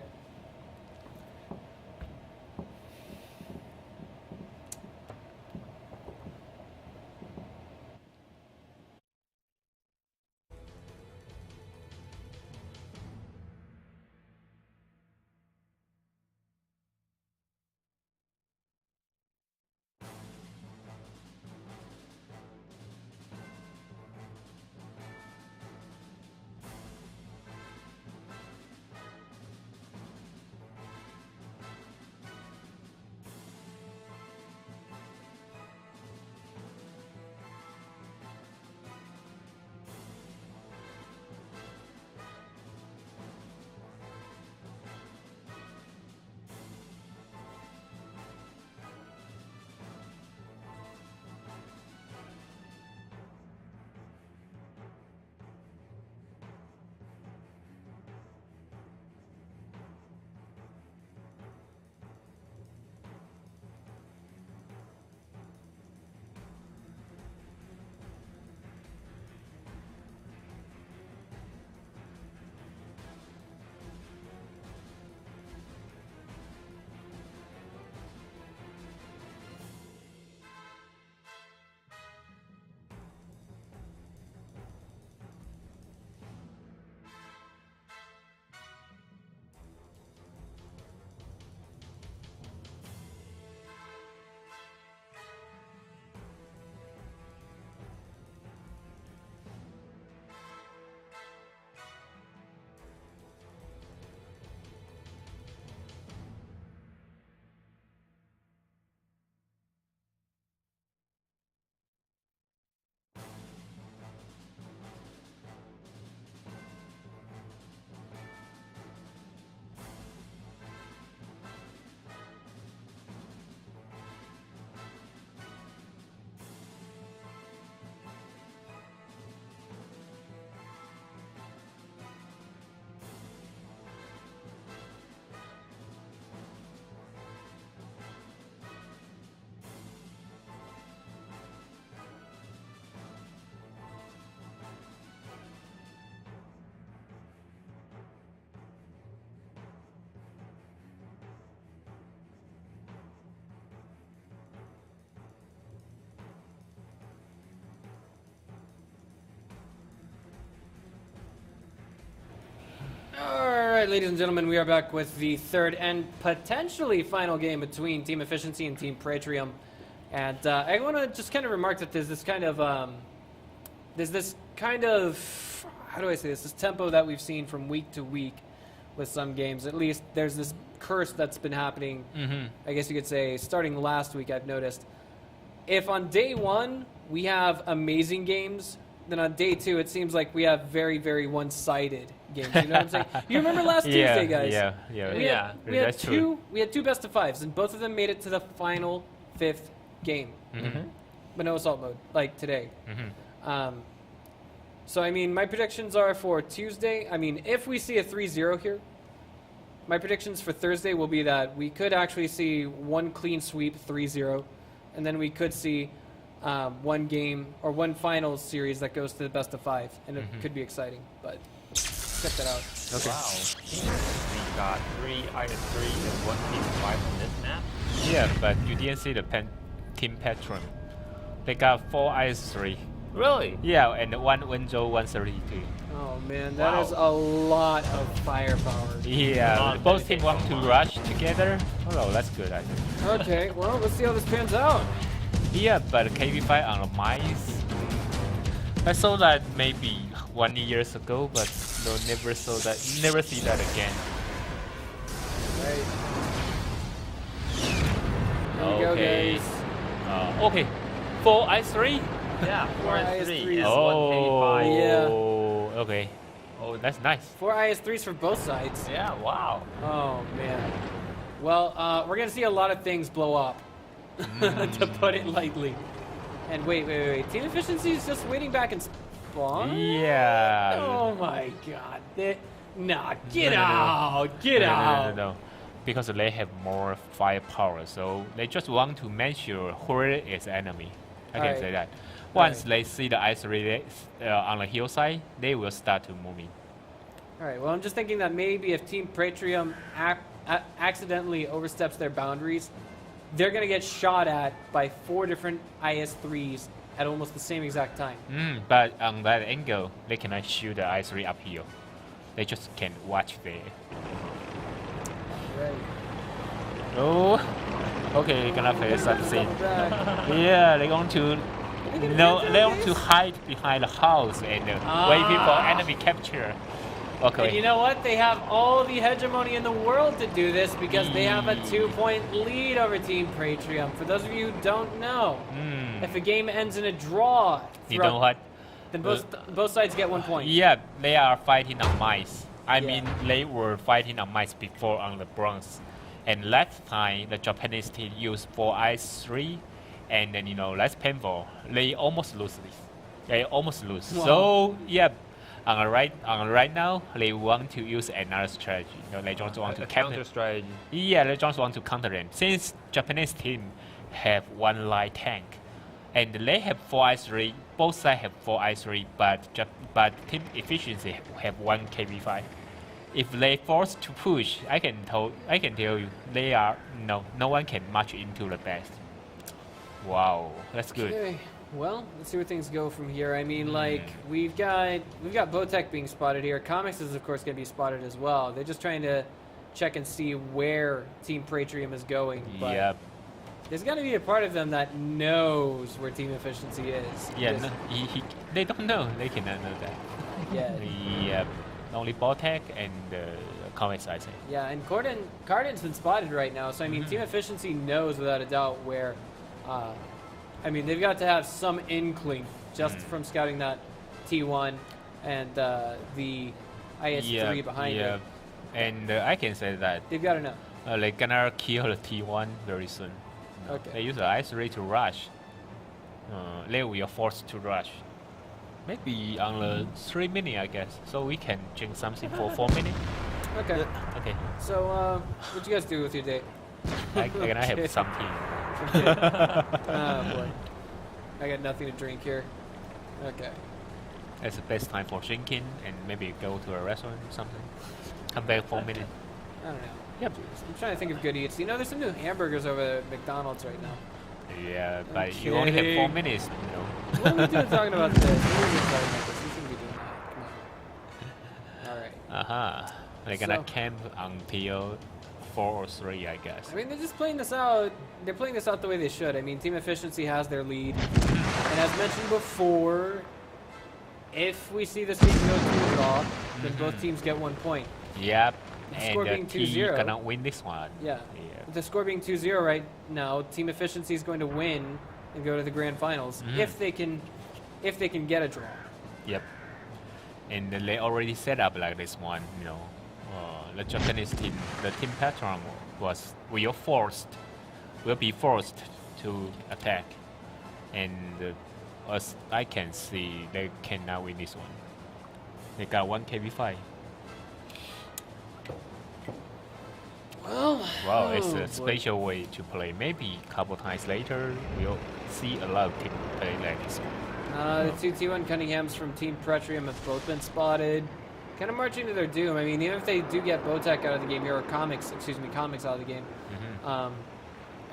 right, ladies and gentlemen, we are back with the third and potentially final game between Team Efficiency and Team Praetrium. And I want to just kind of remark that there's this kind of, how do I say this tempo that we've seen from week to week with some games. At least there's this curse that's been happening, I guess you could say, starting last week, I've noticed. If on day one we have amazing games, then on day two it seems like we have very, very one-sided games. You know what I'm saying? You remember last Tuesday, guys? We had two best of fives, and both of them made it to the final fifth game. But no assault mode, like today. So, I mean, my predictions are for Tuesday. I mean, if we see a 3-0 here, my predictions for Thursday will be that we could actually see one clean sweep, 3-0, and then we could see one game or one final series that goes to the best of five, and it could be exciting. But check that out.
Okay. Wow. We got 3 IS3 and 1 Team 5 on this map.
Yeah, but you didn't see the Team Patron. They got 4 IS3.
Really?
Yeah, and 1 Window 132.
Oh man, that is a lot of firepower.
Yeah, both teams want to rush together. Oh, that's good, I think.
Okay, well, let's see how this pans out.
Yeah, but KV5 on the mice. I saw that maybe 1 year ago, but no, never see that again.
Right. There you go, guys.
Okay, 4 I3.
Yeah, 4 IS3 is 1
Oh,
KV5.
Yeah.
Okay. Oh, that's nice.
4 IS3s for both sides.
Yeah, wow.
Oh man. Well, we're gonna see a lot of things blow up, to put it lightly. And wait. Team Efficiency is just waiting back in spawn?
Yeah.
Oh my god. Get out. Get out.
No. Because they have more firepower, so they just want to make sure where is enemy. I can say that. Once they see the I3 on the hillside, they will start to move in.
Alright, well I'm just thinking that maybe if Team Praetrium accidentally oversteps their boundaries, they're going to get shot at by 4 different IS-3s at almost the same exact time.
But on that angle, they cannot shoot the I3 uphill. They just can watch there.
Right.
Oh, okay, they're gonna face something. Yeah, they're going to hide behind the house and waiting for enemy capture. Okay.
And you know what? They have all the hegemony in the world to do this because they have a 2-point lead over Team Praetrium. For those of you who don't know, if a game ends in a draw,
you know what?
Then both sides get 1 point.
Yeah, they are fighting on mice. I mean, they were fighting on mice before on the bronze. And last time, the Japanese team used 4 I3, and then, that's painful. They almost lose this. They almost lose.
Wow.
So, yeah, on right now, they want to use another strategy. They just want to
counter strategy.
Yeah, they just want to counter them. Since Japanese team have 1 light tank, and they have 4 I3, both sides have 4 I3, but Team Efficiency have 1 KV5. If they force to push, I can tell you, they are no one can march into the best. Wow, that's good.
Okay, well, let's see where things go from here. I mean, like we've got Botech being spotted here. Comics is of course going to be spotted as well. They're just trying to check and see where Team Praetrium is going. But
yep.
There's got to be a part of them that knows where Team Efficiency is.
Yeah, no, they don't know. They cannot know that.
Yeah.
Yep. Only Botech and Comics, I think.
Yeah, and Cardin's been spotted right now, so I mean, Team Efficiency knows without a doubt where. I mean, they've got to have some inkling just from scouting that T1 and the IS-3 behind it.
Yeah, and I can say that
They've got to know.
they're gonna kill the T1 very soon.
Okay.
They use the IS-3 to rush. They will forced to rush. Maybe on the 3 minutes, I guess. So we can drink something for 4 minutes.
Okay.
Okay.
So, what'd you guys do with your date?
I'm gonna have something.
Oh boy. I got nothing to drink here. Okay.
It's the best time for drinking and maybe go to a restaurant or something. Come back 4 minutes.
I don't know. Yep. I'm trying to think of good eats. There's some new hamburgers over at McDonald's right now.
Yeah, but you only have 4 minutes,
What are we doing talking about this? What are we talking about this? We shouldn't be doing that. Come on. Alright.
They're gonna
So-
camp until 4 or 3, I guess.
I mean, they're just playing this out. They're playing this out the way they should. I mean, Team Efficiency has their lead, and as mentioned before, if we see this game go to a draw, then both teams get 1 point.
Yep.
The
And
score
the
being
T
2-0.
gonna win this one.
Yeah.
Yeah.
With the score being 2-0 right now, Team Efficiency is going to win and go to the grand finals if they can get a draw.
Yep. And they already set up like this one, you know. The Japanese team, the team patron will be forced to attack, and as I can see, they cannot win this one. They got 1 KV5.
Well,
Wow, it's
oh,
a
boy.
special way to play. Maybe a couple times later, we'll see a lot of people play like this one.
The two T1 Cunninghams from Team Pretrium have both been spotted. Kind of marching to their doom. I mean, even if they do get Botek out of the game here, or Comics out of the game, I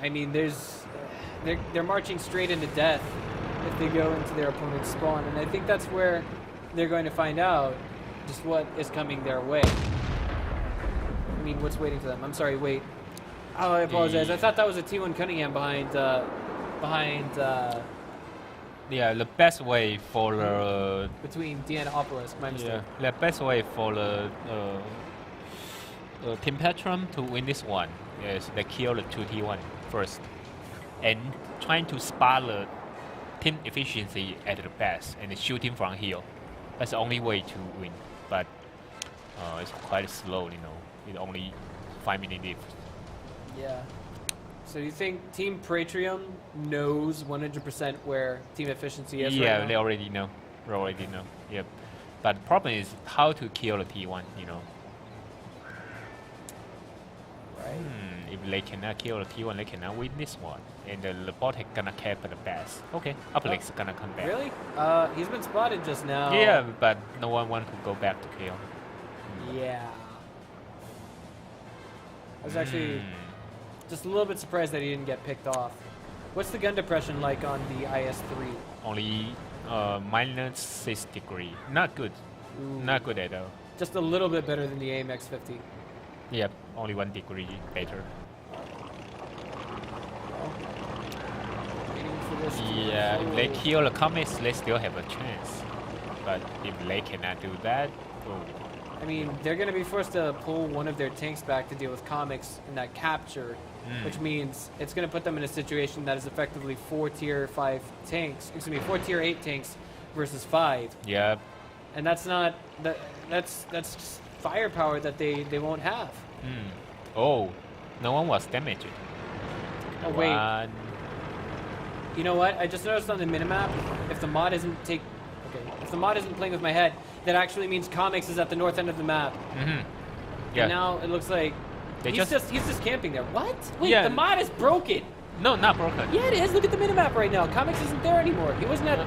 mean, they're marching straight into death if they go into their opponent's spawn, and I think that's where they're going to find out just what is coming their way. I mean, what's waiting for them? I'm sorry, wait. Oh, I apologize. I thought that was a T1 Cunningham behind.
Yeah, the best way for the
Between Deanna Obelisk, my mistake.
the best way for the Team Patron to win this one is they kill the 2T1 first, and trying to spot the team efficiency at the best and shoot him from here. That's the only way to win, but it's quite slow, you know. It's only 5 minutes difference.
Yeah. So you think Team Praetrium knows 100% where Team Efficiency is
Yeah,
right
they
now?
already know. They already know. Yep. But the problem is how to kill the T1, you know.
Right.
If they cannot kill the T1, they cannot win this one. And the bot is gonna cap the best. Okay, Uplink is gonna come back.
Really? He's been spotted just now.
Yeah, but no one wants to go back to kill.
Yeah. I was actually just a little bit surprised that he didn't get picked off. What's the gun depression like on the IS-3?
Only -6 degree. Not good.
Ooh.
Not good at all.
Just a little bit better than the AMX-50.
Yep, only 1 degree better.
Waiting for this to
Yeah, if they
unfold.
kill the comets, they still have a chance. But if they cannot do that, oh.
I mean, they're going to be forced to pull one of their tanks back to deal with comics in that capture, which means it's going to put them in a situation that is effectively 4 tier 5 tanks, 4 tier 8 tanks versus 5.
Yep.
And that's not, that's just firepower that they won't have.
Oh, no one was damaged.
Oh, wait.
One.
You know what? I just noticed on the minimap, if the mod isn't playing with my head, that actually means comics is at the north end of the map.
Yeah.
And now it looks like
They
he's
just-
just camping there. What? Wait,
Yeah.
the mod is broken.
No, not broken.
Yeah, it is. Look at the minimap right now. Comics isn't there anymore. He wasn't at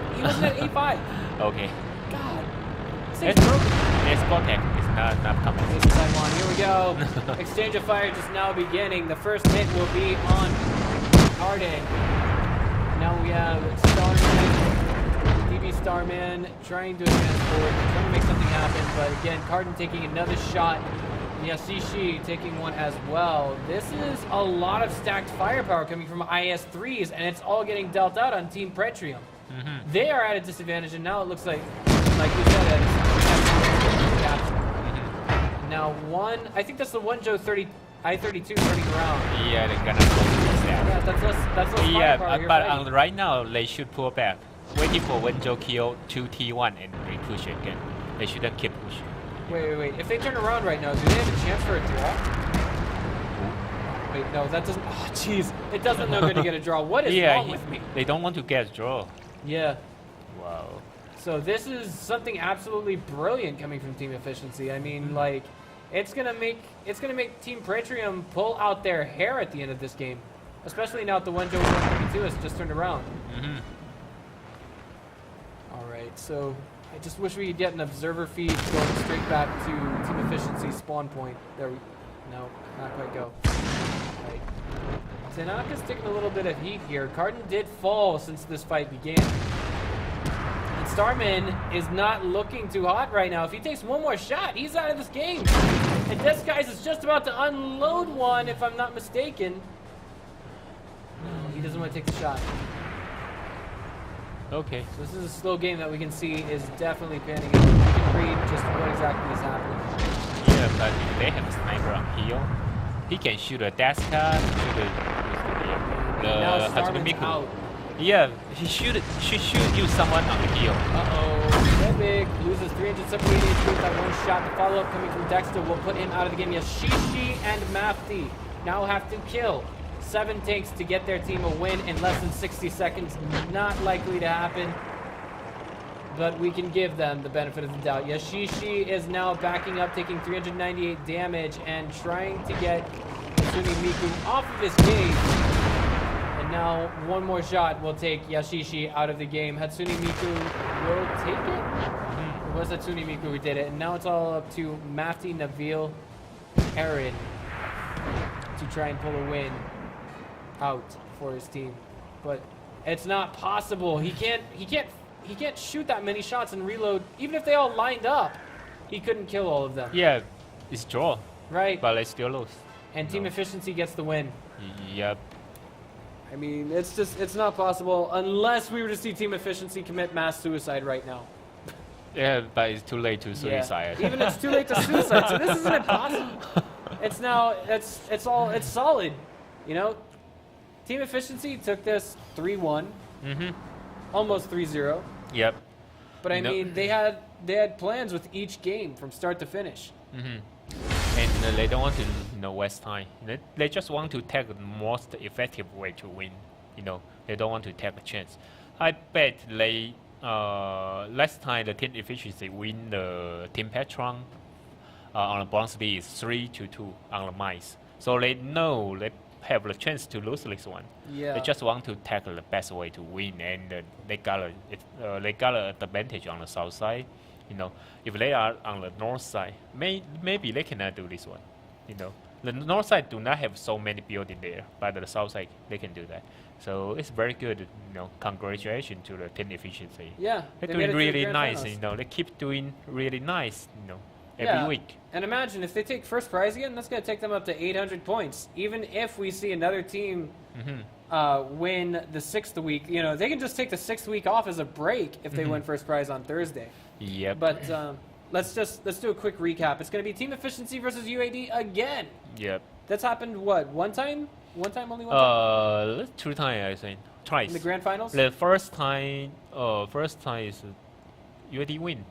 A5.
Okay.
God. This
It's
thing's broken.
It's Botec. It's not coming.
Here's the Taiwan. Here we go. Exchange of fire just now beginning. The first hit will be on Arden. Now we have Starman, DB Starman trying to advance forward, trying to make something happen. But again, Carden taking another shot. Yasishi taking one as well. This is a lot of stacked firepower coming from IS-3s, and it's all getting dealt out on Team Pretrium. They are at a disadvantage, and now it looks like you said, now I think that's the one Joe I-32 turning around.
Yeah, they're gonna go to
Yeah,
that.
that's less
Yeah,
firepower here
but
fighting.
right now they should pull back. Waiting for Wenjo kill 2T1 and re-push again. They shouldn't keep pushing.
Wait. If they turn around right now, do they have a chance for a draw? Wait, no, that doesn't. Oh, jeez. It doesn't look good to get a draw. What is wrong with me?
They don't want to get a draw.
Yeah.
Wow.
So this is something absolutely brilliant coming from Team Efficiency. I mean, like, it's gonna make Team Pretrium pull out their hair at the end of this game, especially now that the 1-2 has just turned around. All right, so I just wish we could get an observer feed going straight back to Team Efficiency spawn point. No, not quite go. Right. Tanaka's taking a little bit of heat here. Carden did fall since this fight began. And Starman is not looking too hot right now. If he takes one more shot, he's out of this game. And Disguise is just about to unload one, if I'm not mistaken. No, he doesn't want to take the shot.
Okay.
So this is a slow game that we can see is definitely panning out. We can read just what exactly is happening.
Yeah, but if they have a sniper on heel, he can shoot a dash card,
Now
Hatsune
Starman's
Miku.
out.
Yeah, he should use someone on the heel.
Uh-oh. Big loses 378 HP with that one shot. The follow-up coming from Dexter will put him out of the game. Yashishi and Mafti now have to kill. 7 takes to get their team a win in less than 60 seconds. Not likely to happen. But we can give them the benefit of the doubt. Yashishi is now backing up, taking 398 damage and trying to get Hatsune Miku off of his cage. And now one more shot will take Yashishi out of the game. Hatsune Miku will take it? It was Hatsune Miku who did it. And now it's all up to Mafti, Nabil, Aaron to try and pull a win out for his team. But it's not possible. He can't shoot that many shots and reload. Even if they all lined up, he couldn't kill all of them.
Yeah, it's draw,
Right?
but they still lose.
And team
No.
efficiency gets the win.
Yep.
I mean, it's not possible unless we were to see team efficiency commit mass suicide right now.
Yeah, but it's too late to suicide.
Yeah. Even it's too late to suicide, so this isn't impossible. It's now it's solid. You know? Team efficiency took this 3-1. Almost 3-0.
Yep.
But I
No.
mean, they had plans with each game from start to finish.
And they don't want to waste time. They just want to take the most effective way to win. They don't want to take a chance. I bet they last time the team efficiency win the team Patron on the bronze league is 3-2 on the mice. So they know they have the chance to lose this one.
Yeah.
They just want to tackle the best way to win, and they got an advantage on the south side. If they are on the north side, maybe they cannot do this one. The north side do not have so many buildings there, but the south side they can do that. So it's very good. Congratulations to the team efficiency.
Yeah.
They're
they made
doing
it to the
really
grand
nice.
finals.
They keep doing really nice. Every
Yeah.
week.
And imagine if they take first prize again, that's going to take them up to 800 points. Even if we see another team win the 6th week, they can just take the 6th week off as a break if they win first prize on Thursday.
Yep.
But let's do a quick recap. It's going to be team efficiency versus UAD again.
Yep.
That's happened one time? Only one time?
2 times I think. Twice.
In the grand finals?
The first time is UAD win.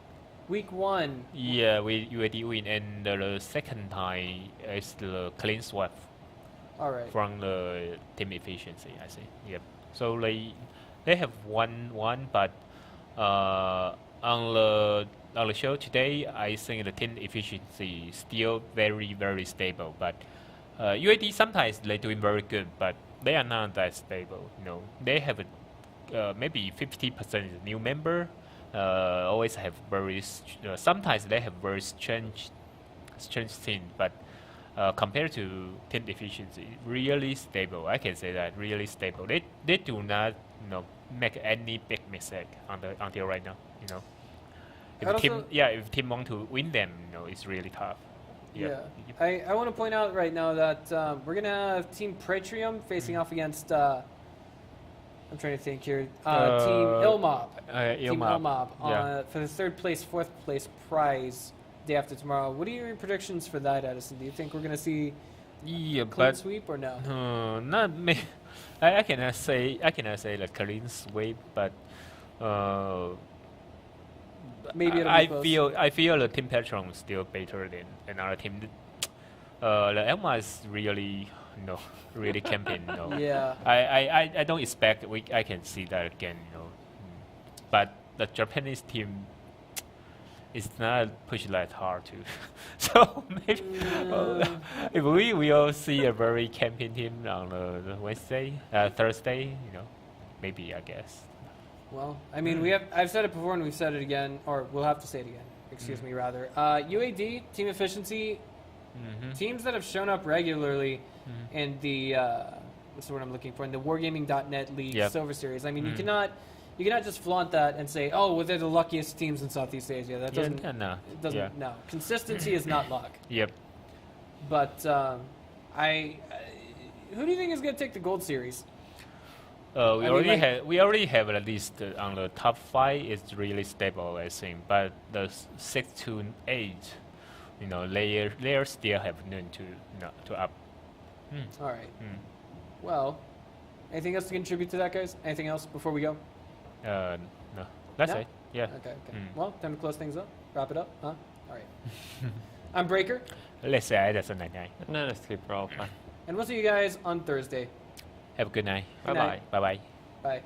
Week 1.
Yeah, we UAD win, and the second time is the clean sweep
All right.
from the team efficiency. I think. Yep. So they have won one, but on the show today, I think the team efficiency is still very, very stable. But UAD sometimes they're doing very good, but they are not that stable. They have maybe 50% is new member. Always have very sometimes they have very strange thing, but compared to team efficiency, really stable. I can say that really stable. They do not make any big mistake until right now. If team want to win them, it's really tough.
Yeah. I want to point out right now that we're going to have Team Pretrium facing off against, I'm trying to think here, Team Ilmob. Team Ilmob for the 3rd place, 4th place prize day after tomorrow. What are your predictions for that, Edison? Do you think we're going to see a clean sweep or no?
Not me. I cannot say the clean sweep, but
maybe it'll be close.
I feel the team Patron is still better than another team. The Elma is really really campaign.
Yeah.
I don't expect I can see that again. But the Japanese team is not pushed that hard too. So maybe if we will see a very campaign team on the Thursday, maybe I guess.
Well, I mean, I've said it before and we've said it again, or we'll have to say it again. Excuse me, rather. UAD, team efficiency, teams that have shown up regularly in the, what's the word I'm looking for, in the Wargaming.net League Silver Series. I mean, you cannot just flaunt that and say, oh, well, they're the luckiest teams in Southeast Asia. That doesn't, no. Consistency is not luck.
Yep.
But who do you think is going to take the gold series?
We
I mean,
already have at least on the top 5. It's really stable, I think. But the 6 to 8, they still have room to up.
All right. Well, anything else to contribute to that, guys? Anything else before we go?
No, that's
No?
it. Yeah.
Okay. Well, time to close things up. Wrap it up, huh? All right. I'm Breaker,
Let's say that's a night.
No, that's good, bro.
and we'll see you guys on Thursday.
Have a good night.
Bye bye.
Bye bye.
Bye.